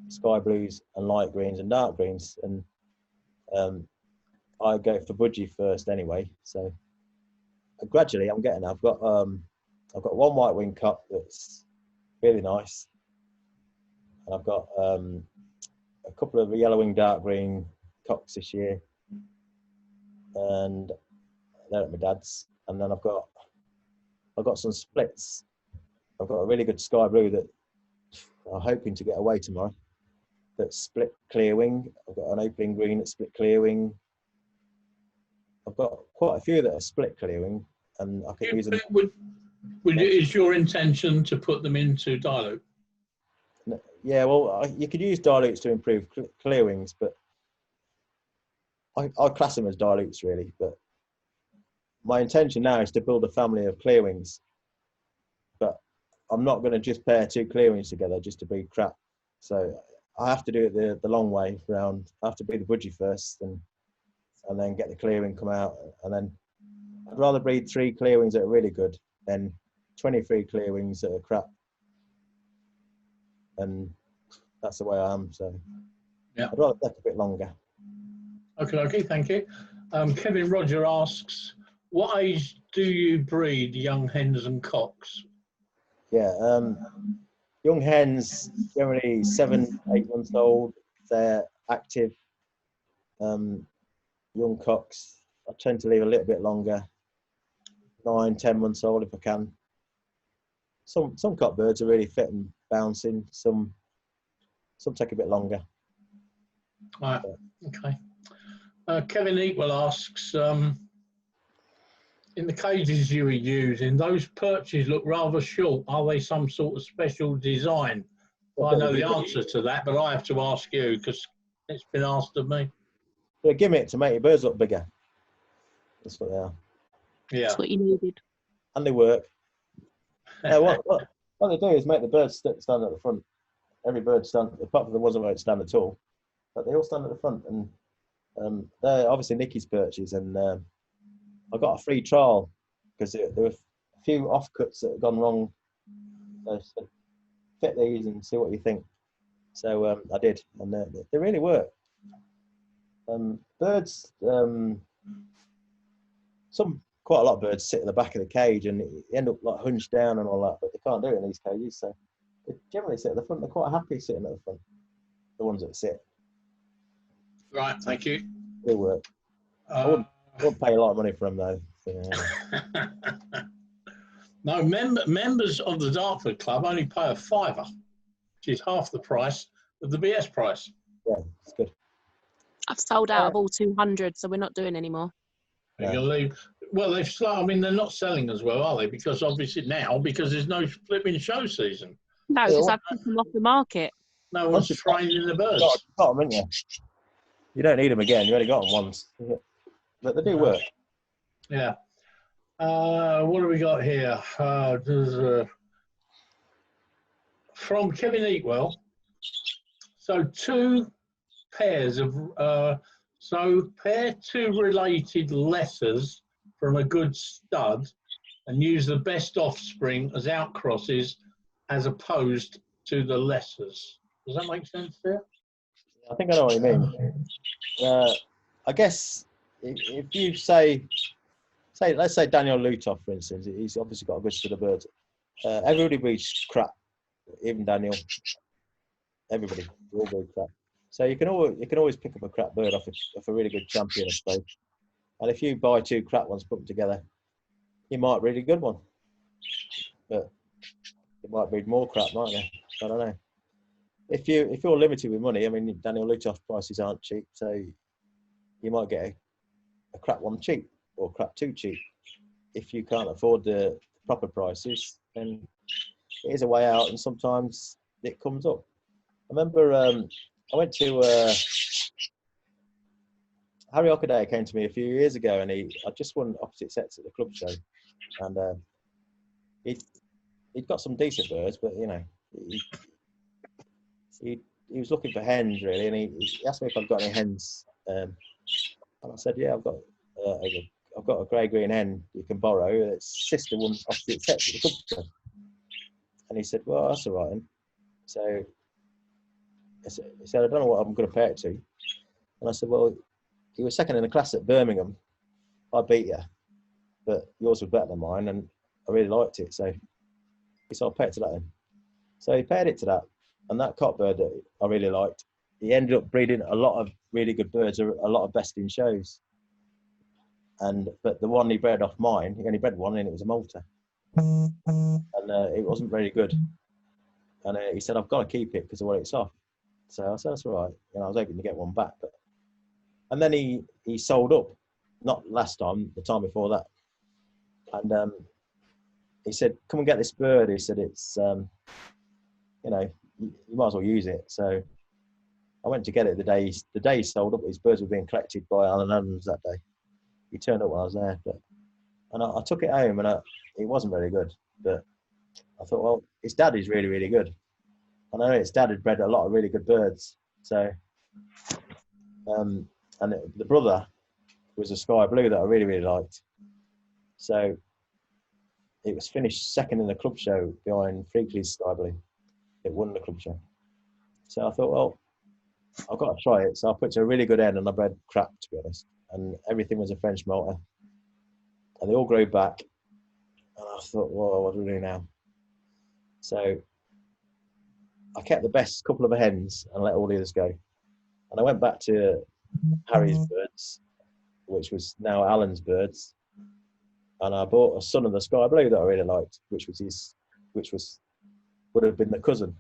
sky blues and light greens and dark greens, and I go for budgie first anyway. So gradually I'm getting. I've got one white wing cock that's really nice, and I've got a couple of yellow wing dark green cocks this year, and they're at my dad's. And then I've got some splits. I've got a really good sky blue that I'm hoping to get away tomorrow. That's split clear wing. I've got an opening green that's split clear wing. I've got quite a few that are split clear wing, and I can use them. Is your intention to put them into dilute? Yeah, well, you could use dilutes to improve clear wings, but I class them as dilutes really. But my intention now is to build a family of clear wings, but I'm not going to just pair two clear wings together just to breed crap. So I have to do it the long way round. I have to breed the budgie first, and then get the clear wing come out, and then I'd rather breed 3 clear wings that are really good than 23 clear wings that are crap. And that's the way I am. So yeah, I'd rather take a bit longer. Okay, thank you. Kevin Roger asks, what age do you breed young hens and cocks? Yeah, young hens generally 7, 8 months old. They're active. Young cocks, I tend to leave a little bit longer, 9, 10 months old if I can. Some cock birds are really fit and bouncing. Some take a bit longer. Right. Okay. Kevin Eatwell asks, in the cages you were using, those perches look rather short. Are they some sort of special design? I know the answer to that, but I have to ask you because it's been asked of me. They're a gimmick to make your birds look bigger. That's what they are. Yeah. That's what you needed. And they work. What they do is make the birds stand at the front. Every bird stand, apart from the ones that won't stand at all, but they all stand at the front. And they're obviously Nicky's perches. And I got a free trial because there were a few offcuts that had gone wrong. So fit these and see what you think. So I did, and they really work. Birds quite a lot of birds sit at the back of the cage and you end up like hunched down and all that, but they can't do it in these cages. So they generally sit at the front. They're quite happy sitting at the front. The ones that sit. Right, thank you. They work. I wouldn't pay a lot of money for them though. So, No, members of the Dartford Club only pay a £5, which is half the price of the BS price. yeah, it's good. I've sold out of all 200, so we're not doing any more. You're gonna leave. Well, I mean, they're not selling as well, are they? Because obviously now, because there's no flipping show season. No, because I've taken them off the market. No one's training the birds. You got them, haven't you? You don't need them again. You only got them once. But they do work. Yeah. What have we got here? From Kevin Eatwell. So pair two related letters from a good stud and use the best offspring as outcrosses as opposed to the letters. Does that make sense there? I think I know what you mean. I guess if you let's say Daniel Lutoff, for instance, he's obviously got a good stud of birds. Everybody breeds crap, even Daniel. Everybody, we all breed crap. So you can always pick up a crap bird off a really good champion, I suppose. And if you buy two crap ones, put them together, you might breed a good one. But you might breed more crap, might you? I don't know. If you're limited with money, I mean, Daniel Lutoff prices aren't cheap, so you might get a crap one cheap or crap two cheap. If you can't afford the proper prices, then it is a way out, and sometimes it comes up. I remember I went to Harry Ockaday came to me a few years ago, and I just won opposite sets at the club show, and he'd got some decent birds, but you know, he was looking for hens really, and he asked me if I've got any hens, and I said, yeah, I've got a grey-green hen you can borrow. Its sister won opposite sets at the club show, and he said, well, that's all right. And so he said, I don't know what I'm going to pay it to. And I said, well, you were second in the class at Birmingham. I beat you, but yours was better than mine, and I really liked it. So he said, I'll pay it to that then. So he paid it to that, and that cockbird that I really liked, he ended up breeding a lot of really good birds, a lot of best in shows. But the one he bred off mine, he only bred one, and it was a Malta, and it wasn't very good. And he said, I've got to keep it because of what it's off. So I said, that's all right. And I was hoping to get one back. And then he sold up, not last time, the time before that. And he said, come and get this bird. He said, it's, you know, you might as well use it. So I went to get it the day he sold up. His birds were being collected by Alan Adams that day. He turned up when I was there. And I took it home, and it wasn't very good. But I thought, well, his dad is really, really good. I know his dad had bred a lot of really good birds. So, and the brother was a Sky Blue that I really, really liked. So it was finished second in the club show behind Freakley's Sky Blue. It won the club show. So I thought, well, I've got to try it. So I put it to a really good end, and I bred crap, to be honest. And everything was a French Malta. And they all grew back. And I thought, well, what do we do now? So I kept the best couple of hens and let all the others go. And I went back to Harry's birds, which was now Alan's birds. And I bought a son of the Sky Blue that I really liked, which would have been the cousin.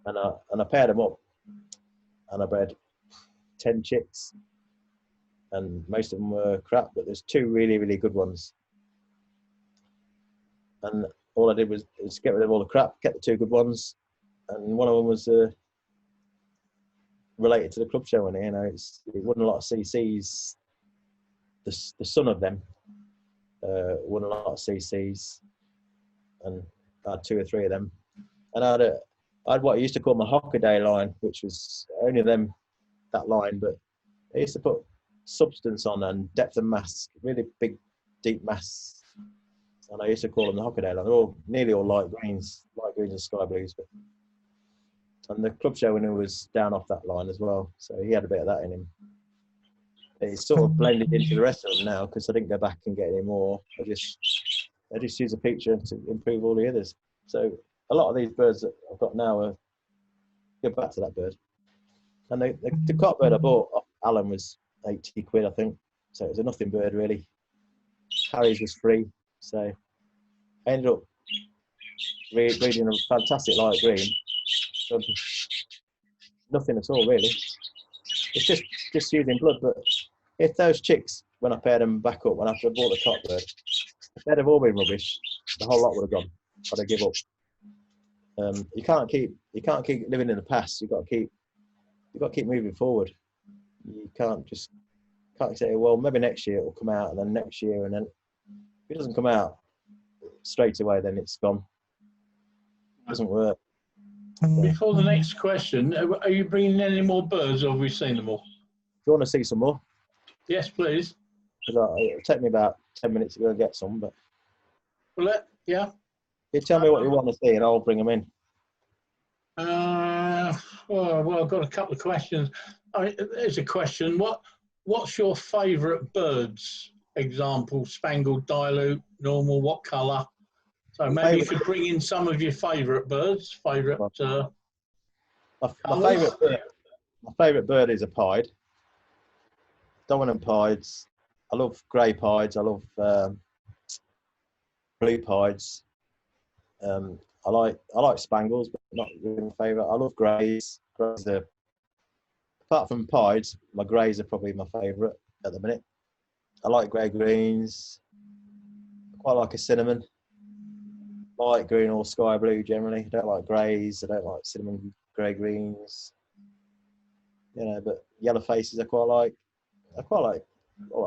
And I paired them up, and I bred 10 chicks, and most of them were crap, but there's two really, really good ones. And all I did was get rid of all the crap, kept the two good ones, and one of them was related to the club show, and you know, it won a lot of CCs. The son of them won a lot of CCs, and I had 2 or 3 of them. And I had what I used to call my Hockaday line, which was only that line, but I used to put substance on and depth of mass, really big, deep mass. And I used to call them the Hockaday line. They're nearly all light greens and Sky Blues. And the club show winner was down off that line as well, so he had a bit of that in him. it's sort of blended into the rest of them now because I didn't go back and get any more. I just use a picture to improve all the others. So a lot of these birds that I've got now are go back to that bird. And the cock bird I bought off Alan was 80 quid, I think. So it was a nothing bird really. Harry's was free. So I ended up breeding a fantastic light green. So nothing at all really. It's just using blood. But if those chicks, when I paired them back up, when after I bought the cock bird, if they'd have all been rubbish, the whole lot would have gone. I'd have give up. You can't keep living in the past. You've got to keep moving forward. You can't say, well, maybe next year it will come out, and then next year, and then if it doesn't come out straight away, then it's gone. It doesn't work. Before the next question, are you bringing any more birds, or have we seen them all? If you want to see some more, Yes, please. it'll take me about 10 minutes to go and get some, but Well, yeah. you tell me what you want to see and I'll bring them in. Well, I've got a couple of questions. There's a question. What's your favourite birds? Example: spangled, dilute, normal. What colour? So maybe you could bring in some of your favourite birds. My favourite bird is a pied. Dominant pieds. I love grey pieds. I love blue pieds. I like spangles, but not really my favourite. I love greys. Apart from pieds, my greys are probably my favourite at the minute. I like grey greens. I quite like a cinnamon. Light green or sky blue generally. I don't like greys. I don't like cinnamon grey greens. You know, but yellow faces I quite like. Well, I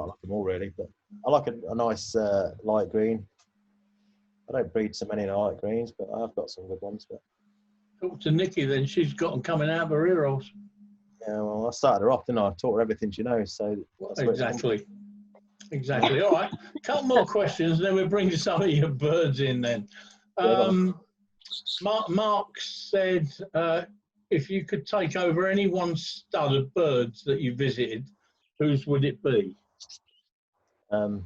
like them all really, but I like a nice light green. I don't breed so many light greens, but I've got some good ones. But Talk to Nikki then. She's got them coming out of her ear holes. yeah, well, I started her off, didn't I? I taught her everything she knows. So Exactly. All right. A couple more questions, then we'll bring some of your birds in then. Mark said, if you could take over any one stud of birds that you visited, whose would it be? I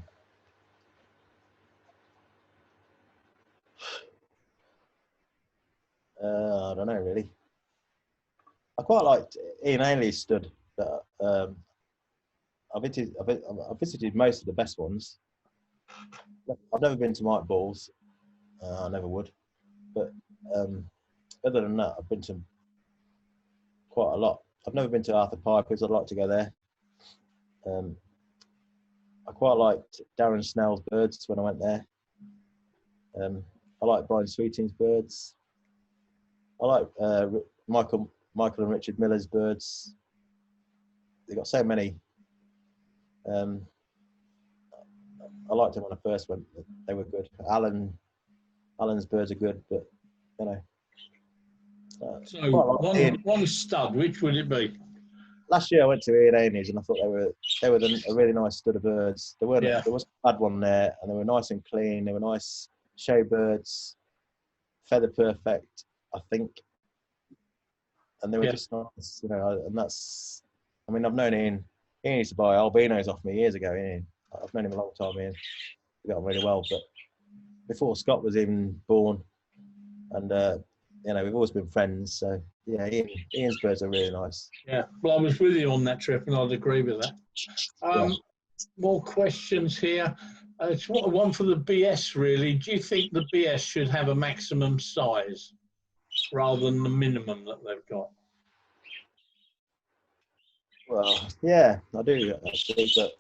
don't know really. I quite liked Ian Ainley's stud. That I visited most of the best ones. I've never been to Mike Ball's. I never would. But other than that, I've been to quite a lot. I've never been to Arthur Piper's. I'd like to go there. I quite liked Darren Snell's birds when I went there. I like Brian Sweeting's birds. I like Michael and Richard Miller's birds. They got so many. I liked them when I first went. They were good. Alan's birds are good, but you know. So one stud, which would it be? Last year I went to Ian Ainley's and I thought they were a really nice stud of birds. There was a bad one there, and they were nice and clean. They were nice show birds, feather perfect, I think, and they were just nice, you know. And that's, I mean, I've known Ian. Ian used to buy albinos off me years ago. Ian, I've known him a long time. Ian, we got on really well, but before Scott was even born, and you know, we've always been friends. So yeah, Ian's birds are really nice. Yeah, well, I was with you on that trip, and I'd agree with that. More questions here. It's one for the BS, really. Do you think the BS should have a maximum size rather than the minimum that they've got? Well, yeah, I do actually, but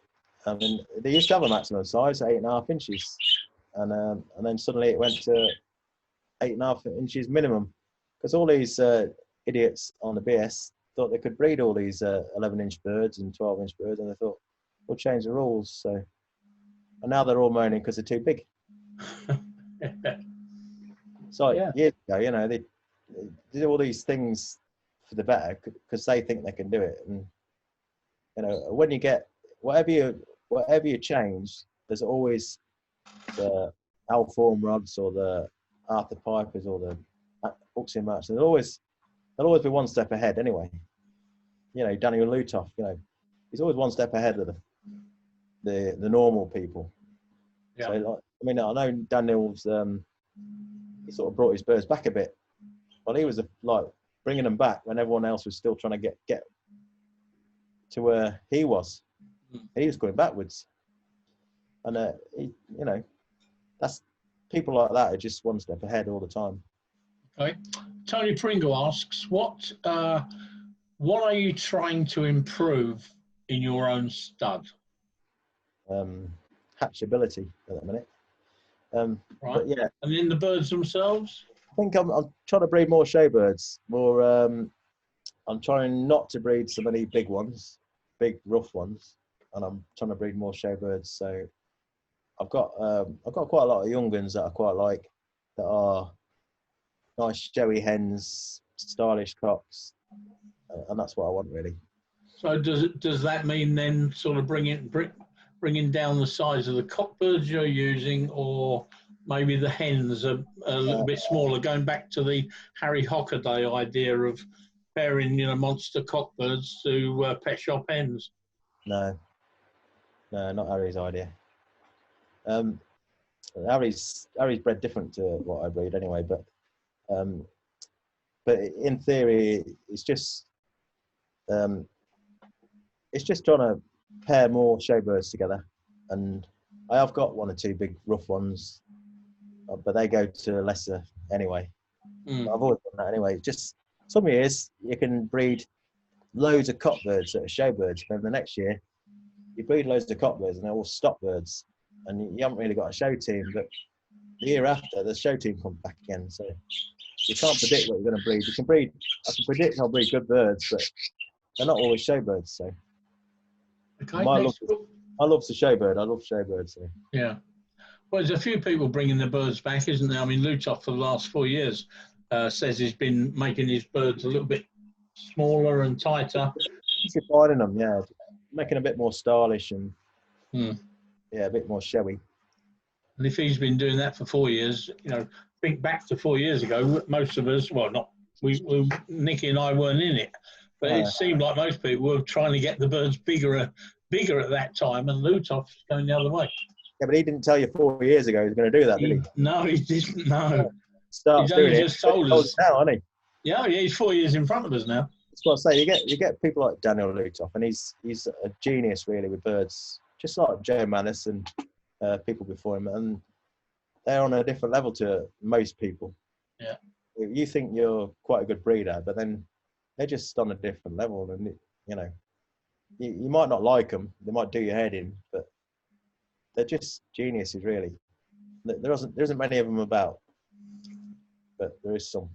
I mean, they used to have a maximum size, 8.5 inches, and then suddenly it went to 8.5 inches minimum, because all these idiots on the BS thought they could breed all these 11-inch birds and 12-inch birds, and they thought, we'll change the rules. So, and now they're all moaning because they're too big. So years ago, you know, they did all these things for the better because they think they can do it. And you know, when you get whatever you change, there's always the Alform rods or the Arthur Pipers or the Buxton Match. They'll always be one step ahead anyway. You know, Daniel Lutoff, you know, he's always one step ahead of the normal people. Yeah. So like, I mean, I know Daniel's he sort of brought his birds back a bit. Well, he was like bringing them back when everyone else was still trying to get to where he was. He was going backwards, and he, you know, that's people like that are just one step ahead all the time. Okay. Tony Pringle asks, what are you trying to improve in your own stud? Hatchability at the minute. Right. But yeah, And in the birds themselves? I think I'm trying to breed more showbirds. More, I'm trying not to breed so many big ones, big rough ones, and I'm trying to breed more showbirds. So I've got quite a lot of young ones that I quite like, that are nice showy hens, stylish cocks, and that's what I want really. So does that mean then sort of bringing down the size of the cockbirds you're using, or maybe the hens are a little bit smaller, going back to the Harry Hockaday idea of pairing, you know, monster cockbirds to pet shop hens? No, not Harry's idea. Harry's bred different to what I breed anyway, but in theory, it's just trying to pair more showbirds together, and I have got one or two big rough ones, but they go to lesser anyway. I've always done that anyway. Just some years you can breed loads of cockbirds that are showbirds, and then the next year you breed loads of cockbirds and they're all stock birds, and you haven't really got a show team. But the year after, the show team comes back again, so you can't predict what you're going to breed. I can predict I'll breed good birds, but they're not always showbirds. So Okay, I love the showbird. I love showbirds. So. Yeah. Well, there's a few people bringing the birds back, isn't there? I mean, Lutoff for the last 4 years says he's been making his birds a little bit smaller and tighter. Just refining them, yeah, making a bit more stylish and yeah, a bit more showy. And if he's been doing that for 4 years, you know, think back to 4 years ago, most of us, well, not we Nicky and I weren't in it, but it seemed like most people were trying to get the birds bigger at that time, and Lutoff's going the other way. Yeah, but he didn't tell you 4 years ago he was going to do that, did he? No, he didn't. No, Starts he's only doing just told us now, hasn't he? Yeah, he's 4 years in front of us now. That's what I say. You get people like Daniel Lutoff, and he's a genius really with birds, just like Joe Manus and people before him, and they're on a different level to most people. Yeah. You think you're quite a good breeder, but then they're just on a different level, and you know, you might not like them. They might do your head in, but they're just geniuses, really. There isn't many of them about, but there is some.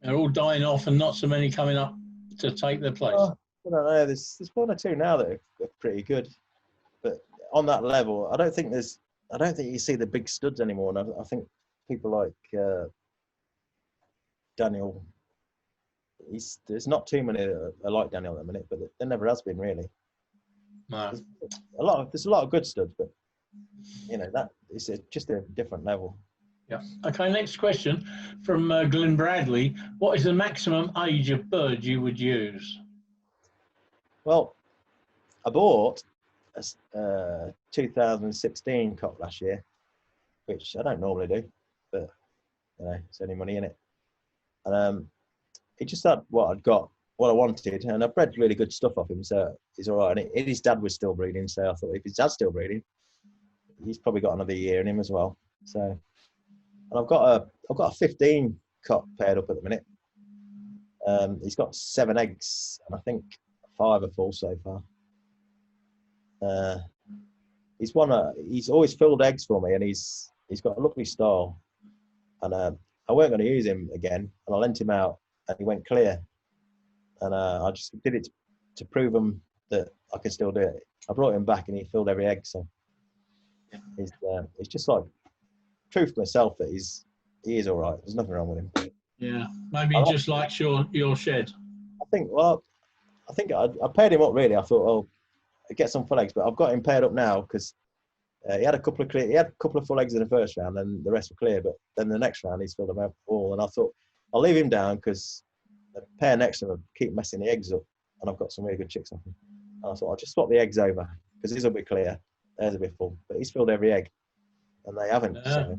They're all dying off, and not so many coming up to take their place. I don't know. There's one or two now that are pretty good, but on that level, I don't think you see the big studs anymore. And I think people like Daniel, there's not too many that are like Daniel at the minute, but there never has been really. No. There's a lot of good studs, but you know that it's just a different level. Yeah. Okay. Next question from Glenn Bradley. What is the maximum age of bird you would use? Well, I bought a 2016 cock last year, which I don't normally do, but you know, it's only money in it. And he just had what I wanted, and I bred really good stuff off him, so he's all right. And his dad was still breeding, so I thought if his dad's still breeding, he's probably got another year in him as well. So, and I've got a 15 cock paired up at the minute. He's got 7 eggs, and I think 5 are full so far. He's always filled eggs for me, and he's got a lovely style. And I weren't going to use him again, and I lent him out, and he went clear. And I just did it to prove him that I can still do it. I brought him back, and he filled every egg. So he's just like proof to myself that he is all right. There's nothing wrong with him. Yeah, maybe he just likes your shed. I think I paired him up really. I thought, oh, I'd get some full eggs, but I've got him paired up now because he had a couple of full eggs in the first round, and the rest were clear. But then the next round he's filled them out all, and I thought I'll leave him down because the pair next to him keep messing the eggs up, and I've got some really good chicks off him. And I thought I'll just swap the eggs over because these will be clear. There's a bit full, but he's filled every egg, and they haven't. Yeah.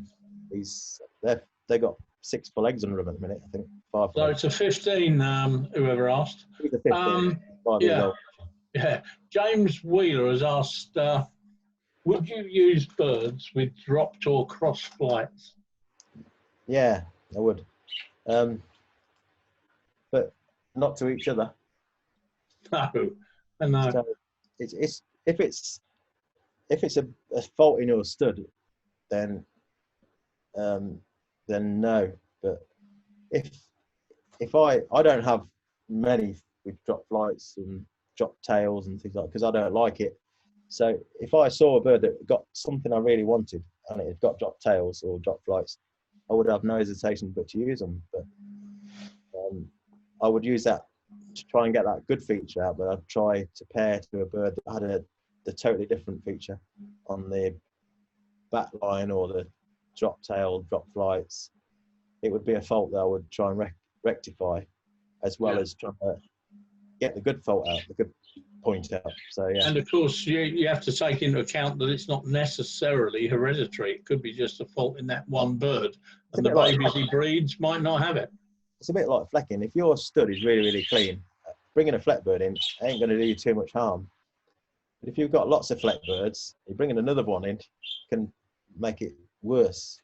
So they got 6 full eggs under them at the minute. I think 5. So it's a 15. Whoever asked. He's a 15, 5 years Yeah. old. Yeah. James Wheeler has asked, would you use birds with dropped or cross flights? Yeah, I would, but not to each other. No. No. So it's if it's a fault in your stud, then no. But if I don't have many with drop flights and drop tails and things like, because I don't like it. So if I saw a bird that got something I really wanted and it had got drop tails or drop flights, I would have no hesitation but to use them. But I would use that to try and get that good feature out, but I'd try to pair to a bird that had the totally different feature on the back line or the drop tail, drop flights. It would be a fault that I would try and rectify, as well as trying to get the good fault out, the good point out. So yeah. And of course, you have to take into account that it's not necessarily hereditary. It could be just a fault in that one bird, and the babies he breeds might not have it. It's a bit like flecking. If your stud is really, really clean, bringing a fleck bird in ain't going to do you too much harm. But if you've got lots of fleck birds, you're bringing another one in can make it worse.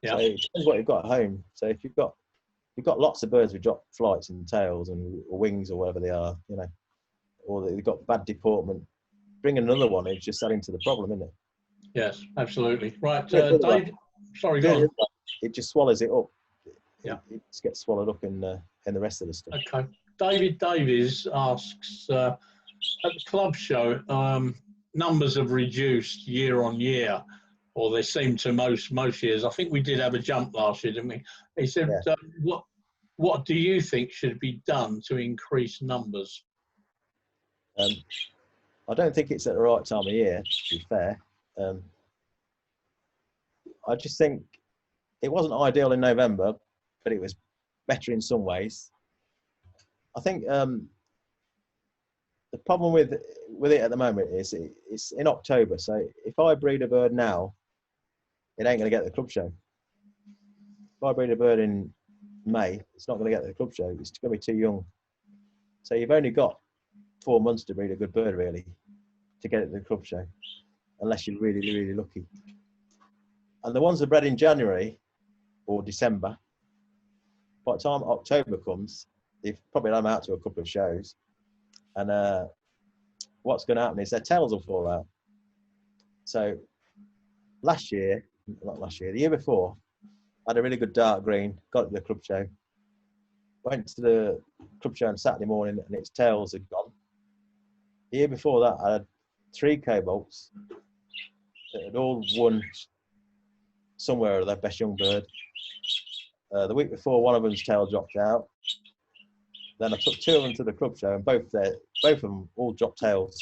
Yeah. So it depends what you've got at home. So if you've got lots of birds with drop flights and tails and wings or whatever they are, you know, or they've got bad deportment, bringing another one is just adding to the problem, isn't it? Yes, absolutely. Right, Dave. Sorry, go on. It just swallows it up. Yeah. It just gets swallowed up in the rest of the stuff. Okay. David Davies asks, at the club show, numbers have reduced year on year, or they seem to most years. I think we did have a jump last year, didn't we? He said, what do you think should be done to increase numbers? I don't think it's at the right time of year, to be fair. I just think it wasn't ideal in November, but it was better in some ways. I think the problem with it at the moment is it's in October. So if I breed a bird now, it ain't going to get to the club show. If I breed a bird in May, it's not going to get to the club show. It's going to be too young. So you've only got 4 months to breed a good bird, really, to get it to the club show, unless you're really, really lucky. And the ones that are bred in January or December, by the time October comes, they've probably let them out to a couple of shows. And what's going to happen is their tails will fall out. So the year before, I had a really good dark green, got it to the club show, went to the club show on Saturday morning and its tails had gone. The year before that, I had 3 cobalts that had all won somewhere or their best young bird. The week before, one of them's tail dropped out. Then I took 2 of them to the club show, and both of them all dropped tails.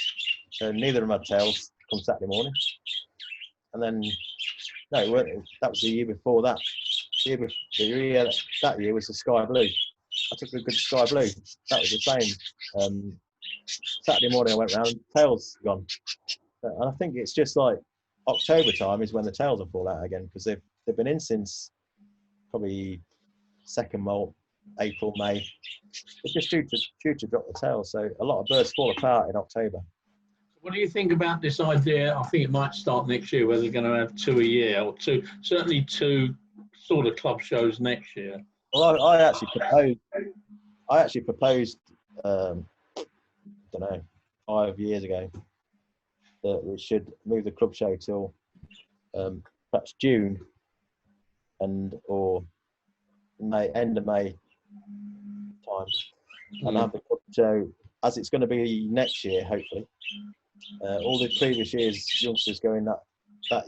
So neither of them had tails come Saturday morning. And then, no, it weren't. That was the year before that. That year was the sky blue. I took a good sky blue. That was the same. Saturday morning I went round, tails gone. And I think it's just like October time is when the tails will fall out again, because they've been in since probably second molt, April, May. It's just due to drop the tail. So a lot of birds fall apart in October. What do you think about this idea? I think it might start next year, where they're going to have 2 a year, or certainly 2 sort of club shows next year. Well, I actually proposed, I don't know, 5 years ago, that we should move the club show till perhaps June or May, end of May time, and have the club show as it's going to be next year, hopefully. All the previous years, youngsters going that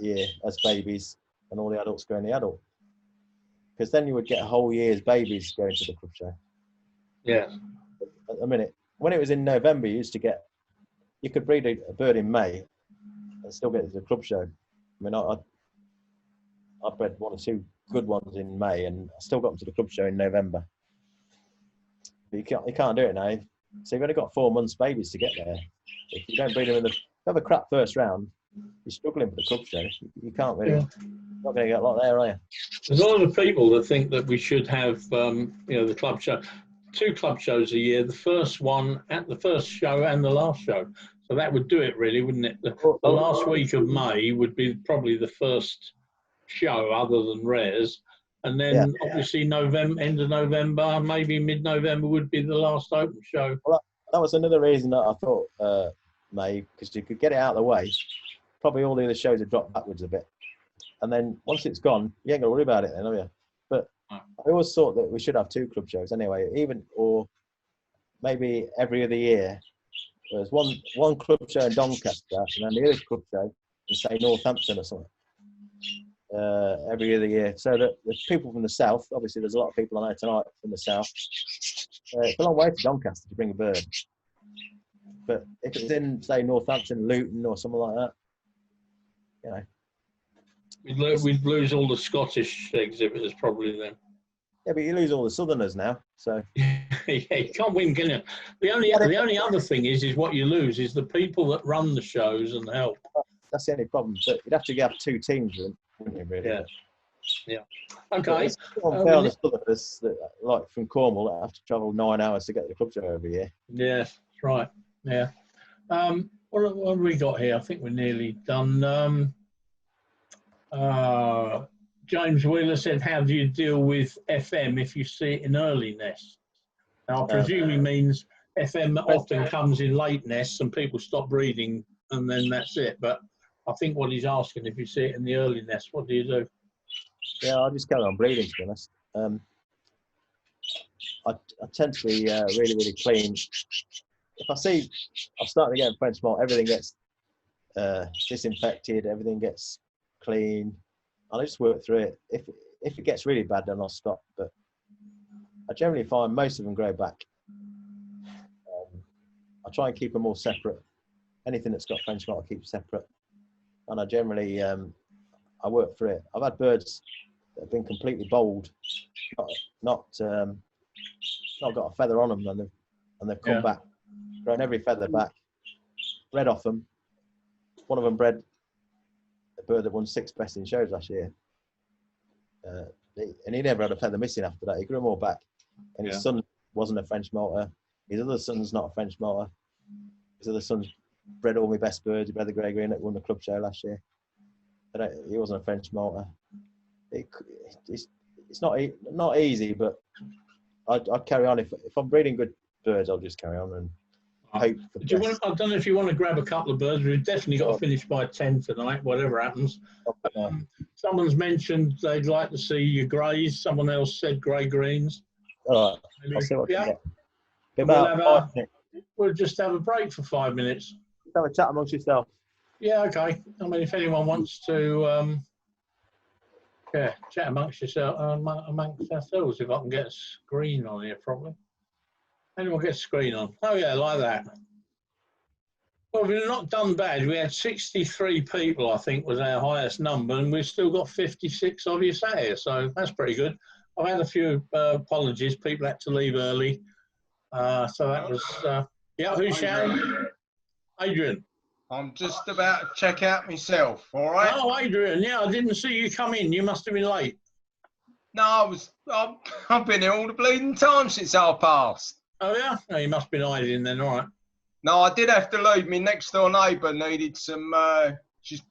year as babies, and all the adults going the adult. Because then you would get a whole year's babies going to the club show. Yeah. At the minute, when it was in November, you could breed a bird in May and still get to the club show. I mean, I bred 1 or 2 good ones in May, and I still got them to the club show in November. But you can't do it now. So you've only got 4 months babies to get there. if you don't breed them in the have a crap first round, you're struggling for the club show. You can't really. Yeah. Not going to get a lot there, are you? There's a lot of people that think that we should have, the club show, 2 club shows a year. The first one at the first show and the last show. So that would do it, really, wouldn't it? The last week of May would be probably the first show, other than Rares, and then obviously November, end of November, maybe mid-November would be the last open show. Well, that was another reason that I thought May, because you could get it out of the way. Probably all the other shows would drop backwards a bit. And then once it's gone, you ain't got to worry about it then, are you? But I always thought that we should have 2 club shows anyway, or maybe every other year. There's one club show in Doncaster and then the other club show in, say, Northampton or something. Every other year. So that the people from the south, obviously there's a lot of people on there tonight from the south. It's a long way to Doncaster to bring a bird. But if it's in, say, Northampton, Luton or something like that, you know. We'd lose all the Scottish exhibitors probably then. Yeah, but you lose all the Southerners now, so. Yeah, you can't win, can you? The only other thing is what you lose is the people that run the shows and help. That's the only problem. But you'd have to have 2 teams, wouldn't you, really? Yeah. Okay. It's unfair on the Southerners, that, like from Cornwall, that have to travel 9 hours to get to the club show every year. Yes, right. Yeah. What have we got here? I think we're nearly done. James Wheeler said, how do you deal with FM if you see it in early nests? Now, I presume he means FM often comes in late nests and people stop breeding and then that's it. But I think what he's asking, if you see it in the early nest, what do you do? Yeah, I'll just carry on breeding, to be honest. I tend to be really, really clean. If I see I'm starting to get French malt, everything gets disinfected, everything gets clean. I'll just work through it. If it gets really bad, then I'll stop. But I generally find most of them grow back. I try and keep them all separate. Anything that's got French malt, I keep separate. And I generally, I work through it. I've had birds that have been completely bold, not got a feather on them, and they've come back, grown every feather back, bred off them. One of them bred a bird that won 6 best in shows last year. And he never had a feather missing after that. He grew them all back. And his son wasn't a French malter. His other son's not a French malter. His other son's bred all my best birds. He bred the grey green that won the club show last year. But he wasn't a French malter. It's not easy, but I'd carry on. If I'm breeding good birds, I'll just carry on and hope for the best. I don't know if you want to grab a couple of birds. We've definitely got to finish by 10 tonight, whatever happens. Someone's mentioned they'd like to see your greys. Someone else said grey greens. All right. I'll see what I can get. We'll just have a break for 5 minutes. Just have a chat amongst yourself. Yeah, okay. I mean, if anyone wants to, chat amongst yourself, amongst ourselves, if I can get a screen on here properly. Anyone get a screen on? Oh yeah, like that. Well, we've not done bad. We had 63 people, I think, was our highest number, and we've still got 56 of you sat here, so that's pretty good. I've had a few apologies. People had to leave early. So that was, who's shouting? Adrian. I'm just about to check out myself, all right? Oh, Adrian, yeah, I didn't see you come in. You must have been late. No, I've been here all the bleeding time since past. Oh, yeah? Oh, you must have been hiding then, all right. No, I did have to leave. My next door neighbour needed some, she's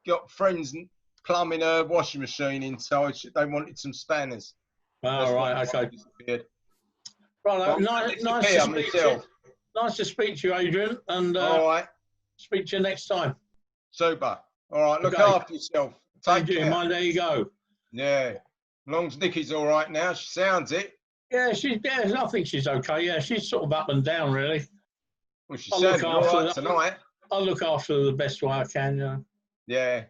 got friends plumbing her washing machine in, so they wanted some spanners. Oh, right, okay. Right, nice to speak to you, Adrian, and all right. Speak to you next time. Super. All right, look after yourself. Take care. Mind, there you go. Yeah. As long as Nikki's all right now, she sounds it. Yeah, I think she's okay. Yeah, she's sort of up and down, really. Well, she sounds all right tonight. I'll look after her the best way I can, yeah. Yeah.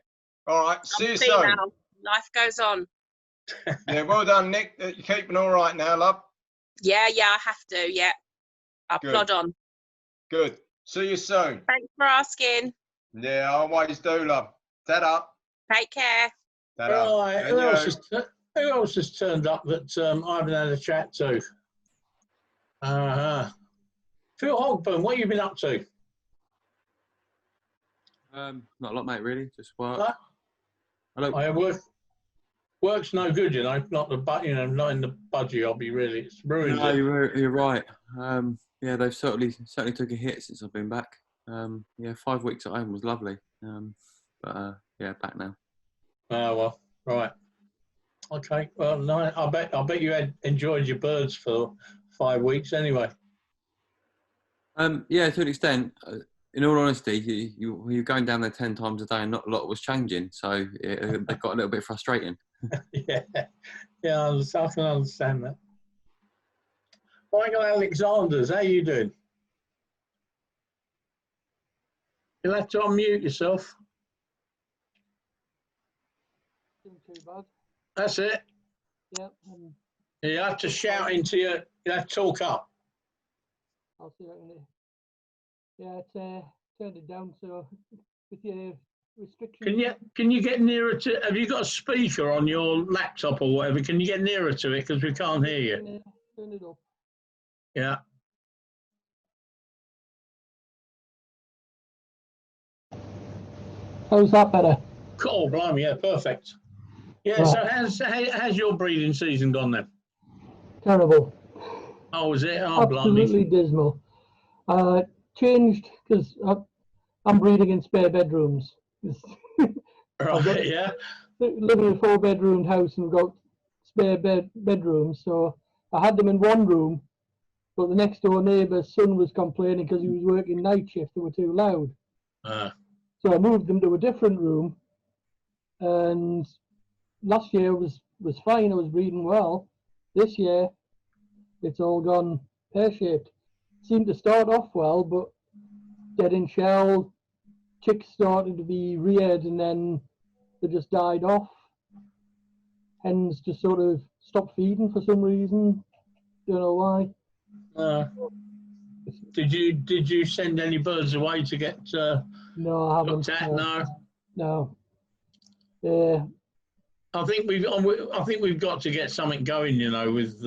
All right, see you soon. Now. Life goes on. Yeah, well done, Nick. You're keeping all right now, love. Yeah, I have to, yeah. I'll plod on. Good. See you soon. Thanks for asking. Yeah, I always do, love. Ta-da. Take care. Ta-da. Right, who else has turned up that I haven't had a chat to? Phil Hogburn, what have you been up to? Not a lot, mate. Really, just work. Huh? Hello. I work's no good, you know. Not not in the budgie hobby really. It's ruined No, it. you're right. Yeah, they've certainly took a hit since I've been back. Yeah, 5 weeks at home was lovely. But yeah, back now. Oh well, right. Okay. Well, no, I bet you had enjoyed your birds for 5 weeks anyway. Yeah, to an extent. In all honesty, you're going down there 10 times a day, and not a lot was changing. So it got a little bit frustrating. Yeah, I can understand that. Michael Alexanders, how you doing? You'll have to unmute yourself. Too bad. That's it. Yeah. You have to shout into your. You have to talk up. I'll see what I can do. Yeah, it's turned it down. So with your restrictions. Can you get nearer to? Have you got a speaker on your laptop or whatever? Can you get nearer to it because we can't hear you? Turn it up. Yeah. How's that better? Oh, blimey, yeah, perfect. Yeah, Right. so how's your breeding season gone then? Terrible. Oh, was it? Oh, Absolutely blimey. dismal. Changed because I'm breeding in spare bedrooms. Right, yeah. Living in a 4-bedroom house and we've got spare bedrooms, so I had them in one room, but the next door neighbour's son was complaining because he was working night shift, they were too loud. So I moved them to a different room, and last year was fine, I was breeding well. This year, it's all gone pear-shaped. Seemed to start off well, but dead in shell, chicks started to be reared and then they just died off. Hens just sort of stopped feeding for some reason. Don't know why. Did you send any birds away to get no, I haven't. looked at? No. Yeah. I think we've got to get something going. You know, with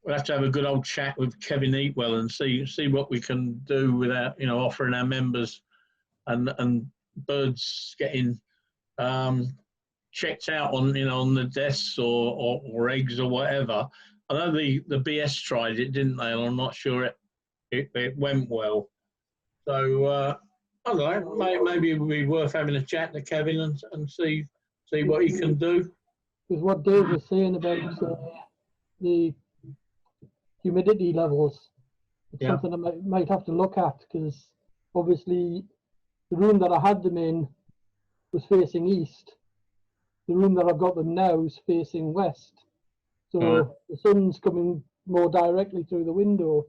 we'll have to have a good old chat with Kevin Eatwell and see what we can do without offering our members and birds getting checked out on the desks or eggs or whatever. I know the BS tried it, didn't they? And I'm not sure it went well. So I don't know. Maybe it would be worth having a chat to Kevin and see what he can do. Because what Dave was saying about the humidity levels, it's something I might have to look at, because obviously the room that I had them in was facing east. The room that I've got them now is facing west. So the sun's coming more directly through the window.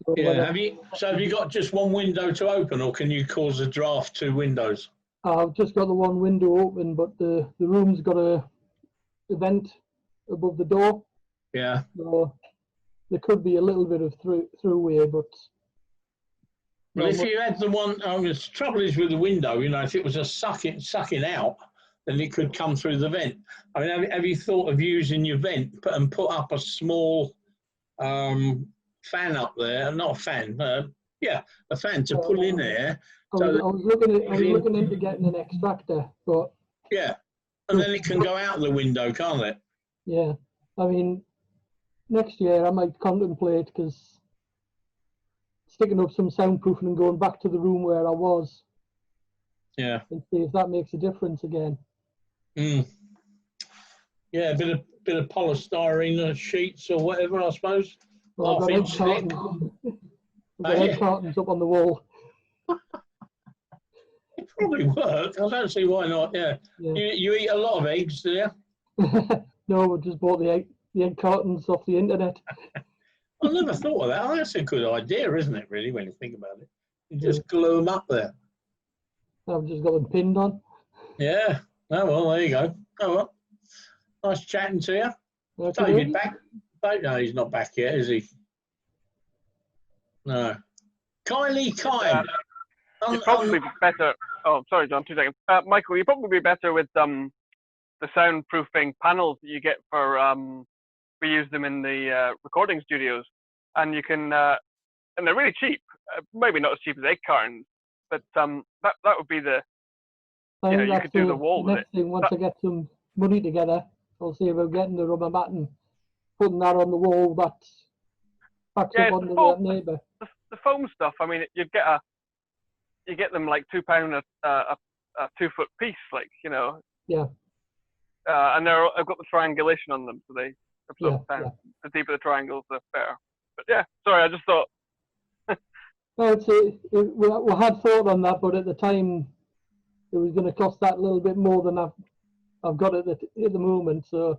So have you got just one window to open, or can you cause a draft 2 windows? I've just got the one window open, but the room's got a vent above the door. Yeah. So there could be a little bit of throughway, but. Well, if you had the one, the trouble is with the window, if it was a sucking out, then it could come through the vent. I mean, have you thought of using your vent and put up a small fan up there? Not a fan, a fan to pull in there. I was looking into getting an extractor, but. Yeah, and then it can go out the window, can't it? Yeah, I mean, next year I might contemplate, because sticking up some soundproofing and going back to the room where I was. Yeah. And see if that makes a difference again. Yeah, a bit of polystyrene sheets or whatever, I suppose. Well, I've got egg cartons up on the wall. It probably work. I don't see why not. Yeah. You eat a lot of eggs, do you? No, we just bought the egg cartons off the internet. I never thought of that. Oh, that's a good idea, isn't it, really, when you think about it? You just glue them up there. I've just got them pinned on. Yeah. Oh, well, there you go. Oh, well. Nice chatting to you. Okay. David back? No, he's not back yet, is he? No. Kylie Kime. You'd probably be better. Oh, sorry, John, 2 seconds. Michael, you'd probably be better with the soundproofing panels that you get for. We use them in the recording studios, and you can, and they're really cheap. Maybe not as cheap as egg cartons, But that would be the I you know think you that's could do the wall with it. next thing. Once I get some money together, I'll see about getting the rubber mat and putting that on the wall. That's backs Yeah, up it's onto the the neighbour. The foam stuff. I mean, you get them like £2 a 2-foot piece, like you know. Yeah. And I've got the triangulation on them, so they absorb Yeah, down. The deeper the triangles, the better. But yeah, sorry, I just thought. No, we had thought on that, but at the time it was going to cost that little bit more than I've got at the moment. So.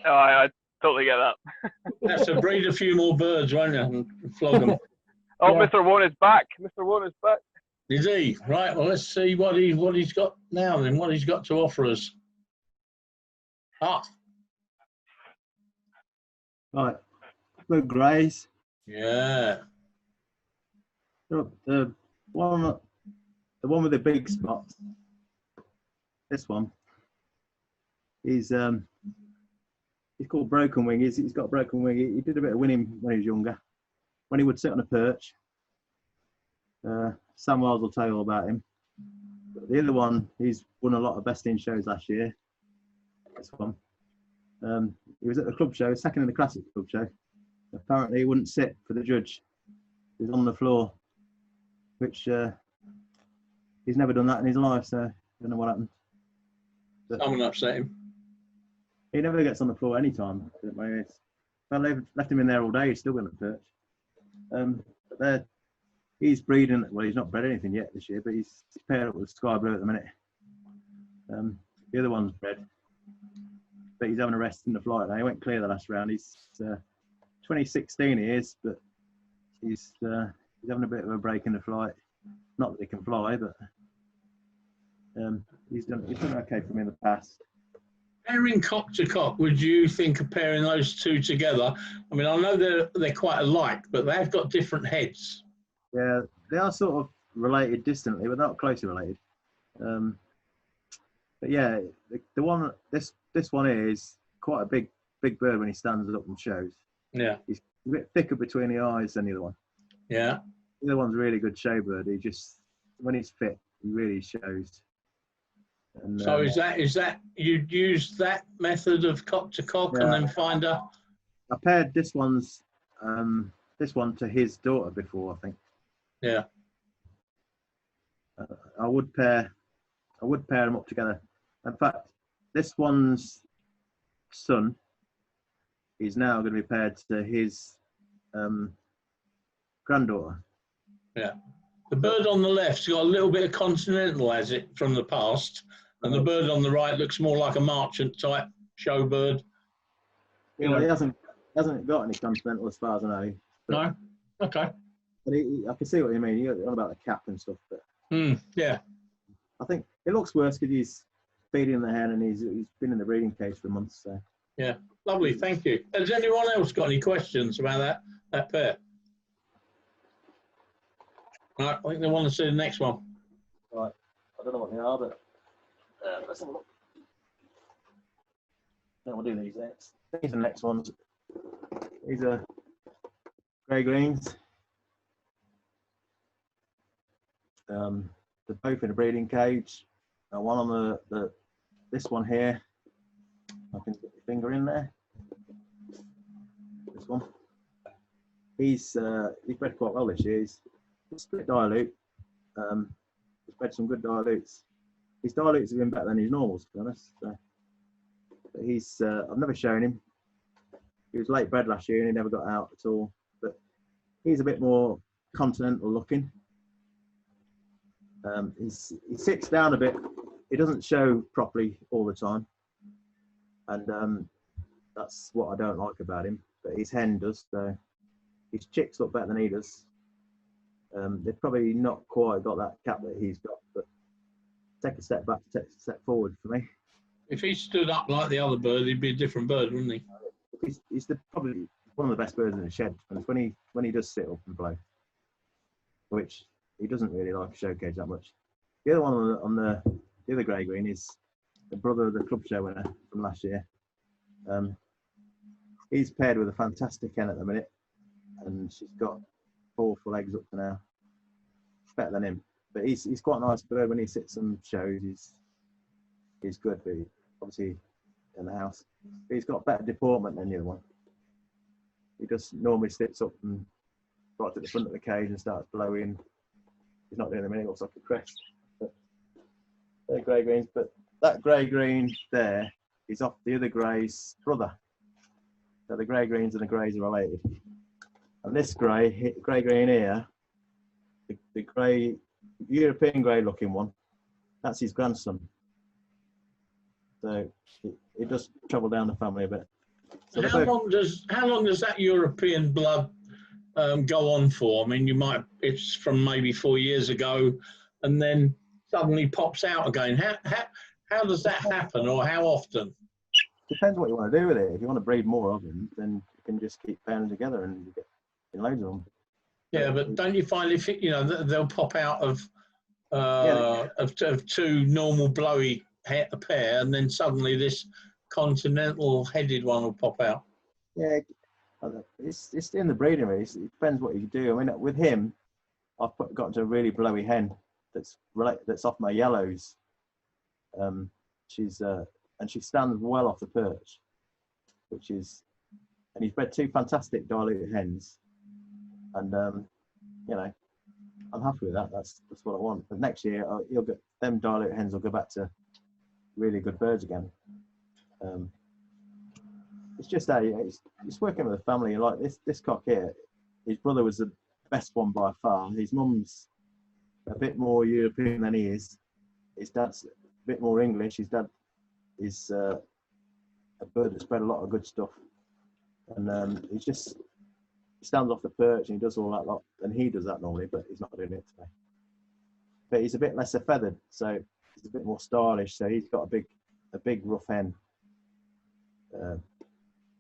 Oh, I totally get that. That's to breed a few more birds, won't you, and flog them. Oh, Yeah. Mr. Woan is back. Mr. Woan is back. Is he? Right, well, let's see what he's got now then, what he's got to offer us. Ah, Right, blue greys. yeah. Look, the one with the big spots. This one. He's called Broken Wing. He's got a broken wing. He did a bit of winning when he was younger. When he would sit on a perch. Sam Wiles will tell you all about him. But the other one, he's won a lot of best in shows last year. This one. He was at the club show, second in the classic club show. Apparently he wouldn't sit for the judge. He was on the floor, which he's never done that in his life, so I don't know what happened. But Someone upset him. he never gets on the floor any time. Well, they've left him in there all day, he's still been at the perch. But he's breeding, well, he's not bred anything yet this year, but he's paired up with Sky Blue at the minute. The other one's bred, but he's having a rest in the flight now. He went clear the last round. He's 2016 he is, but he's having a bit of a break in the flight. Not that he can fly, but he's done okay for me in the past. Pairing cock to cock, would you think of pairing those two together? I mean, I know they're quite alike, but they've got different heads. Yeah, they are sort of related distantly, but not closely related. But yeah, the one this one is quite a big bird when he stands up and shows. Yeah. He's a bit thicker between the eyes than the other one. Yeah. The other one's a really good show bird. He just, when he's fit, he really shows. And, So is that you'd use that method of cock to cock and then find a? I paired this one to his daughter before, I think. Yeah. I would pair them up together. In fact, this one's son is now going to be paired to his granddaughter. Yeah. The bird on the left's got a little bit of continental, has it, from the past, and the bird on the right looks more like a marchant type show bird. Yeah, well, he hasn't got any continental as far as I know. No. Okay. But I can see what you mean. You're on about the cap and stuff, but yeah. I think it looks worse because he's feeding the hen and he's been in the breeding cage for months. So Yeah. Lovely. Thank you. Has anyone else got any questions about that pair? Right, I think they want to see the next one. Right. I don't know what they are, but let's have a look. Then we'll do these next. These are the next ones. These are grey greens. They're both in a breeding cage. One on this one here. I can put your finger in there. This one. He's bred quite well this year. He's split dilute. He's bred some good dilutes. His dilutes have been better than his normals, to be honest. So, but he's I've never shown him. He was late bred last year and he never got out at all. But he's a bit more continental looking. He sits down a bit. He doesn't show properly all the time, and that's what I don't like about him. But his hen does. So his chicks look better than he does. They've probably not quite got that cap that he's got, but take a step back, take a step forward for me. If he stood up like the other bird, he'd be a different bird, wouldn't he? He's probably one of the best birds in the shed. And when he does sit up and blow, which he doesn't really like a show cage that much. The other one on the other grey green is the brother of the club show winner from last year. He's paired with a fantastic hen at the minute, and she's got 4 full eggs up to now. Better than him. but he's quite a nice bird when he sits and shows. He's good, but obviously in the house. But he's got better deportment than the other one. He just normally sits up and right at the front of the cage and starts blowing. He's not doing them, he looks like a crest. But they're grey greens, but that grey green there is off the other grey's brother. So the grey greens and the greys are related. And this grey green here, the grey, European grey looking one, that's his grandson. So it does travel down the family a bit. So how long does that European blood go on for? I mean, it's from maybe 4 years ago, and then suddenly pops out again. How does that happen, or how often? Depends what you want to do with it. If you want to breed more of them, then you can just keep pairing them together and you get loads of them. Yeah, but don't you find they'll pop out of two normal blowy a pair, and then suddenly this continental headed one will pop out? Yeah, it's in the breeding really. It depends what you do. I mean, with him, I've got to a really blowy hen that's off my yellows. And she stands well off the perch, and he's bred two fantastic diluted hens, and I'm happy with that. That's what I want. But next year, you'll get them diluted hens will go back to really good birds again. It's just it's working with a family like this cock here. His brother was the best one by far. His mum's a bit more European than he is. His dad's a bit more English. His dad is a bird that's bred a lot of good stuff, and he stands off the perch and he does all that lot, and he does that normally, but he's not doing it today. But he's a bit lesser feathered, so he's a bit more stylish. So he's got a big rough hen,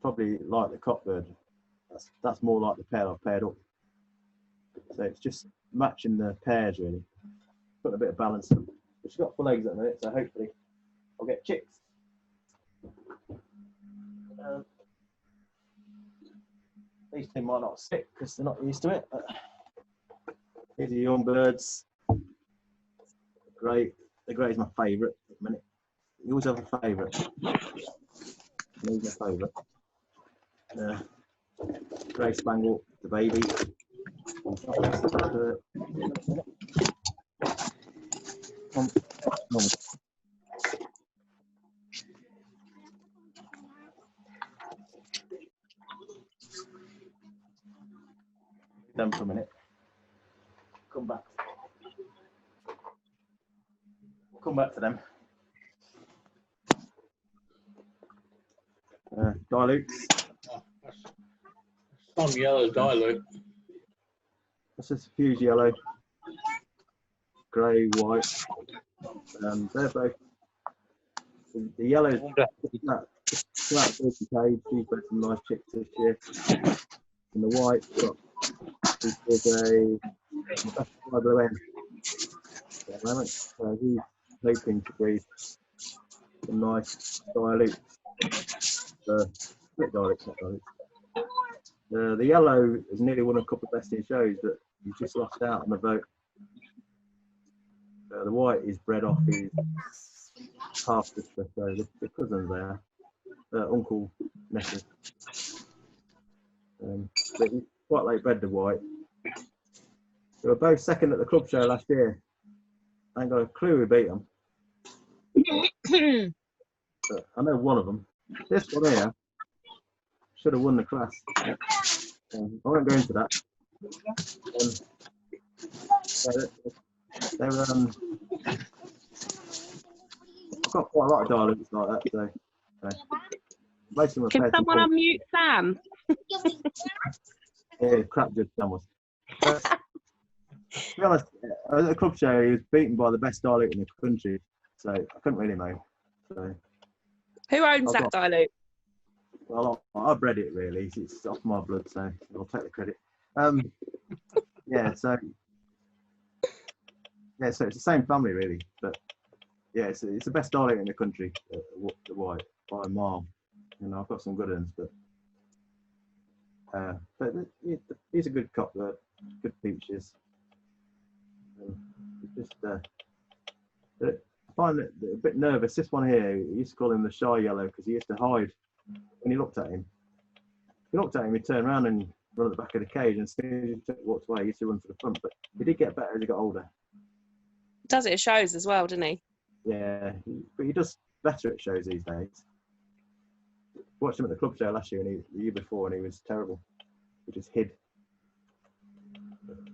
probably like the cockbird. That's more like the pair I've paired up. So it's just matching the pairs really, putting a bit of balance in. But she's got full eggs at the minute, so hopefully I'll get chicks. These two might not stick because they're not used to it. But these are young birds. Great. The grey is my favourite at the minute. You always have a favourite. He's my favourite. Grey spangle, the baby. Them for a minute. Come back to them. Dilutes. Some yellow dilute. That's just a fuse yellow, grey, white. They're both. The yellow's flat 30 cage. She's bred some nice chicks this year. And the white is a blue hen at the moment. So he's hoping to breed some nice dilutes. Split dilutes, not dilutes. The yellow has nearly won a couple of best in shows, but he's just lost out on the vote. The white is bred off his half sister, so the cousins there, uncle nephew. But he's quite late bred the white. They were both second at the club show last year. I ain't got a clue who beat them. But I know one of them. This one here should have won the class. I won't go into that. I've got quite a lot of dilutes like that, so most of them Can someone unmute Sam? Yeah, crap good Sam was. To be honest, at the club show he was beaten by the best dilute in the country, so I couldn't really know. So Who owns that dilute? Well, I bred it really. It's off my blood, so I'll take the credit. So it's the same family really, but yeah, it's the best dilute in the country, the white, by a mile. You know, I've got some good ones, but he's a good cockbird, good features. It's just I find it a bit nervous. This one here, he used to call him the shy yellow because he used to hide when he looked at him. He'd turn around and run at the back of the cage, and as soon as he walked away, he used to run to the front. But he did get better as he got older. Does it at shows as well, doesn't he? Yeah, but he does better at shows these days. Watched him at the club show last year and the year before, and he was terrible. He just hid.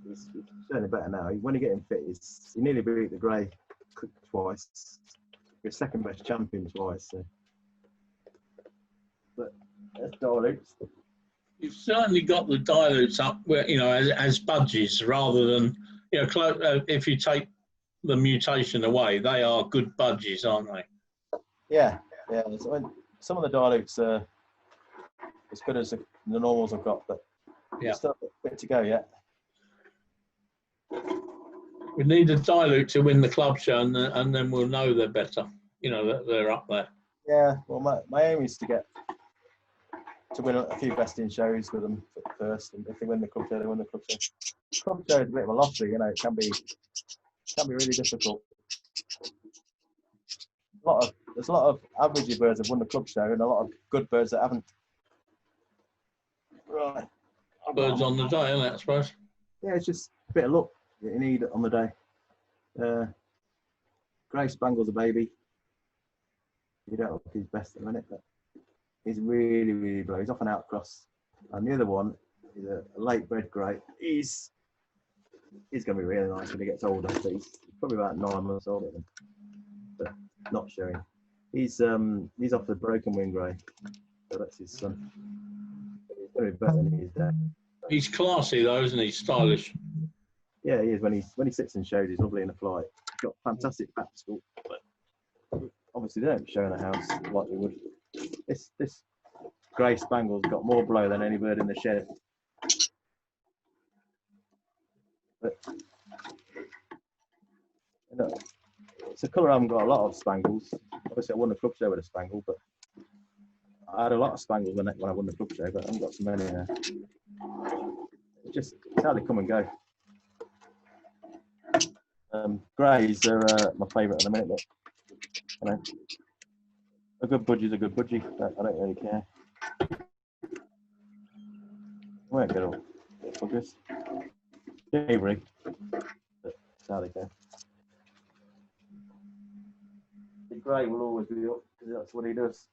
He's certainly better now. When he get him fit, he nearly beat the grey twice. He was second best champion twice. So. But that's dilutes. You've certainly got the dilutes up, where, you know, as budgies rather than, you know, if you take the mutation away, they are good budgies, aren't they? Yeah. So some of the dilutes are as good as the normals I've got, but still a bit to go yet. We need a dilute to win the club show, and then we'll know they're better. You know, that they're up there. Yeah. Well, my aim is to win a few best in shows with them first, and if they win the club show, they win the club show. Club show is a bit of a lottery, you know. It can be really difficult. There's a lot of average birds that have won the club show, and a lot of good birds that haven't. Right. Birds on the day, isn't it, I suppose? Yeah, it's just a bit of luck that you need on the day. Grey Spangle's a baby. You don't look his best at the minute, but he's really, really blue. He's off an outcross. And the other one is a late bred grey. He's going to be really nice when he gets older. So he's probably about 9 months old, but not showing. He's off the broken wing grey. So that's his son. He's going to be better than his dad. He's classy though, isn't he? Stylish. Yeah, he is. When he sits in shows, he's lovely in the flight. He's got fantastic back school, but obviously they don't show in a house like they would. This grey Spangle's got more blow than any bird in the shed. But you know, it's a colour I haven't got a lot of Spangles. Obviously I won the club show with a Spangle, but I had a lot of Spangles when I won the club show, but I haven't got so many now. It's how they come and go. Greys are my favourite at the minute, but you know, a good budgie's a good budgie. I don't really care. I won't get all focus. Avery, but that's how they go. The grey will always be up because that's what he does.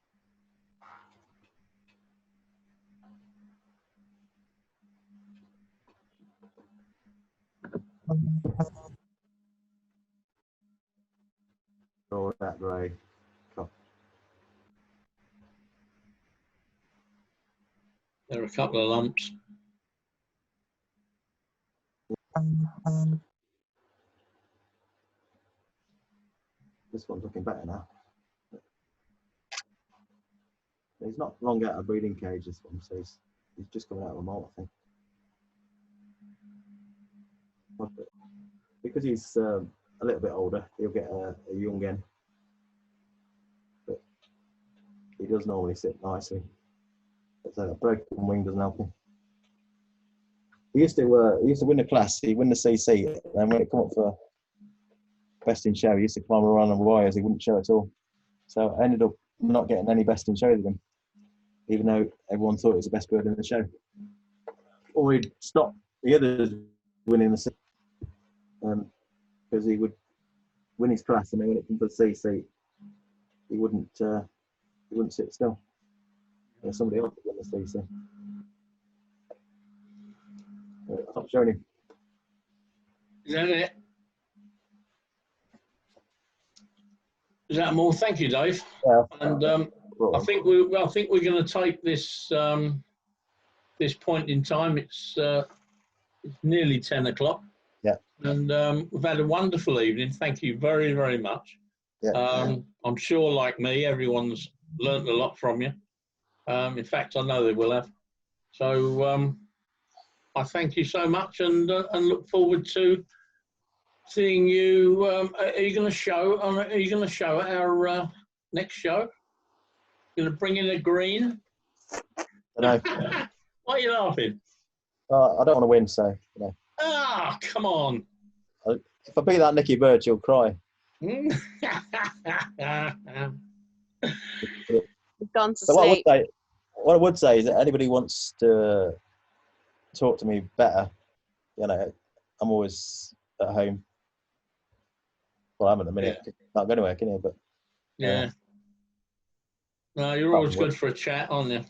All that grey. There are a couple of lumps. This one's looking better now. He's not long out of breeding cage, this one, so he's just coming out of a molt, I think. But because he's a little bit older, he'll get a young hen. But he does normally sit nicely. So a broken wing doesn't help him. He used to win the class. He'd win the CC, and when it come up for best in show, he used to climb around on wires. He wouldn't show at all. So I ended up not getting any best in show with him, even though everyone thought it was the best bird in the show. Or he'd stop the others winning the because he would win his class, and then when it comes to the CC, he wouldn't sit still. Or somebody else would win the CC. Stop showing him. Is that it? Is that more? Thank you, Dave. Yeah. And I think we're going to take this this point in time. It's nearly 10 o'clock. Yeah. And we've had a wonderful evening. Thank you very, very much. Yeah. I'm sure, like me, everyone's learnt a lot from you. In fact, I know they will have. So I thank you so much, and look forward to seeing you. Are you going to show? Are you going to show at our next show? Going to bring in a green? No. Why are you laughing? I don't want to win, so you know. Ah, come on. If I beat that Nicky Bird, she'll cry. We've gone to So sleep. what I would say is that anybody who wants to talk to me better, you know, I'm always at home. Well, I'm at the minute. Can't go anywhere, can you? But Yeah. No, you're always good for a chat, aren't you?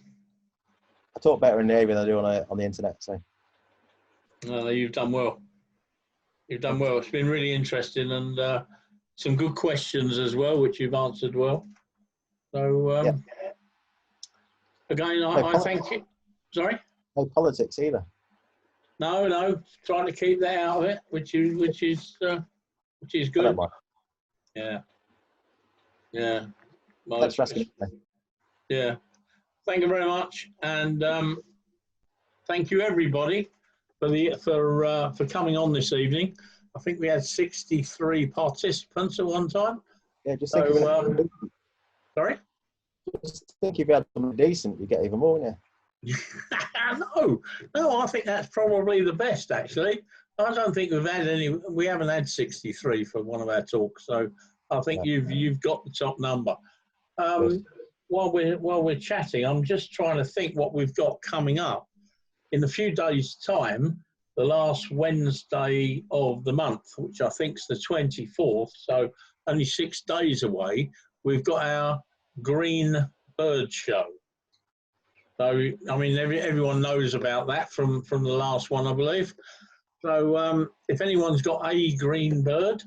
I talk better in the area than I do on the internet. So. No, you've done well. You've done well. It's been really interesting and some good questions as well, which you've answered well. So, again, I thank you. Sorry? No politics either. No, trying to keep that out of it, which is good. Yeah. Well, Thanks for asking. Yeah. Thank you very much, and thank you everybody for coming on this evening. I think we had 63 participants at one time. Yeah, just So, think sorry? Just think if you had something decent, you get even more, wouldn't you? No, I think that's probably the best, actually. I don't think we haven't had 63 for one of our talks, so I think you've got the top number. While we're chatting, I'm just trying to think what we've got coming up. In a few days' time, the last Wednesday of the month, which I think is the 24th, so only 6 days away, we've got our Green Bird Show. So, I mean, everyone knows about that from the last one, I believe. So, if anyone's got a green bird,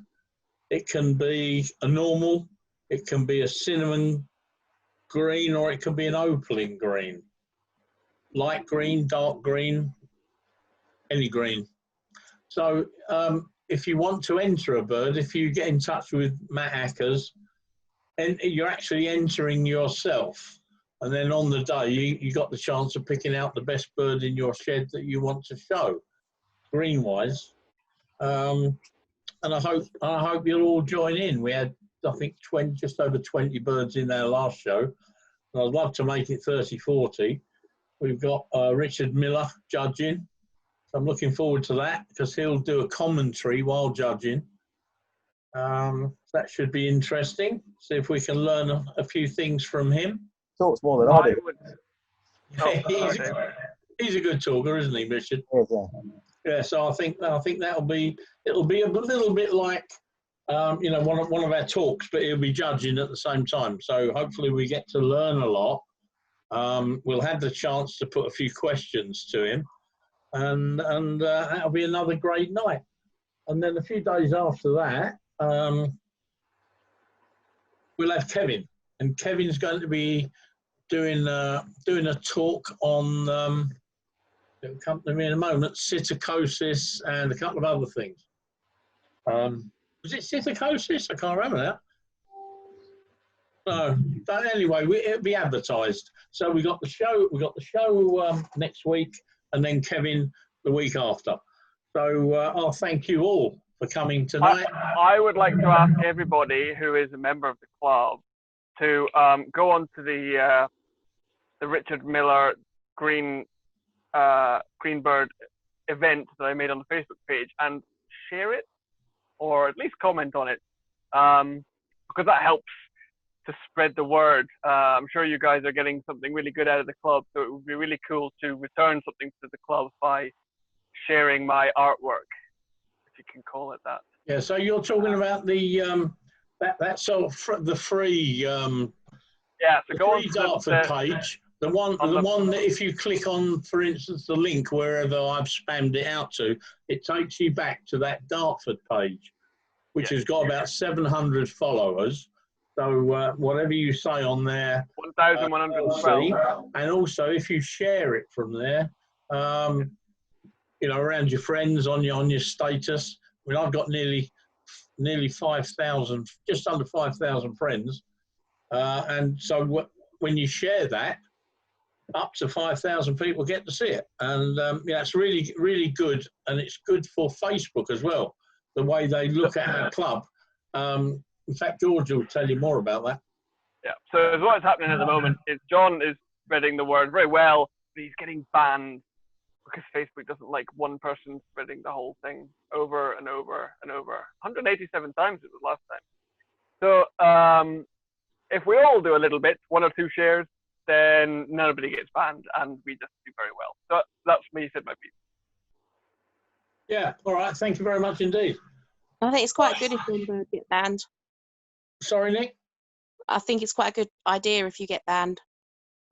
it can be a normal, it can be a cinnamon green, or it can be an opaline green. Light green, dark green, any green. So, if you want to enter a bird, if you get in touch with Matt Ackers, and you're actually entering yourself. And then on the day, you got the chance of picking out the best bird in your shed that you want to show, green-wise. And I hope you'll all join in. We had, I think, just over 20 birds in our last show. And I'd love to make it 30, 40. We've got Richard Miller judging. So I'm looking forward to that because he'll do a commentary while judging. That should be interesting. See if we can learn a few things from him. Talks more than I do. He's a good talker, isn't he, Richard? Yeah. Yeah. So I think it'll be a little bit like one of our talks, but he'll be judging at the same time. So hopefully we get to learn a lot. We'll have the chance to put a few questions to him, and that'll be another great night. And then a few days after that, we'll have Kevin, and Kevin's going to be doing a talk on it'll come to me in a moment, psittacosis and a couple of other things. Was it psittacosis? I can't remember now. No, but anyway, it'll be advertised. So we got the show next week, and then Kevin the week after. So I'll thank you all for coming tonight. I would like to ask everybody who is a member of the club to go on to the Richard Miller Green Bird event that I made on the Facebook page and share it, or at least comment on it, because that helps to spread the word. I'm sure you guys are getting something really good out of the club, so it would be really cool to return something to the club by sharing my artwork, if you can call it that. Yeah, so you're talking about the that sort of the free so go on Dartford page. The one that if you click on, for instance, the link wherever I've spammed it out to, it takes you back to that Dartford page, which has got about 700 followers. So whatever you say on there, 1,112. And also if you share it from there, around your friends on your status. I mean, I've got nearly 5,000, just under 5,000 friends, and so when you share that, up to 5,000 people get to see it, and it's really, really good, and it's good for Facebook as well, the way they look at our club. In fact, George will tell you more about that. Yeah, so what's happening at the moment is John is spreading the word very well, but he's getting banned because Facebook doesn't like one person spreading the whole thing over and over and over. 187 times it was last time. So if we all do a little bit, 1 or 2 shares, then nobody gets banned, and we just do very well. So that's me, said my piece. Yeah, all right. Thank you very much indeed. I think it's quite good if you get banned. Sorry, Nick? I think it's quite a good idea if you get banned.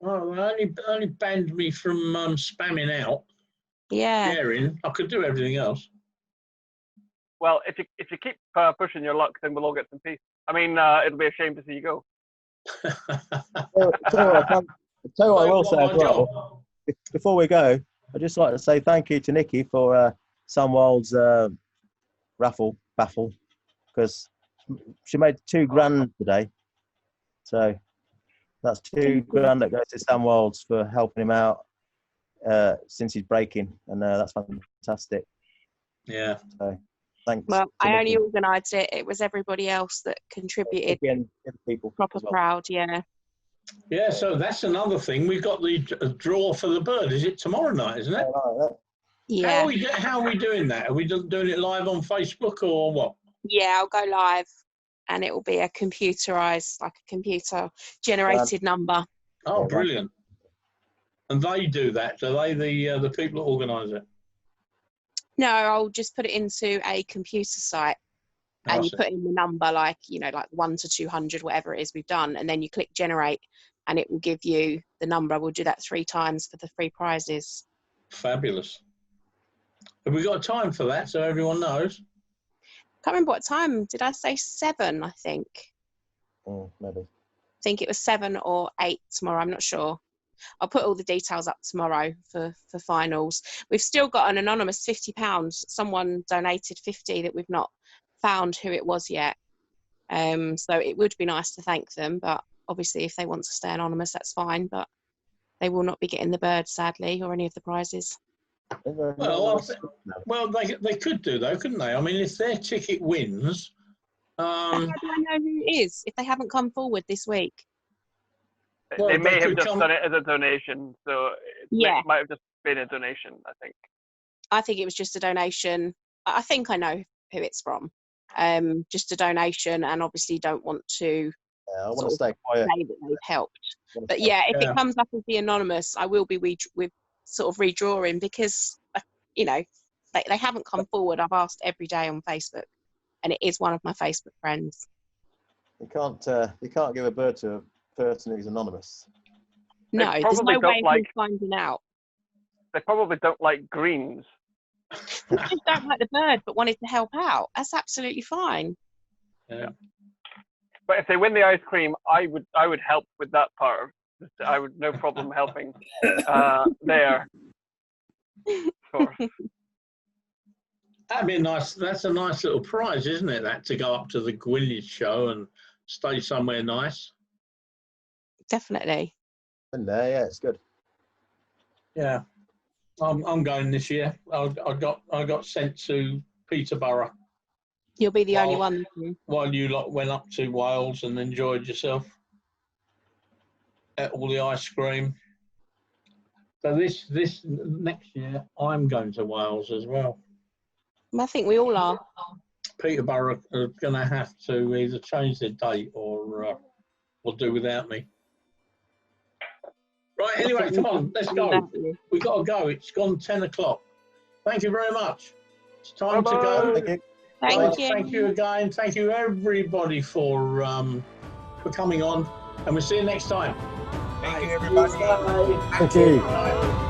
Oh, well, only banned me from spamming out. Yeah. Sharing. I could do everything else. Well, if you keep pushing your luck, then we'll all get some peace. I mean, it'll be a shame to see you go. Tell you what I will say as well. Before we go, I'd just like to say thank you to Nikki for Samwald's raffle, because she made £2,000 today. So that's £2,000 that goes to Samwald's for helping him out since he's breaking, and that's fantastic. Yeah. So thanks. Well, I only Nikki. organised it. It was everybody else that contributed. Again, people Proper as well. proud, yeah. Yeah, so that's another thing. We've got the draw for the bird. Is it tomorrow night, isn't it? Yeah. How are we doing that? Are we doing it live on Facebook or what? Yeah, I'll go live, and it will be a computerised, like a computer-generated number. Oh, brilliant. And they do that, do they, the people that organise it? No, I'll just put it into a computer site, and you put in the number, like, you know, like 1 to 200, whatever it is we've done, and then you click generate, and it will give you the number. We'll do that 3 times for the 3 prizes. Fabulous. Have we got a time for that so everyone knows? Can't remember what time. Did I say 7, I think? Maybe. I think it was 7 or 8 tomorrow. I'm not sure. I'll put all the details up tomorrow for finals. We've still got an anonymous £50. Someone donated 50 that we've not found who it was yet. So it would be nice to thank them, but obviously if they want to stay anonymous, that's fine. But they will not be getting the bird, sadly, or any of the prizes. Well, they could do though, couldn't they? I mean, if their ticket wins, How do I know who it is if they haven't come forward this week? Well, they may they have could just come- done it as a donation, so it might have just been a donation, I think. I think it was just a donation. I think I know who it's from. Just a donation, and obviously don't want to I want to stay quiet. say that they've helped. But yeah, if it comes up as the anonymous, I will be sort of redrawing, because, you know, they haven't come forward. I've asked every day on Facebook, and it is one of my Facebook friends. You can't give a bird to a person who's anonymous. No, there's no way of me finding out. They probably don't like greens. They just don't like the bird, but wanted to help out. That's absolutely fine. Yeah. But if they win the ice cream, I would help with that part. I would no problem helping there. Of course. That'd be nice. That's a nice little prize, isn't it? That to go up to the Gwynedd show and stay somewhere nice. Definitely. And there, yeah, it's good. Yeah, I'm going this year. I got sent to Peterborough. You'll be the only one. While you lot went up to Wales and enjoyed yourself, ate all the ice cream. So this next year, I'm going to Wales as well. I think we all are. Peterborough are going to have to either change their date or do without me. Right, anyway, come on, let's go. We've got to go. It's gone 10 o'clock. Thank you very much. It's time to go. Thank you. Thank you again. Thank you, everybody, for coming on. And we'll see you next time. Thank you, everybody. Thank you. Bye.